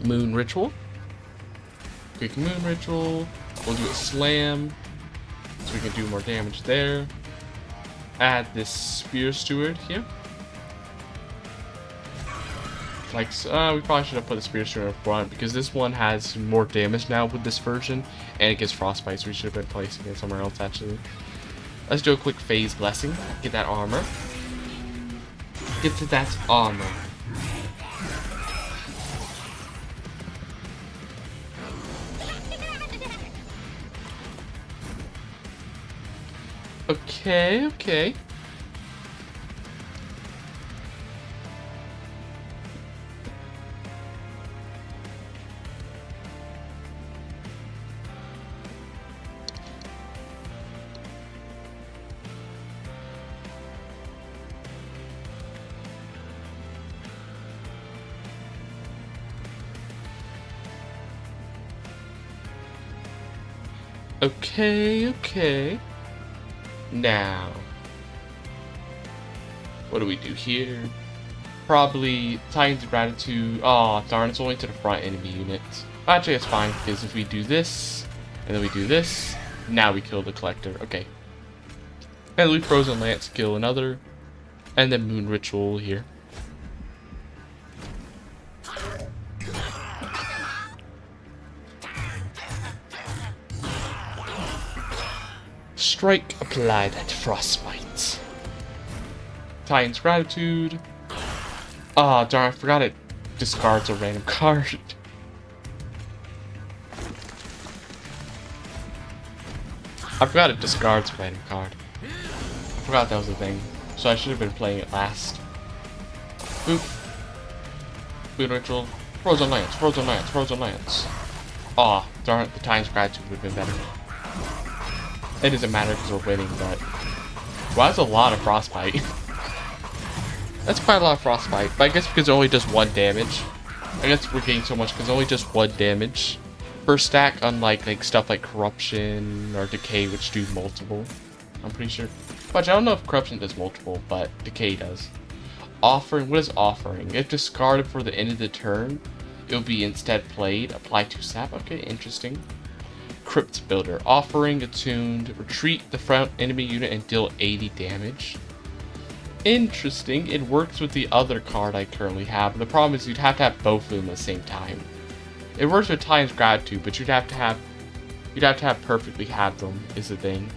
Speaker 1: Moon Ritual. Quick Moon Ritual. We'll do a Slam, so we can do more damage there. Add this Spear Steward here. Like, we probably should have put the Spear Steward in front because this one has more damage now with this version, and it gets Frostbite, so we should have been placing it somewhere else actually. Let's do a quick Phase Blessing. Get that armor. Get to that armor. Okay, okay. Okay, okay. Now, what do we do here? Probably Titan's Gratitude. Oh, darn, it's only to the front enemy units. Actually, it's fine, because if we do this, and then we do this, now we kill the Collector. Okay. And we Frozen Lance kill another, and then Moon Ritual here. Strike applied at Frostbite. Titan's Gratitude. Ah, oh, darn, I forgot it discards a random card. I forgot it discards a random card. I forgot that was a thing. So I should have been playing it last. Boop. Moon Ritual. Frozen Lance, Frozen Lance, Frozen Lance. Aw, oh, darn it, the Titan's Gratitude would have been better. It doesn't matter because we're winning, but... Wow, that's a lot of Frostbite. That's quite a lot of Frostbite, but I guess because it only does 1 damage. I guess we're getting so much because it only does 1 damage per stack, unlike like stuff like Corruption or Decay, which do multiple. I'm pretty sure. But I don't know if Corruption does multiple, but Decay does. Offering, what is Offering? If discarded for the end of the turn, it will be instead played. Apply 2 sap. Okay, interesting. Crypt Builder. Offering attuned. Retreat the front enemy unit and deal 80 damage. interesting. It works with the other card I currently have. The problem is you'd have to have both of them at the same time. It works with Titan's Gratitude, but you'd have to have perfectly have them is the thing.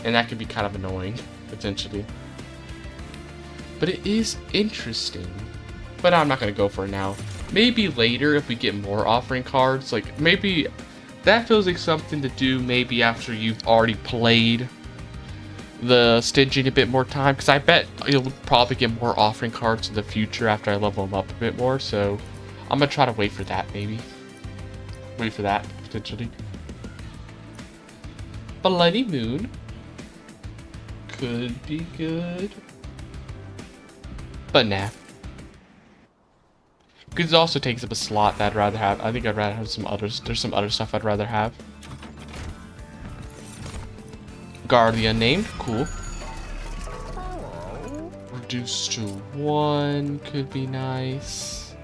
Speaker 1: And that could be kind of annoying, potentially. But it is interesting. But I'm not going to go for it now. Maybe later if we get more offering cards. Like, maybe that feels like something to do maybe after you've already played the Stygian a bit more time. Because I bet you'll probably get more offering cards in the future after I level them up a bit more. So I'm going to try to wait for that, maybe. Wait for that, potentially. Bloody Moon could be good. But nah. Because it also takes up a slot that I'd rather have. I think I'd rather have some others. There's some other stuff I'd rather have. Guard the Unnamed, cool. Reduced to 1 could be nice.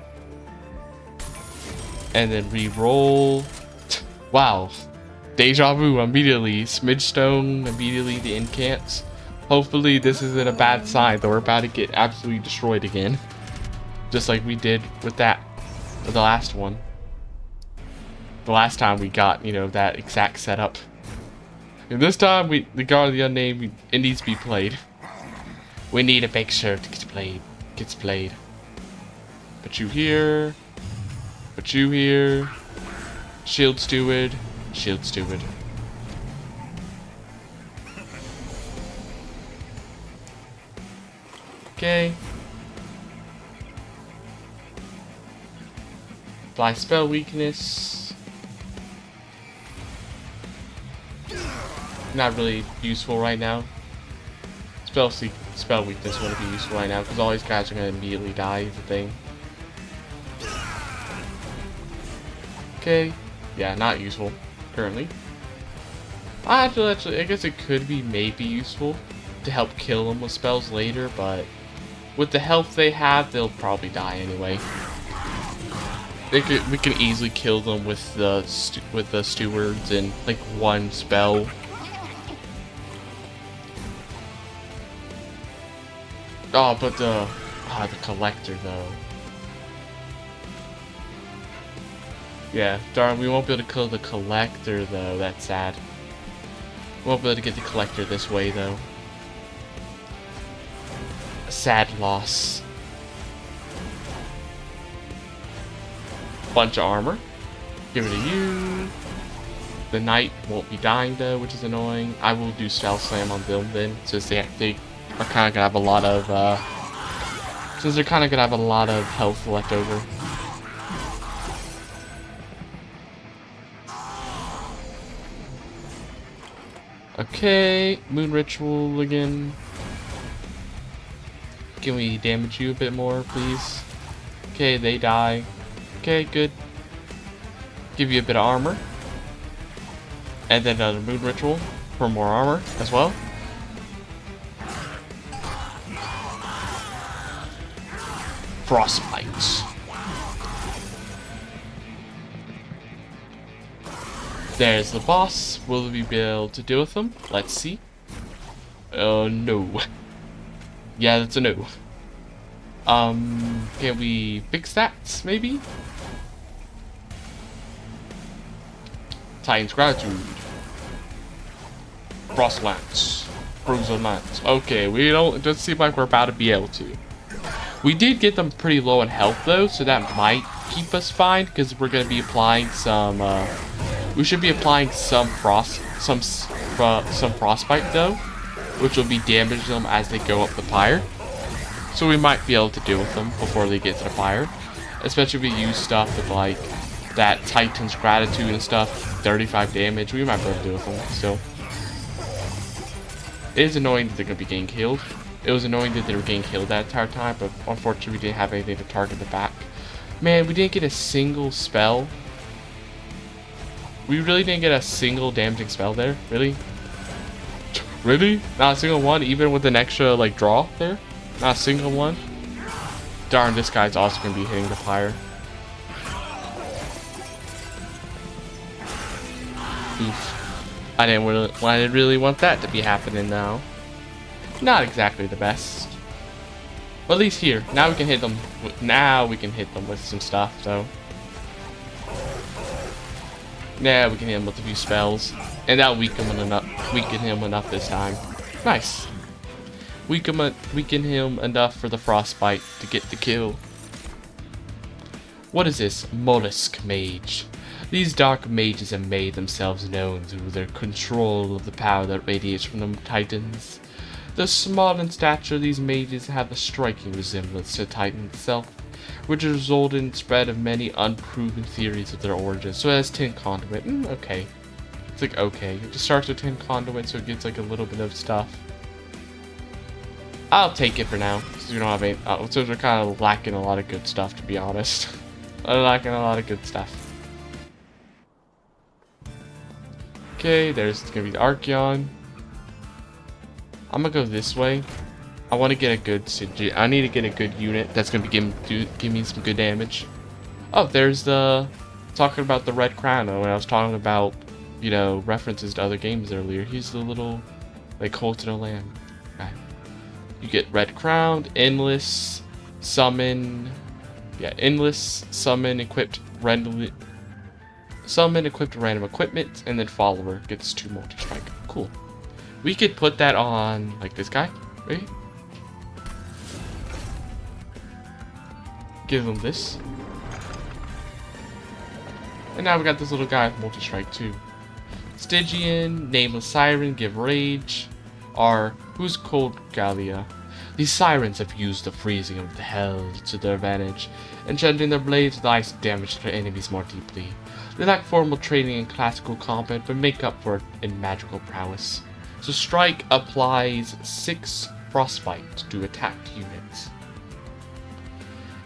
Speaker 1: And then re-roll. Wow. Deja Vu immediately. Smidgestone immediately. The incants. Hopefully this isn't a bad sign, though we're about to get absolutely destroyed again. Just like we did with that, with the last one. The last time we got, you know, that exact setup. And this time, the Guard of the Unnamed, it needs to be played. We need to make sure it gets played. Put you here. Put you here. Shield Steward. Shield Steward. Okay. Apply spell weakness. Not really useful right now. Spell weakness wouldn't be useful right now because all these guys are gonna immediately die. Is the thing. Okay. Yeah, not useful currently. Actually, I guess it could be maybe useful to help kill them with spells later, but with the health they have, they'll probably die anyway. We can easily kill them with the stewards in like one spell. Oh, but the collector though. Yeah, darn, we won't be able to kill the collector though. That's sad. We won't be able to get the collector this way though. A sad loss. Bunch of armor. Give it to you. The knight won't be dying though, which is annoying. I will do Spell Slam on them then, since they are kind of gonna have a lot of health left over. Okay, Moon Ritual again. Can we damage you a bit more, please? Okay, they die. Okay, good. Give you a bit of armor. And then another Moon Ritual for more armor as well. Frostbite. There's the boss. Will we be able to deal with them? Let's see. No. Yeah, that's a no. Can we fix that, maybe? Titan's Gratitude. Frost Lance. Frozen Lance. Okay, it doesn't seem like we're about to be able to. We did get them pretty low in health though, so that might keep us fine, because we're going to be applying some, we should be applying some frostbite though, which will be damaging them as they go up the pyre. So we might be able to deal with them before they get to the pyre. Especially if we use stuff with like that Titan's Gratitude and stuff, 35 damage, we might be able to deal with them still. It is annoying that they're going to be getting killed. It was annoying that they were getting killed that entire time, but unfortunately we didn't have anything to target the back. Man, we didn't get a single spell. We really didn't get a single damaging spell there? Really? Really? Not a single one, even with an extra like draw there? Not a single one? Darn, this guy's also going to be hitting the pyre. Oof. I didn't really want that to be happening now. Not exactly the best. But at least here, now we can hit them. Now we can hit them with some stuff, so. Yeah, we can hit him with a few spells. And that'll weaken him enough this time. Nice. Weaken him enough for the frostbite to get the kill. What is this? Mollusk Mage. These dark mages have made themselves known through their control of the power that radiates from the Titans. Though small in stature, these mages have a striking resemblance to Titan itself, which has resulted in the spread of many unproven theories of their origins. So it has 10 conduit. Okay. It's like okay. It just starts with 10 conduit, so it gets like a little bit of stuff. I'll take it for now, because we don't have any. So we're kind of lacking a lot of good stuff, to be honest. We're lacking a lot of good stuff. Okay, there's gonna be the Archeon. I'm gonna go this way. I want to get a good I need to get a good unit that's gonna be give me some good damage. Oh, there's the talking about the Red Crown. When I was talking about, you know, references to other games earlier. He's the little like Cult of the Lamb guy. You get Red Crown, Endless, Summon. Yeah, Endless, Summon, Equipped, Random. Summon, Equipped Random Equipment, and then Follower gets 2 multi-strike. Cool. We could put that on, like, this guy, right? Give him this. And now we got this little guy with multi-strike, too. Stygian, Nameless Siren, give Rage. Who's Cold Gallia? These sirens have used the freezing of the hell to their advantage, enchanting their blades with ice to damage their enemies more deeply. They lack formal training in classical combat, but make up for it in magical prowess. So Strike applies 6 Frostbite to attacked units.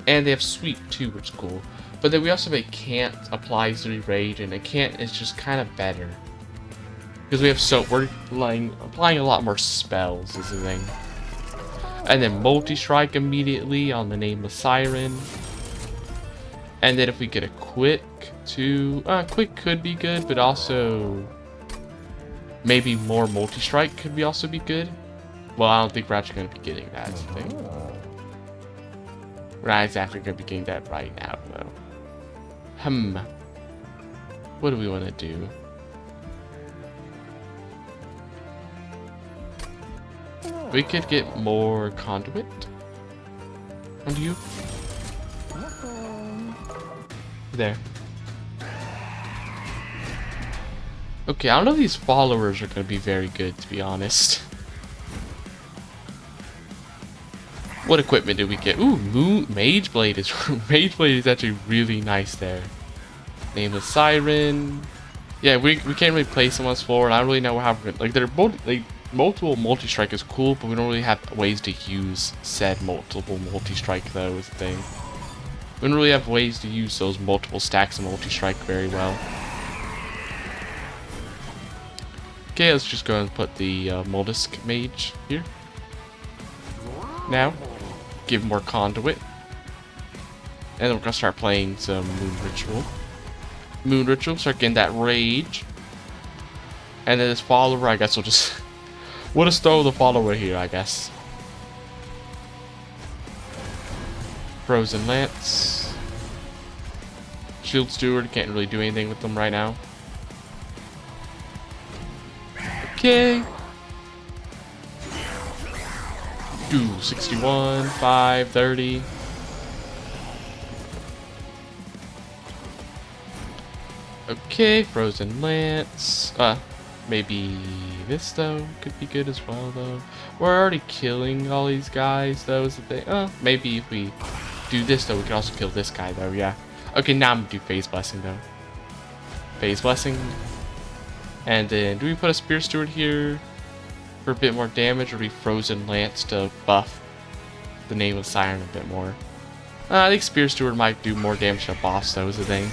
Speaker 1: And they have Sweep too, which is cool. But then we also have a Can't applies 3 Rage, and a Can't is just kind of better. Because we're applying a lot more spells is the thing. And then multi-strike immediately on the Nameless Siren. And then if we get a quick too, quick could be good, but also maybe more multi-strike could also be good. Well, I don't think we're actually going to be getting that thing. We're not exactly going to be getting that right now, though. What do we want to do? We could get more conduit. And you? There. Okay, I don't know if these followers are going to be very good, to be honest. What equipment did we get? Ooh, Mage Blade is actually really nice there. Nameless Siren. Yeah, we can't really place them on this floor, and I don't really know how we're gonna, like, they're both like multiple multi-strike is cool, but we don't really have ways to use said multiple multi-strike though is the thing. We don't really have ways to use those multiple stacks of multi-strike very well. Okay, let's just go and put the Mollusk Mage here. Now, give more conduit. And then we're gonna start playing some Moon Ritual. Moon Ritual, start getting that rage. And then this follower, I guess we'll just throw the follower here, I guess. Frozen Lance. Shield Steward, can't really do anything with them right now. Okay. Do 61, 5, 30. Okay, Frozen Lance. Maybe this though could be good as well though. We're already killing all these guys though is the thing. Maybe if we do this though, we can also kill this guy though, yeah. Okay, now I'm gonna do Phase Blessing though. Phase Blessing. And then do we put a Spear Steward here for a bit more damage, or do we Frozen Lance to buff the Nameless Siren a bit more? I think Spear Steward might do more damage to a boss though is the thing.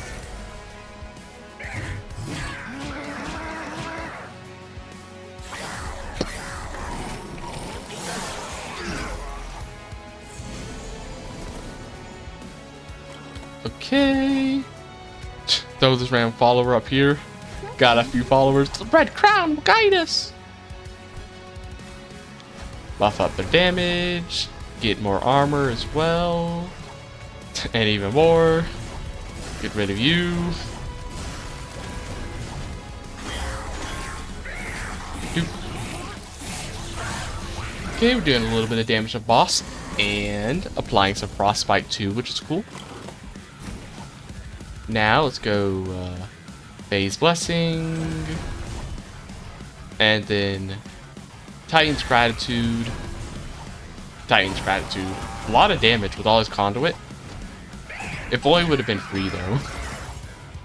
Speaker 1: Okay. Throw this random follower up here. Got a few followers. The Red Crown will guide us. Buff up the damage. Get more armor as well. And even more. Get rid of you. Doop. Okay, we're doing a little bit of damage to the boss. And applying some Frostbite too, which is cool. Now let's go Phase Blessing. And then Titan's Gratitude. Titan's Gratitude. A lot of damage with all his conduit. If only it would have been free though.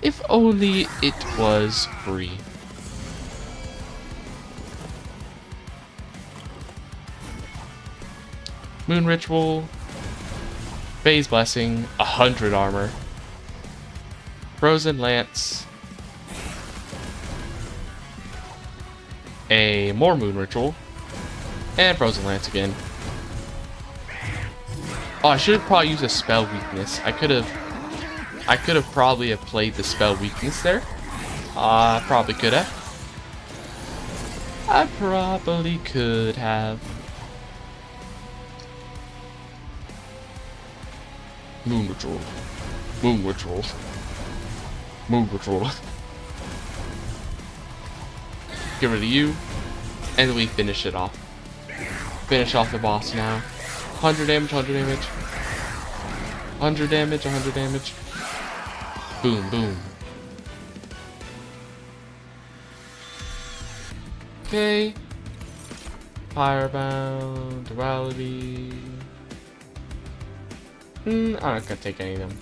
Speaker 1: If only it was free. Moon Ritual. Phase Blessing. 100 armor. Frozen Lance. A more Moon Ritual. And Frozen Lance again. Oh, I should have probably used a spell weakness. I could have probably have played the spell weakness there. Probably could have. I probably could have. Moon Ritual. Moon Ritual. Moon Ritual. Get rid of you. And then we finish it off. Finish off the boss now. 100 damage, 100 damage. 100 damage, 100 damage. Boom, boom. Okay. Firebound, Duality. I'm not gonna take any of them.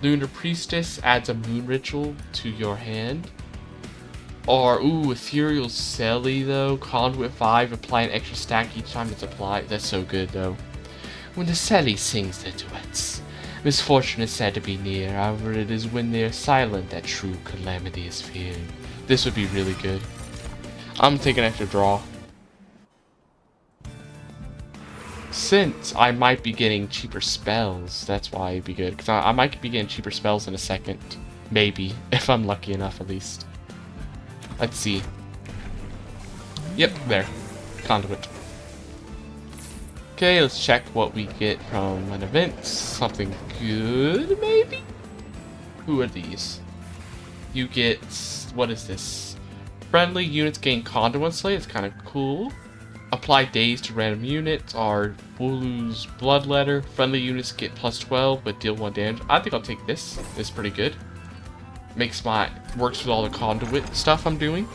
Speaker 1: Lunar Priestess adds a Moon Ritual to your hand. Or, ooh, Ethereal Selly though. Conduit 5, apply an extra stack each time it's applied. That's so good though. When the Selly sings their duets, misfortune is said to be near. However, it is when they are silent that true calamity is feared. This would be really good. I'm taking an extra draw. Since I might be getting cheaper spells, that's why it'd be good. Because I might be getting cheaper spells in a second. Maybe. If I'm lucky enough, at least. Let's see. Yep, there. Conduit. Okay, let's check what we get from an event. Something good, maybe? Who are these? You get... what is this? Friendly units gain Conduit Slate. It's kind of cool. Apply daze to random units. Or Bulu's Bloodletter. Friendly units get plus 12 but deal 1 damage. I think I'll take this. It's pretty good. Works with all the conduit stuff I'm doing.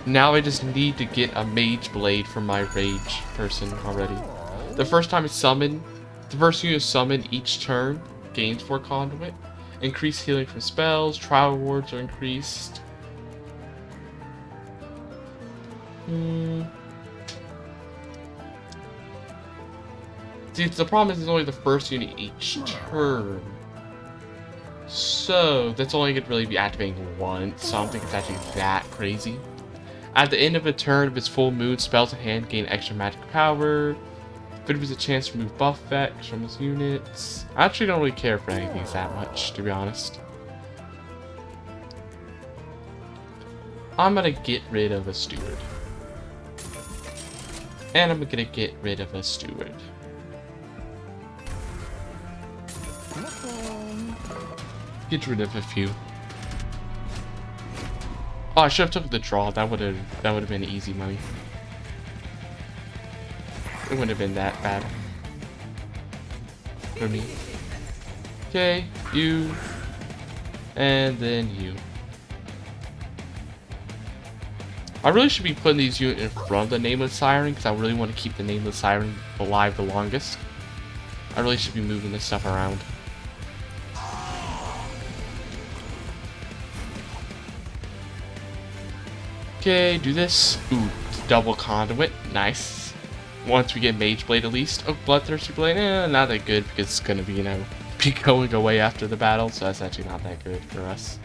Speaker 1: Now I just need to get a Mage Blade from my Rage person already. The first time it's summoned, the first unit summoned each turn gains 4 conduit. Increased healing from spells, trial rewards are increased. See, the problem is it's only the first unit each turn. So, that's only going to really be activating once, so I don't think it's actually that crazy. At the end of a turn of its full moon, spells in hand gain extra magic power. If there's a chance to remove buff effects from its units. I actually don't really care for anything that much, to be honest. I'm going to get rid of a steward. And I'm going to get rid of a steward. Get rid of a few. Oh, I should have took the draw. That would have been easy money. It wouldn't have been that bad for me. Okay, you, and then you. I really should be putting these units in front of the Nameless Siren because I really want to keep the Nameless Siren alive the longest. I really should be moving this stuff around. Okay, do this. Ooh, double conduit. Nice. Once we get Mage Blade at least. Oh, Bloodthirsty Blade. Not that good because it's going to be, you know, be going away after the battle. So that's actually not that good for us.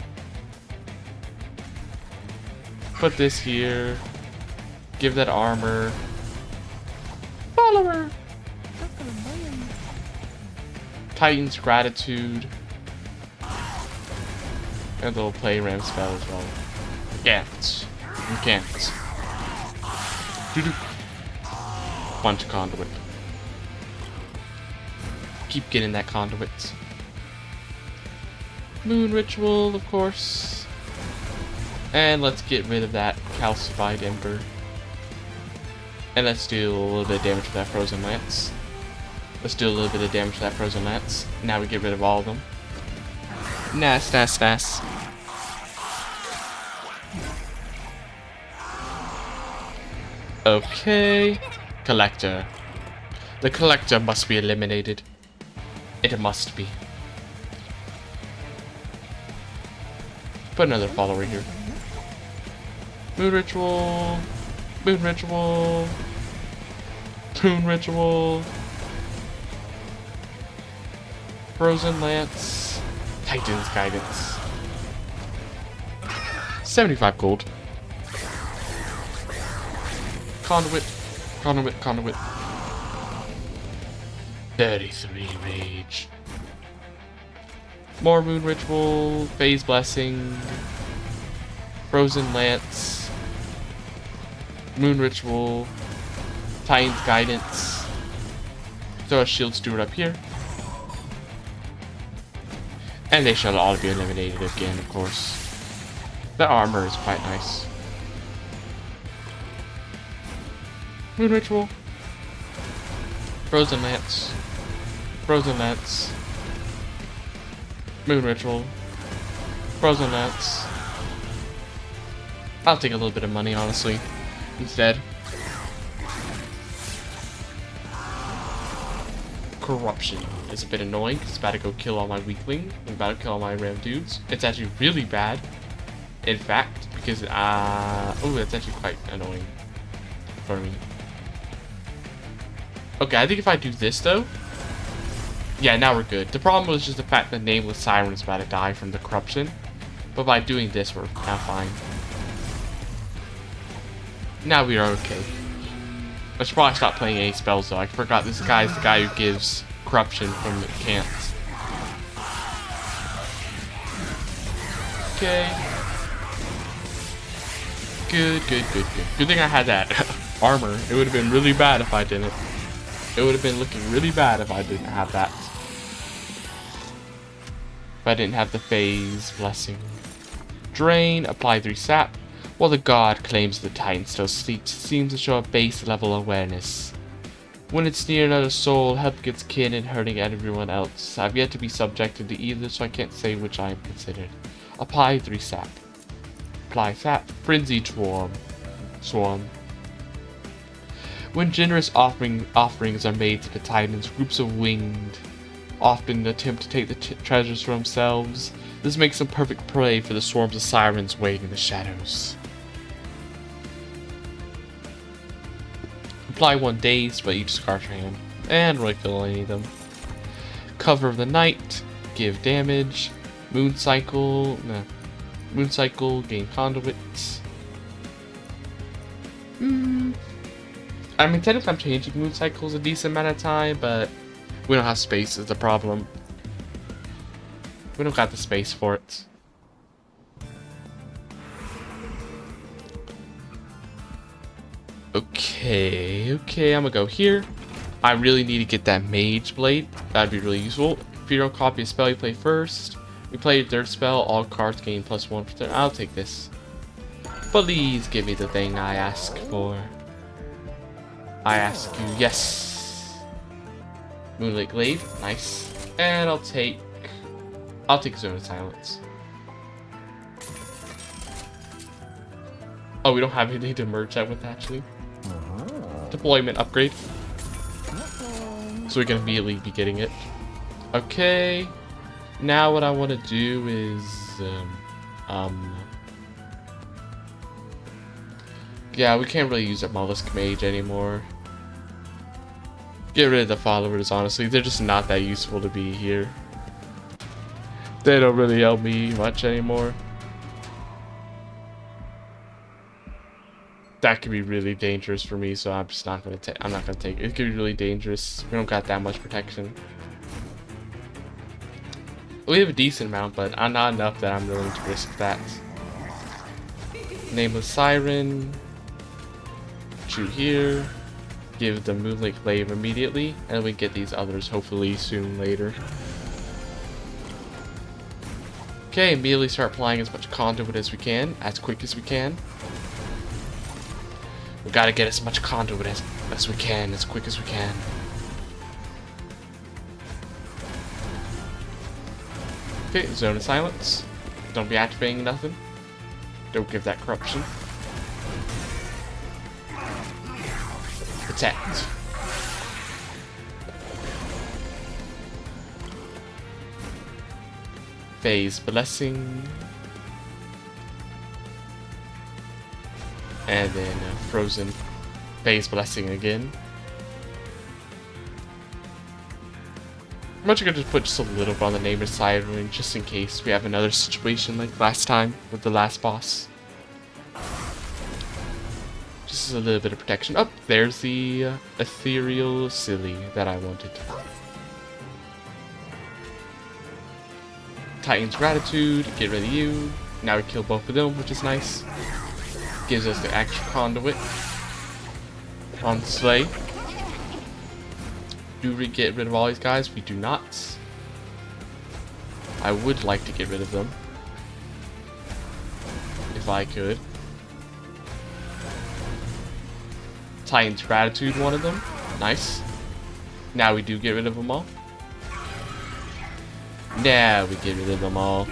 Speaker 1: Put this here. Give that armor. Follower. Titan's Gratitude. And a little play ram spell as well. Gants. And Gants. Bunch of conduit. keep getting that conduit. Moon Ritual, of course. And let's get rid of that calcified ember. And let's do a little bit of damage with that frozen lance. Let's do a little bit of damage with that frozen lance. Now we get rid of all of them. Nas, nas, nas. Okay. Collector. The collector must be eliminated. It must be. Put another follower here. Moon Ritual. Moon Ritual. Moon Ritual. Frozen Lance. Titan's Guidance. 75 gold. Conduit. Conduit. Conduit. 33 rage. More Moon Ritual. Phase Blessing. Frozen Lance. Moon Ritual. Titan's Guidance. Throw a Shield Steward up here. And they shall all be eliminated again, of course. The armor is quite nice. Moon Ritual. Frozen Lance. Frozen Lance. Moon Ritual. Frozen Lance. I'll take a little bit of money, honestly, instead. Corruption is a bit annoying. It's about to go kill all my weakling. It's about to kill all my ram dudes. It's actually really bad. In fact, because oh, that's actually quite annoying for me. Okay, I think if I do this though, yeah, now we're good. The problem was just the fact that Nameless Siren is about to die from the corruption, but by doing this, we're now fine. Now we are okay. I should probably stop playing any spells though. I forgot this guy is the guy who gives corruption from the camps. Okay. Good, good, good, good. Good thing I had that armor. It would have been really bad if I didn't. It would have been looking really bad if I didn't have that. If I didn't have the phase blessing. Drain, apply 3 sap. While the god claims the Titan still sleeps, it seems to show a base level awareness. When it's near another soul, help gets kin and hurting everyone else. I've yet to be subjected to either, so I can't say which I am considered. Apply 3 sap. Apply sap. Frenzied swarm. When generous offerings are made to the Titans, groups of winged often attempt to take the treasures for themselves. This makes them perfect prey for the swarms of sirens waiting in the shadows. Apply 1 daze, but each scarf hand, and refill any of them. Cover of the night, give damage. Moon cycle, gain conduits. I mean, technically I'm changing moon cycles a decent amount of time, but we don't have space is the problem. We don't got the space for it. Okay, I'm gonna go here. I really need to get that Mage Blade. That'd be really useful. If you don't copy a spell, you play first. We play a third spell, all cards gain +1 for turn. I'll take this. Please give me the thing I ask for. I ask you, yes. Moonlit Glade, nice. And I'll take Zone of Silence. Oh, we don't have anything to merge that with actually. Deployment upgrade. So we can immediately be getting it. Okay. Now what I want to do is yeah, we can't really use a Mollusk Mage anymore. Get rid of the followers, honestly. They're just not that useful to be here. They don't really help me much anymore. That could be really dangerous for me, so I'm just not gonna take. I'm not gonna take it. It could be really dangerous. We don't got that much protection. We have a decent amount, but not enough that I'm willing to risk that. Nameless Siren. Shoot here. give the Moonlit Glaive immediately, and we get these others hopefully soon later. Okay, immediately start applying as much conduit as we can, as quick as we can. We gotta get as much conduit as we can, as quick as we can. Okay, Zone of Silence. Don't be activating nothing. Don't give that corruption. Protect. Phase Blessing. And then Frozen Phase Blessing again. I'm actually gonna just put just a little bit on the name of Siren just in case we have another situation like last time with the last boss. Just a little bit of protection. Oh, there's the Ethereal Silly that I wanted. Titan's Gratitude, get rid of you. Now we kill both of them, which is nice. Gives us the extra conduit on Slay. Do we get rid of all these guys? We do not. I would like to get rid of them. If I could. Titan's Gratitude, one of them. Nice. Now we do get rid of them all. Now we get rid of them all.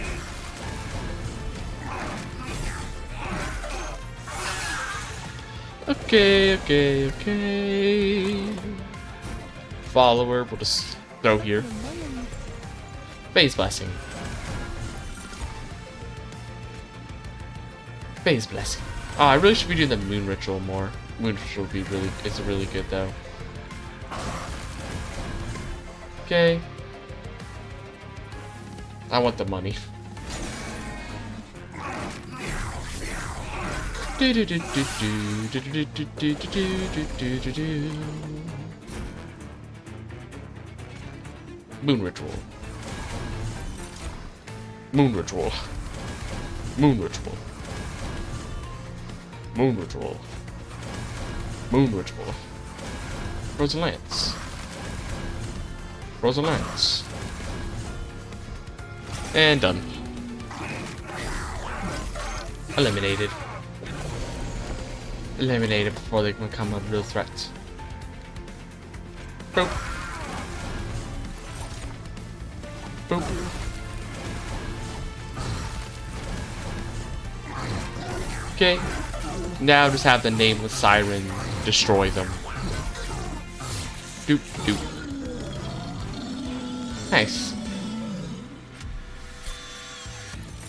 Speaker 1: Okay. Follower, we'll just throw here. Phase Blessing. Phase Blessing. Oh, I really should be doing the Moon Ritual more. Moon Ritual would be it's really good though. Okay. I want the money. Moon Ritual. Moon Ritual. Moon Ritual. Moon Ritual. Moon Ritual. Frozen Lance. Frozen Lance. And done. Eliminated. Eliminated before they become a real threat. Boop. Boop. Okay. Now just have the Nameless Siren destroy them. Doop doop. Nice.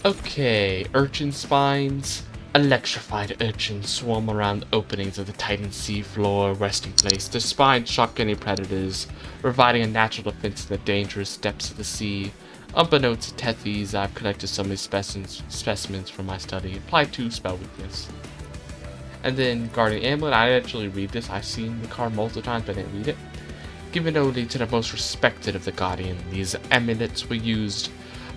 Speaker 1: Okay, urchin spines. Electrified urchins swarm around the openings of the Titan sea floor resting place. Their spines shock any predators, providing a natural defense in the dangerous depths of the sea. Unbeknownst to Tethys, I've collected some of these specimens from my study. Apply 2 spell weakness. And then Guardian Amulet, I actually read this. I've seen the card multiple times, but I didn't read it. Given only to the most respected of the Guardian, these amulets were used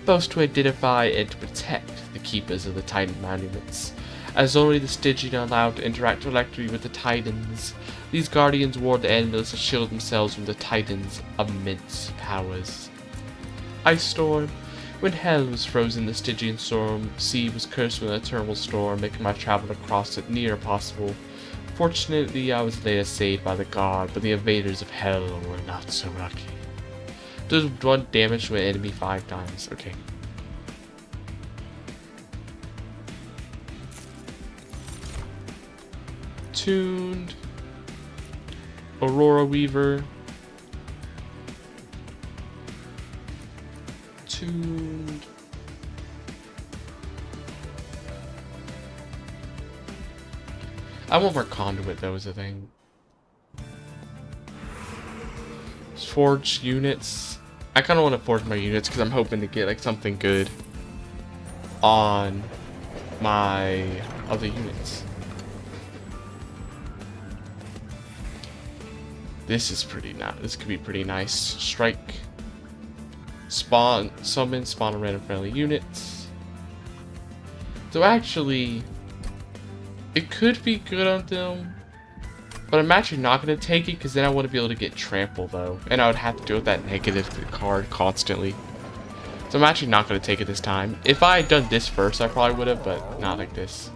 Speaker 1: both to identify and to protect the keepers of the Titan monuments. As only the Stygian are allowed to interact directly with the Titans, these Guardians wore the amulets to shield themselves from the Titans' immense powers. Ice Storm. When hell was frozen, the Stygian sea was cursed with an eternal storm, making my travel across it near impossible. Fortunately, I was later saved by the god, but the invaders of hell were not so lucky. Does 1 damage to an enemy 5 times. Okay. Tuned. Aurora Weaver. Tuned. I want more conduit though, is the thing. Forge units. I kind of want to forge my units because I'm hoping to get like something good on my other units. This is pretty nice. This could be pretty nice. Strike. Spawn. Summon. Spawn a random friendly units. So actually, it could be good on them, But I'm actually not going to take it because then I wouldn't be able to get trample though. And I would have to deal with that negative card constantly. So I'm actually not going to take it this time. If I had done this first, I probably would have, but not like this.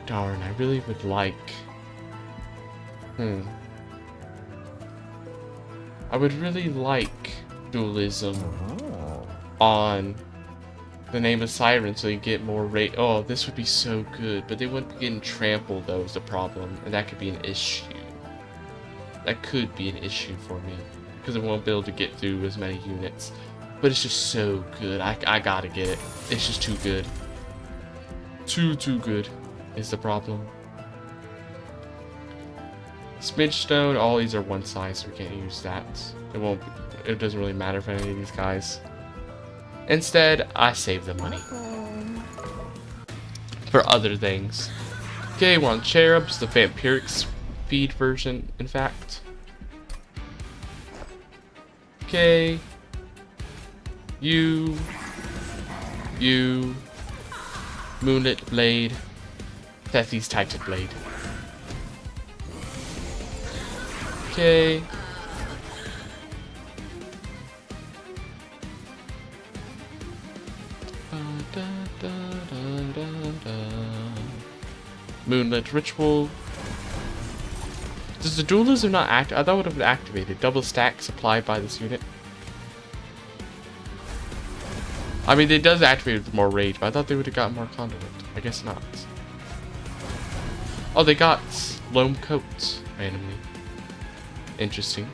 Speaker 1: Darn, I really would like... I would really like dualism on the Name of Siren so you get more rate. Oh, this would be so good, but they wouldn't be getting trampled though is the problem, and that could be an issue. That could be an issue for me because I won't be able to get through as many units. But it's just so good. I gotta get it. It's just too good. Too good is the problem. Smidge Stone, all these are one size, so we can't use that. It doesn't really matter for any of these guys. Instead, I save the money for other things. Okay, we're on Cherubs, the Vampiric Speed version, in fact. Okay. You. Moonlit Blade. Tethys Titan Blade. Okay. Moonlit Ritual. Does the dualism not act? I thought it would have been activated. Double stack supplied by this unit. I mean, it does activate with more rage, but I thought they would have got more conduit. I guess not. Oh, they got Loam Coats randomly. Interesting.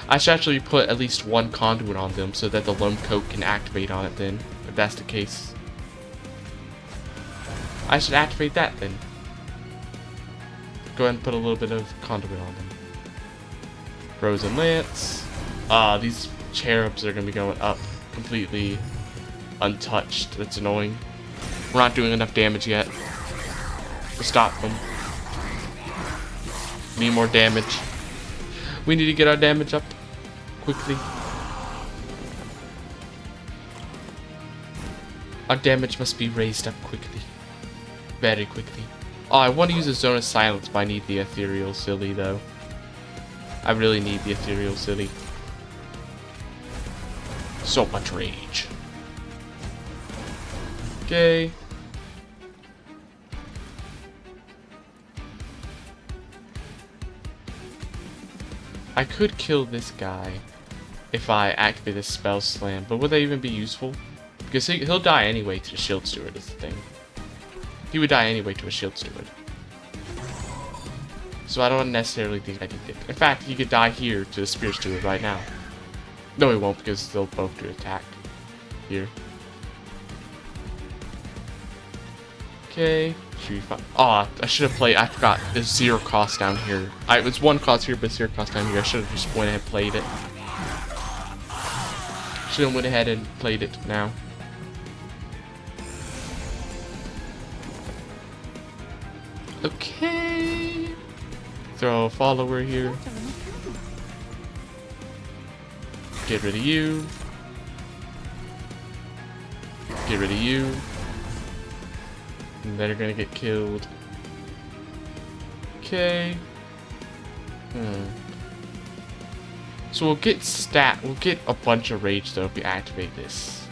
Speaker 1: I should actually put at least one conduit on them so that the Loam Coat can activate on it then, if that's the case. I should activate that then. Go ahead and put a little bit of conduit on them. Frozen Lance. These cherubs are going to be going up completely untouched. That's annoying. We're not doing enough damage yet to stop them. Need more damage. We need to get our damage up quickly. Our damage must be raised up quickly. Very quickly. Oh, I want to use a Zone of Silence, but I need the Ethereal Silly, though. I really need the Ethereal Silly. So much rage. Okay. I could kill this guy if I activate this Spell Slam, but would that even be useful? Because he'll die anyway to the Shield Steward is the thing. He would die anyway to a Shield Steward. So I don't necessarily think I need it. In fact, he could die here to the Spear Steward right now. No, he won't because they'll both do attack here. Okay. Should be fine. Oh, I should have played. I forgot. There's 0 cost down here. It was 1 cost here, but 0 cost down here. I should have just went ahead and played it. Should have went ahead and played it now. Okay. Throw a follower here. Get rid of you. Get rid of you. And they're gonna get killed. Okay. So we'll get a bunch of rage though if we activate this.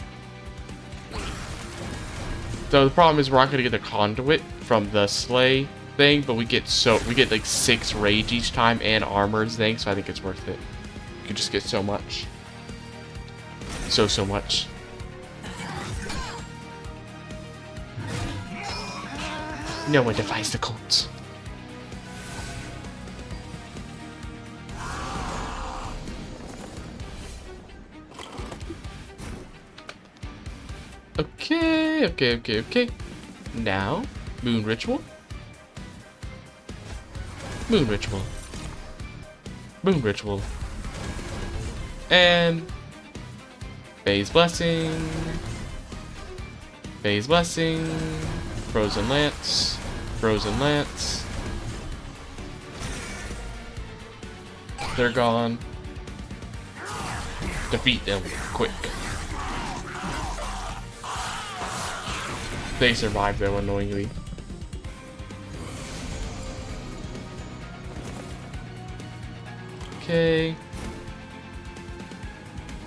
Speaker 1: So the problem is we're not gonna get the conduit from the slay thing, but we get like 6 rage each time and armor thing, so I think it's worth it. You can just get so much. So much. No one defies the cult. Okay. Now, Moon Ritual. Moon Ritual. Moon Ritual. And Faye's Blessing. Faye's Blessing. Frozen Lance. Frozen Lance. They're gone. Defeat them quick. They survived though, annoyingly. Okay.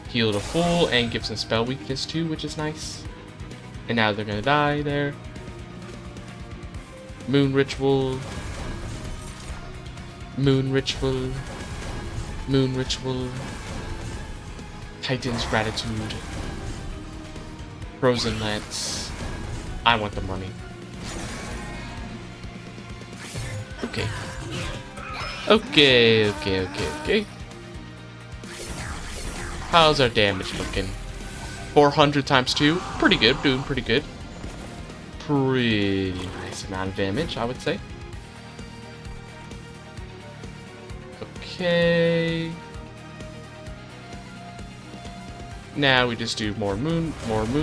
Speaker 1: Heal to full and gives them spell weakness too, which is nice. And now they're gonna die there. Moon Ritual. Moon Ritual. Moon Ritual. Titan's Gratitude. Frozen Lance. I want the money. Okay. Okay. How's our damage looking? 400 times 2. Pretty good. Doing pretty good. Pretty nice amount of damage, I would say. Okay. Now we just do more moon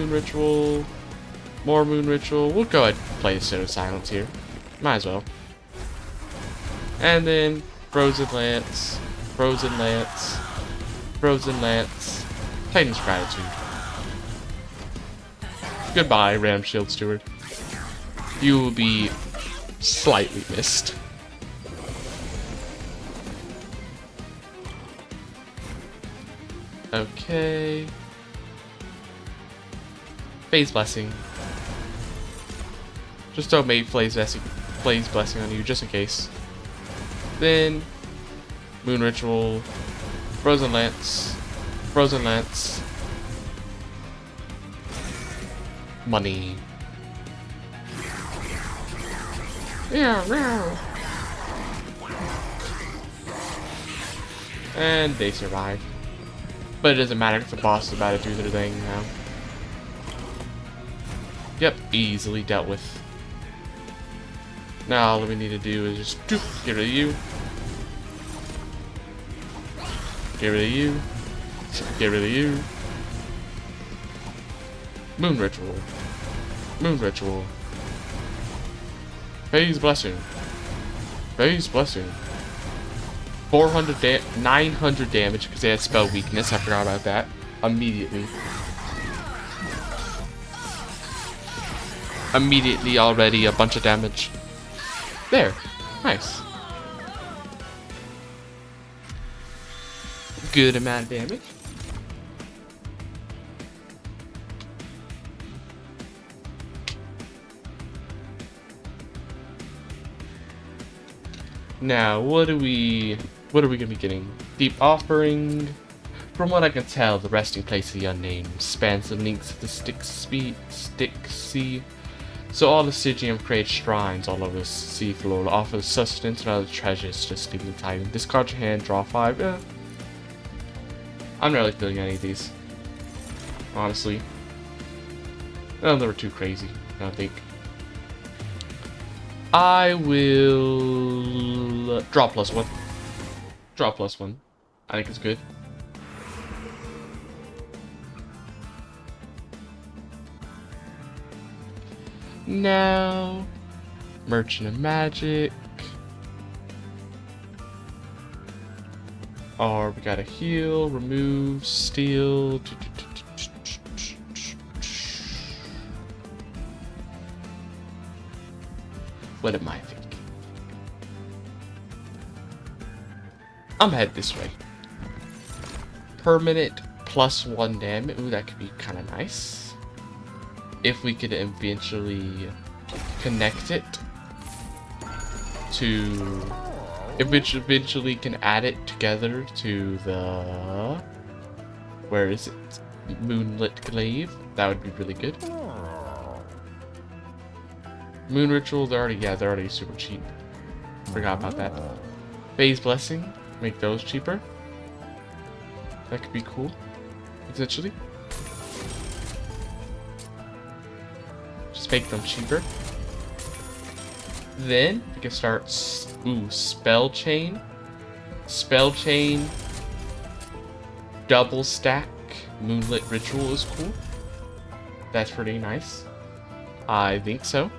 Speaker 1: ritual. More moon ritual. We'll go ahead and play the Stone of Silence here. Might as well. And then Frozen Lance. Frozen Lance. Frozen Lance. Titan's Gratitude. Goodbye, Ram Shield Steward. You will be slightly missed. Okay. Phase Blessing. Just don't make Phase Blessing on you, just in case. Then Moon Ritual. Frozen Lance. Frozen Lance. Money. Yeah. And they survive. But it doesn't matter if the boss is about to do their thing now. Yep, easily dealt with. Now all we need to do is just get rid of you. Get rid of you. Get rid of you. Moon Ritual. Moon Ritual. Phase Blessing. Phase Blessing. 900 damage because they had spell weakness. I forgot about that. Immediately. Immediately already a bunch of damage. There. Nice. Good amount of damage. Now, what are we gonna be getting? Deep Offering. From what I can tell, the resting place of the unnamed spans the links of the Styx. So all the Stygium create shrines all over the seafloor to offer sustenance and other treasures to sleep in the Titan. Discard your hand, draw 5. I'm not really feeling any of these. Honestly. None of them were too crazy, I don't think. I will draw +1. Draw +1. I think it's good. Now, Merchant of Magic. Or we gotta heal, remove, steal. What am I thinking? I'm headed this way. Permanent +1 damage. Ooh, that could be kind of nice. If we could eventually connect it to... If we eventually can add it together to the... Where is it? Moonlit Glaive. That would be really good. Moon Ritual, they're already super cheap. Forgot about that. Phase Blessing, make those cheaper. That could be cool, potentially. Just make them cheaper. Then we can start. Spell Chain. Spell Chain. Double stack. Moonlit Ritual is cool. That's pretty nice. I think so.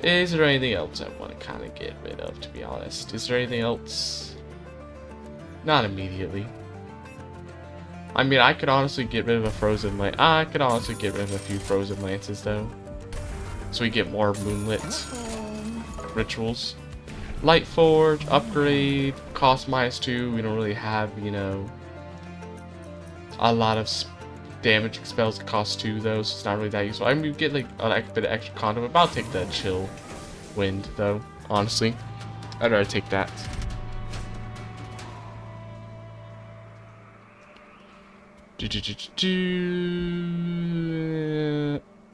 Speaker 1: Is there anything else I want to kind of get rid of, to be honest? Is there anything else? Not immediately. I mean, I could honestly get rid of a Frozen Lance. I could honestly get rid of a few Frozen Lances, though. So we get more Moonlit Rituals. Light Forge, upgrade, cost -2. We don't really have, you know, a lot of damage spells cost 2 though, so it's not really that useful. I mean, we get like a bit of extra content, but I'll take the chill wind though, honestly. I'd rather take that. That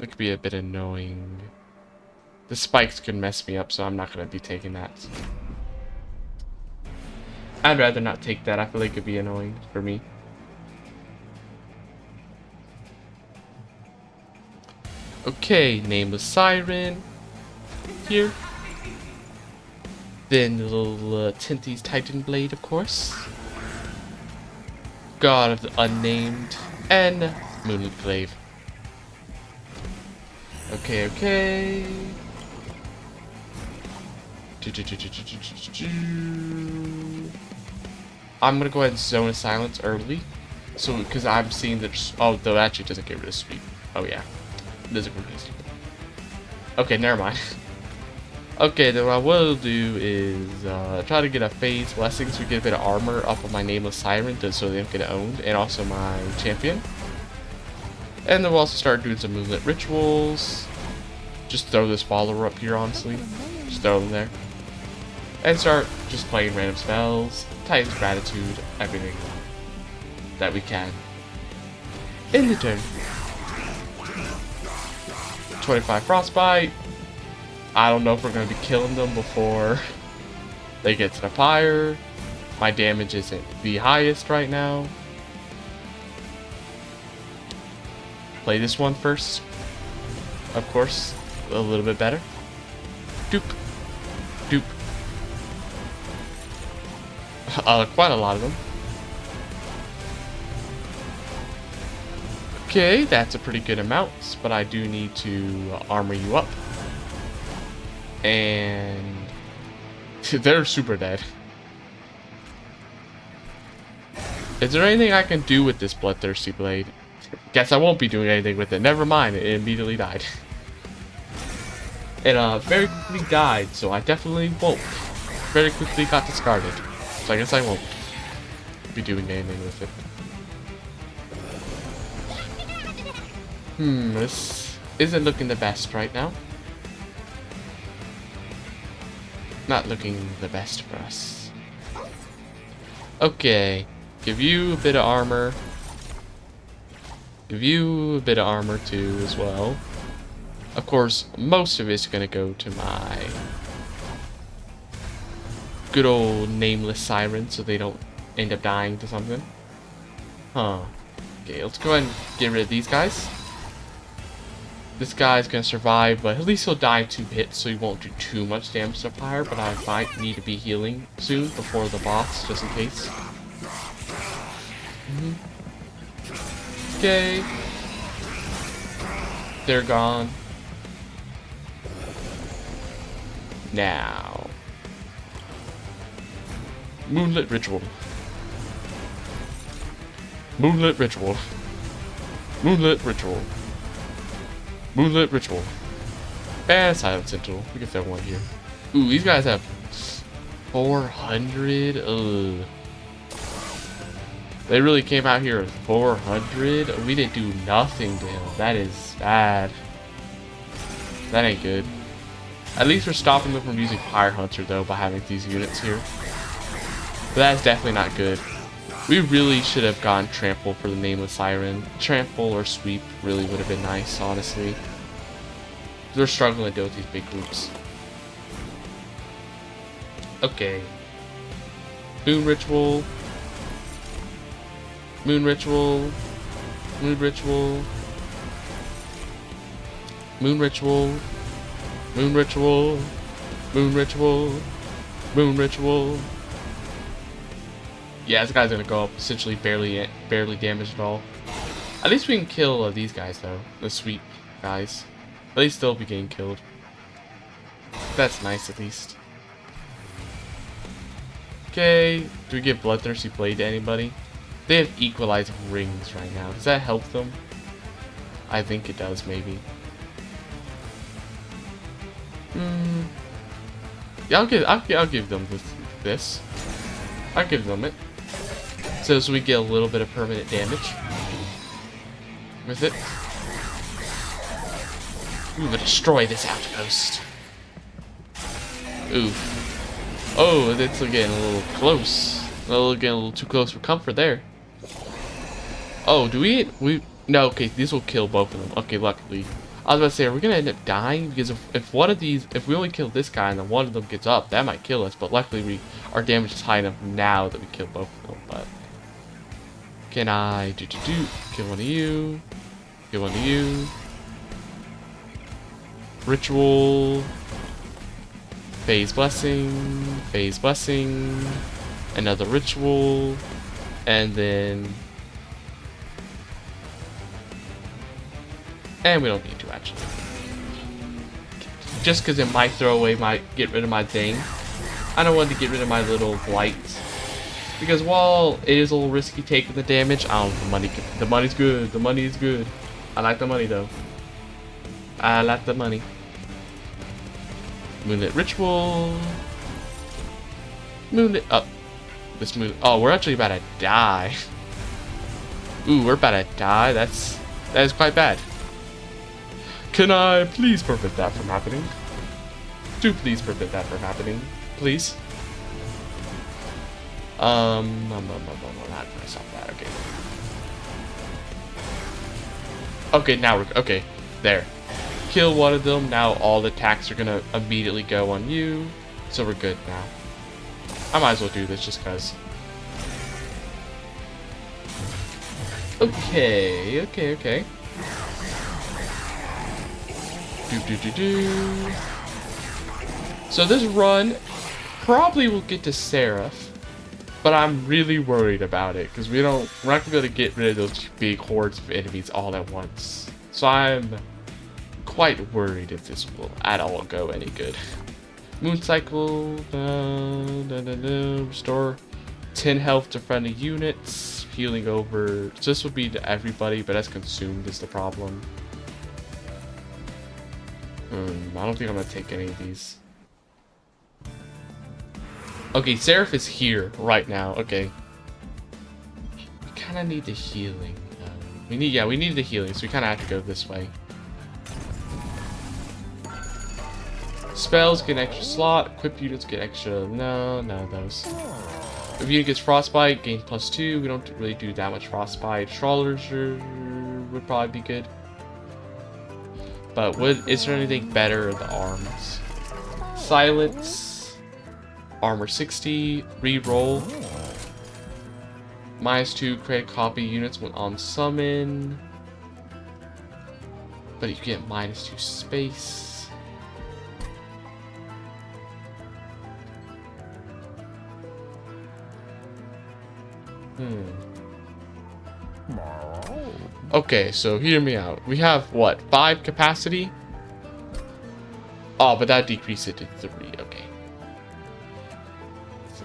Speaker 1: could be a bit annoying. The spikes could mess me up, so I'm not going to be taking that. I'd rather not take that. I feel like it could be annoying for me. Okay, Nameless Siren. Here. Then the little Tinty's Titan Blade, of course. God of the Unnamed. And Moonlit Glaive. Okay, okay. I'm gonna go ahead and Zone of Silence early. So, because I'm seeing that. Oh, though, actually doesn't get rid of sweep. Oh, yeah. Doesn't get rid of sweep. Okay, never mind. Okay, then what I will do is try to get a Phase Blessing so we get a bit of armor up on my Nameless Siren so they don't get owned, and also my champion. And then we'll also start doing some Moonlit Rituals. Just throw this follower up here, honestly. Just throw them there. And start just playing random spells, Titan's Gratitude, everything that we can. In the turn. 25 Frostbite. I don't know if we're going to be killing them before they get to the fire. My damage isn't the highest right now. Play this one first. Of course, a little bit better. Doop. Doop. Quite a lot of them. Okay, that's a pretty good amount, but I do need to armor you up. And they're super dead. Is there anything I can do with this Bloodthirsty Blade? Guess I won't be doing anything with it. Never mind, it immediately died. It very quickly died, so I definitely won't. Very quickly got discarded. So I guess I won't be doing anything with it. This isn't looking the best right now. Not looking the best for us. Okay, give you a bit of armor. Give you a bit of armor too as well. Of course, most of it's gonna go to my good old Nameless Siren so they don't end up dying to something. Huh. Okay, let's go ahead and get rid of these guys. This guy's gonna survive, but at least he'll die 2 hits, so he won't do too much damage to fire, but I might need to be healing soon before the boss, just in case. Okay. They're gone. Now. Moonlit Ritual. Moonlit Ritual. Moonlit Ritual. Moonlit Ritual. And Silent Sentinel. We can throw one here. Ooh, these guys have 400. Ugh. They really came out here with 400. We didn't do nothing to him. That is bad. That ain't good. At least we're stopping them from using Fire Hunter though by having these units here. But that's definitely not good. We really should have gone Trample for the Nameless Siren. Trample or Sweep really would have been nice, honestly. They're struggling to deal with these big groups. Okay. Moon Ritual. Moon Ritual. Moon Ritual. Moon Ritual. Moon Ritual. Moon Ritual. Moon Ritual. Yeah, this guy's gonna go up essentially barely damaged at all. At least we can kill these guys though, the sweet guys. At least they'll be getting killed. That's nice at least. Okay, do we give Bloodthirsty Blade to anybody? They have Equalized Rings right now. Does that help them? I think it does, maybe. Yeah, I'll give them this. I'll give them it. So we get a little bit of permanent damage with it. We will destroy this outpost. Oof. Oh, it's getting a little close. Getting a little too close for comfort there. Oh, do we? No, okay, these will kill both of them. Okay, luckily. I was about to say, are we gonna end up dying? Because if one of these, if we only kill this guy and then one of them gets up, that might kill us. But luckily, our damage is high enough now that we kill both of them. But can I kill one of you? Kill one of you. Ritual. Phase blessing. Phase blessing. Another ritual. And then. And we don't need to actually. Just because it might throw away get rid of my thing. I don't want to get rid of my little blight. Because while it is a little risky taking the damage, I don't know, the money's good. The money is good. I like the money though. I like the money. Moonlit ritual. Moonlit this moon. Oh, we're actually about to die. Ooh, we're about to die. That is quite bad. Can I please prevent that from happening? Do please prevent that from happening, please. How can I stop that? Okay. Okay, now we're okay. There. Kill one of them. Now all the attacks are gonna immediately go on you, so we're good now. I might as well do this just cause. Okay. So this run probably will get to Seraph, but I'm really worried about it because we're not gonna be able to get rid of those big hordes of enemies all at once. So I'm quite worried if this will at all go any good. Moon cycle, restore 10 health to friendly units, healing over. So this would be to everybody, but that's consumed is the problem. I don't think I'm gonna take any of these. Okay, Seraph is here right now. Okay. We kind of need the healing. We need the healing, so we kind of have to go this way. Spells get an extra slot. Equip units get extra. No, none of those. If unit gets frostbite, gain +2. We don't really do that much frostbite. Trawlers would probably be good. But is there anything better in the arms? Silence. Armor 60. Reroll. -2 create copy units when on summon. But you get -2 space. Okay, so hear me out. We have, what, 5 capacity? Oh, but that decreased it to 3. Okay.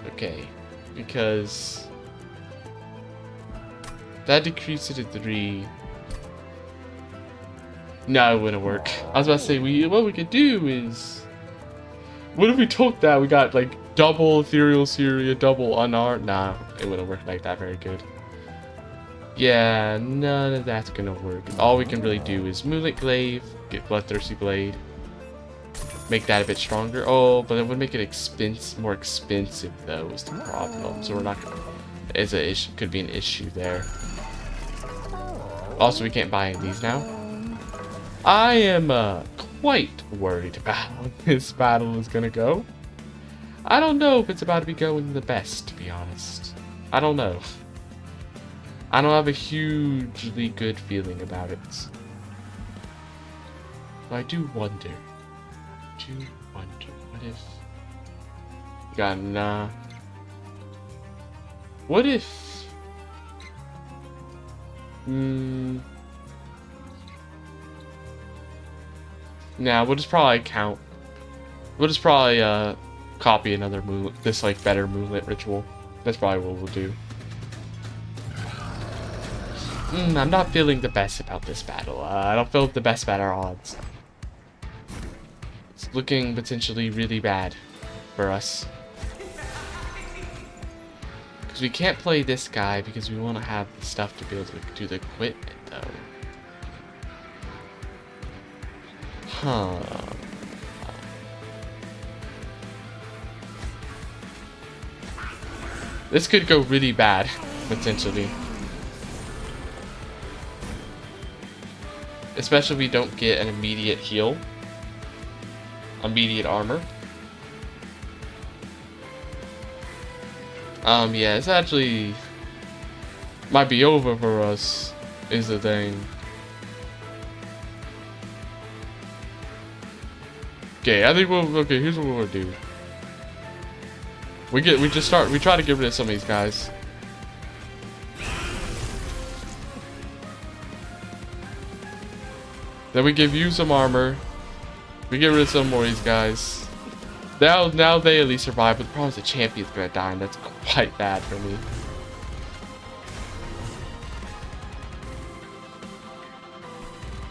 Speaker 1: Okay. Because that decreased it to 3. No, it wouldn't work. I was about to say, what we could do is... What if we took that? We got, like, double Ethereal Syria, double Unarmed. Nah, it wouldn't work like that very good. Yeah, none of that's gonna work. All we can really do is Moonlit Glaive, get Bloodthirsty Blade, make that a bit stronger. Oh, but it would make it more expensive though, is the problem. So we're not gonna. Could be an issue there. Also, we can't buy any of these now. I am quite worried about how this battle is gonna go. I don't know if it's about to be going the best, to be honest. I don't know. I don't have a hugely good feeling about it. But I do wonder. What if... What if... Nah, we'll just probably count. We'll just probably copy another better Moonlit ritual. That's probably what we'll do. I'm not feeling the best about this battle. I don't feel the best about our odds. It's looking potentially really bad. for us. Because we can't play this guy because we want to have the stuff to be able to do the equipment, though. Huh. This could go really bad, potentially. Especially if we don't get an immediate heal. Immediate armor. Yeah, it's actually might be over for us, is the thing. Okay, I think okay, here's what we'll do. We try to get rid of some of these guys. Then we give you some armor. We get rid of some more of these guys. Now they at least survive, but the problem is the champion's gonna die, and that's quite bad for me.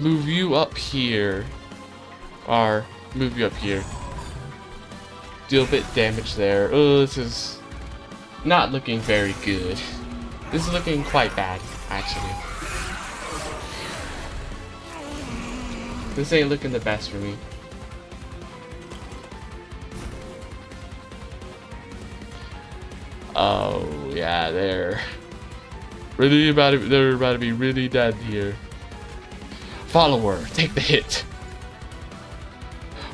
Speaker 1: Move you up here. Or move you up here. Deal a bit of damage there. Oh, this is not looking very good. This is looking quite bad, actually. This ain't looking the best for me. Oh yeah, they're about to be really dead here. Follower, take the hit.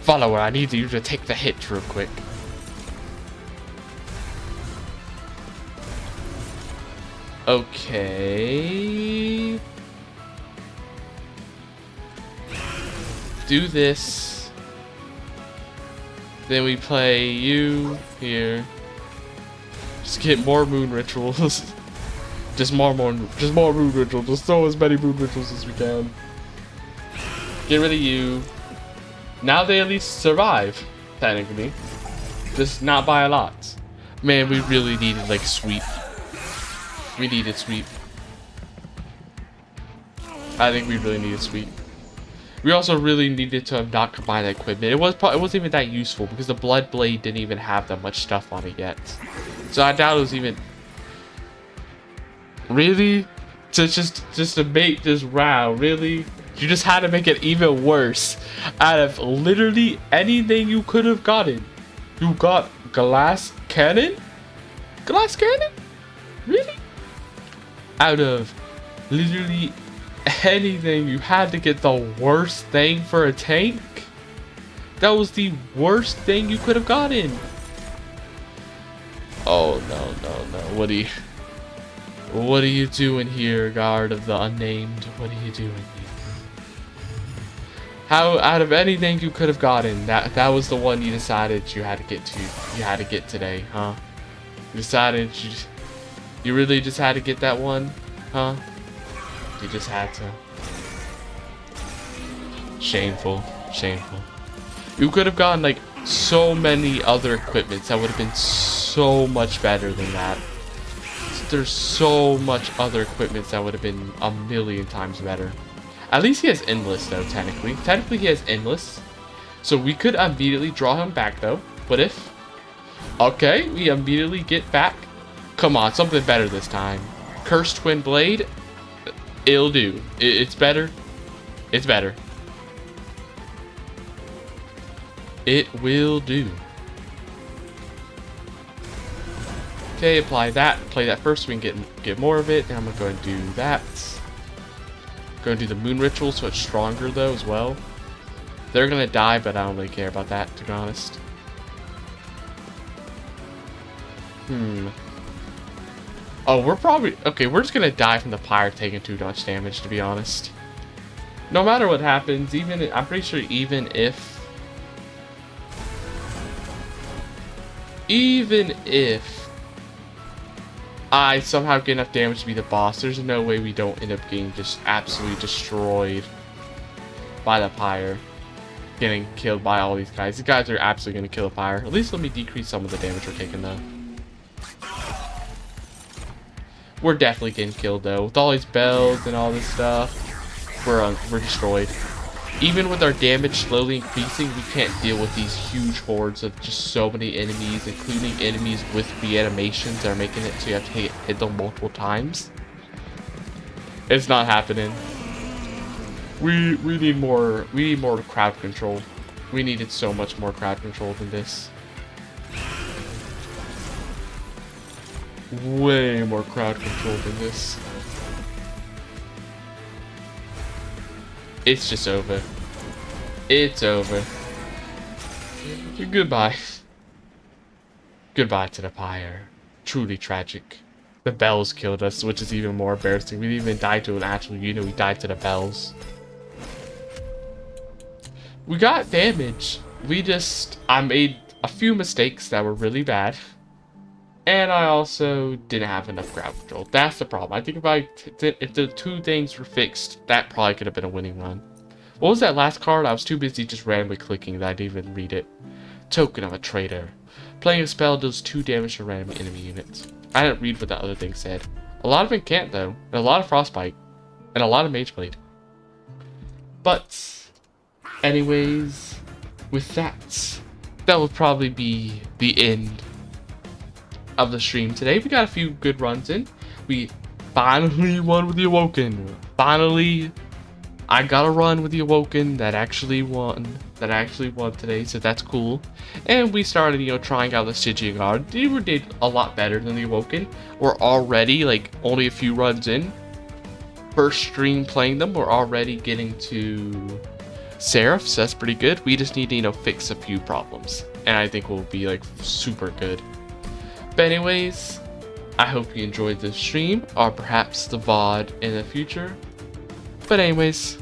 Speaker 1: Follower, I need you to take the hit real quick. Okay. Do this. Then we play you here. Just get more moon rituals. just more moon rituals. Just throw as many moon rituals as we can. Get rid of you. Now they at least survive, technically. Just not by a lot. Man, we really needed like sweep. We needed sweep. I think we really needed sweep. We also really needed to not combine that equipment. It wasn't even that useful because the Blood Blade didn't even have that much stuff on it yet. So I doubt it was even really just to make this round. Really, you just had to make it even worse. Out of literally anything you could have gotten, you got glass cannon. Glass cannon? Really? Out of literally anything, you had to get the worst thing for a tank? That was the worst thing you could have gotten. Oh no. What are you doing here, Guard of the Unnamed? What are you doing here? How, out of anything you could have gotten, that was the one you decided you had to get today, huh? You decided you really just had to get that one, huh? You just had to. Shameful. You could have gotten like so many other equipments that would have been so much better than that. There's so much other equipments that would have been a million times better. At least he has endless though, technically. Technically he has endless. So we could immediately draw him back though. What if? Okay, we immediately get back. Come on, something better this time. Cursed Twin Blade. It'll do. It's better. It's better. It will do. Okay, apply that. Play that first so we can get more of it. And I'm gonna go and do that. Gonna do the moon ritual so it's stronger though as well. They're gonna die, but I don't really care about that, to be honest. Oh, we're probably... Okay, we're just gonna die from the pirate taking too much damage, to be honest. No matter what happens, I'm pretty sure even if I somehow get enough damage to be the boss, there's no way we don't end up getting just absolutely destroyed by the pyre. Getting killed by all these guys. These guys are absolutely going to kill a pyre. At least let me decrease some of the damage we're taking though. We're definitely getting killed though. With all these bells and all this stuff, we're destroyed. even with our damage slowly increasing, we can't deal with these huge hordes of just so many enemies, including enemies with reanimations that are making it so you have to hit them multiple times. It's not happening. We need more crowd control. We needed so much more crowd control than this. Way more crowd control than this. It's just over. It's over. Goodbye. Goodbye to the pyre. Truly tragic. The bells killed us, which is even more embarrassing. We didn't even die to an actual unit, we died to the bells. We got damage. I made a few mistakes that were really bad. And I also didn't have enough crowd control. That's the problem. I think if the two things were fixed, that probably could have been a winning run. What was that last card? I was too busy just randomly clicking that I didn't even read it. Token of a traitor. Playing a spell does 2 damage to random enemy units. I didn't read what that other thing said. A lot of it can't though. And a lot of Frostbite. And a lot of Mageblade. But, anyways, with that will probably be the end of the stream today. We got a few good runs in. We finally won with the Awoken. Finally, I got a run with the Awoken that actually won today, so that's cool. And we started, trying out the Stygian Guard. They did a lot better than the Awoken. We're already, only a few runs in. First stream playing them, we're already getting to Seraph, so that's pretty good. We just need to, fix a few problems. And I think we'll be, super good. But anyways, I hope you enjoyed this stream, or perhaps the VOD in the future. But anyways,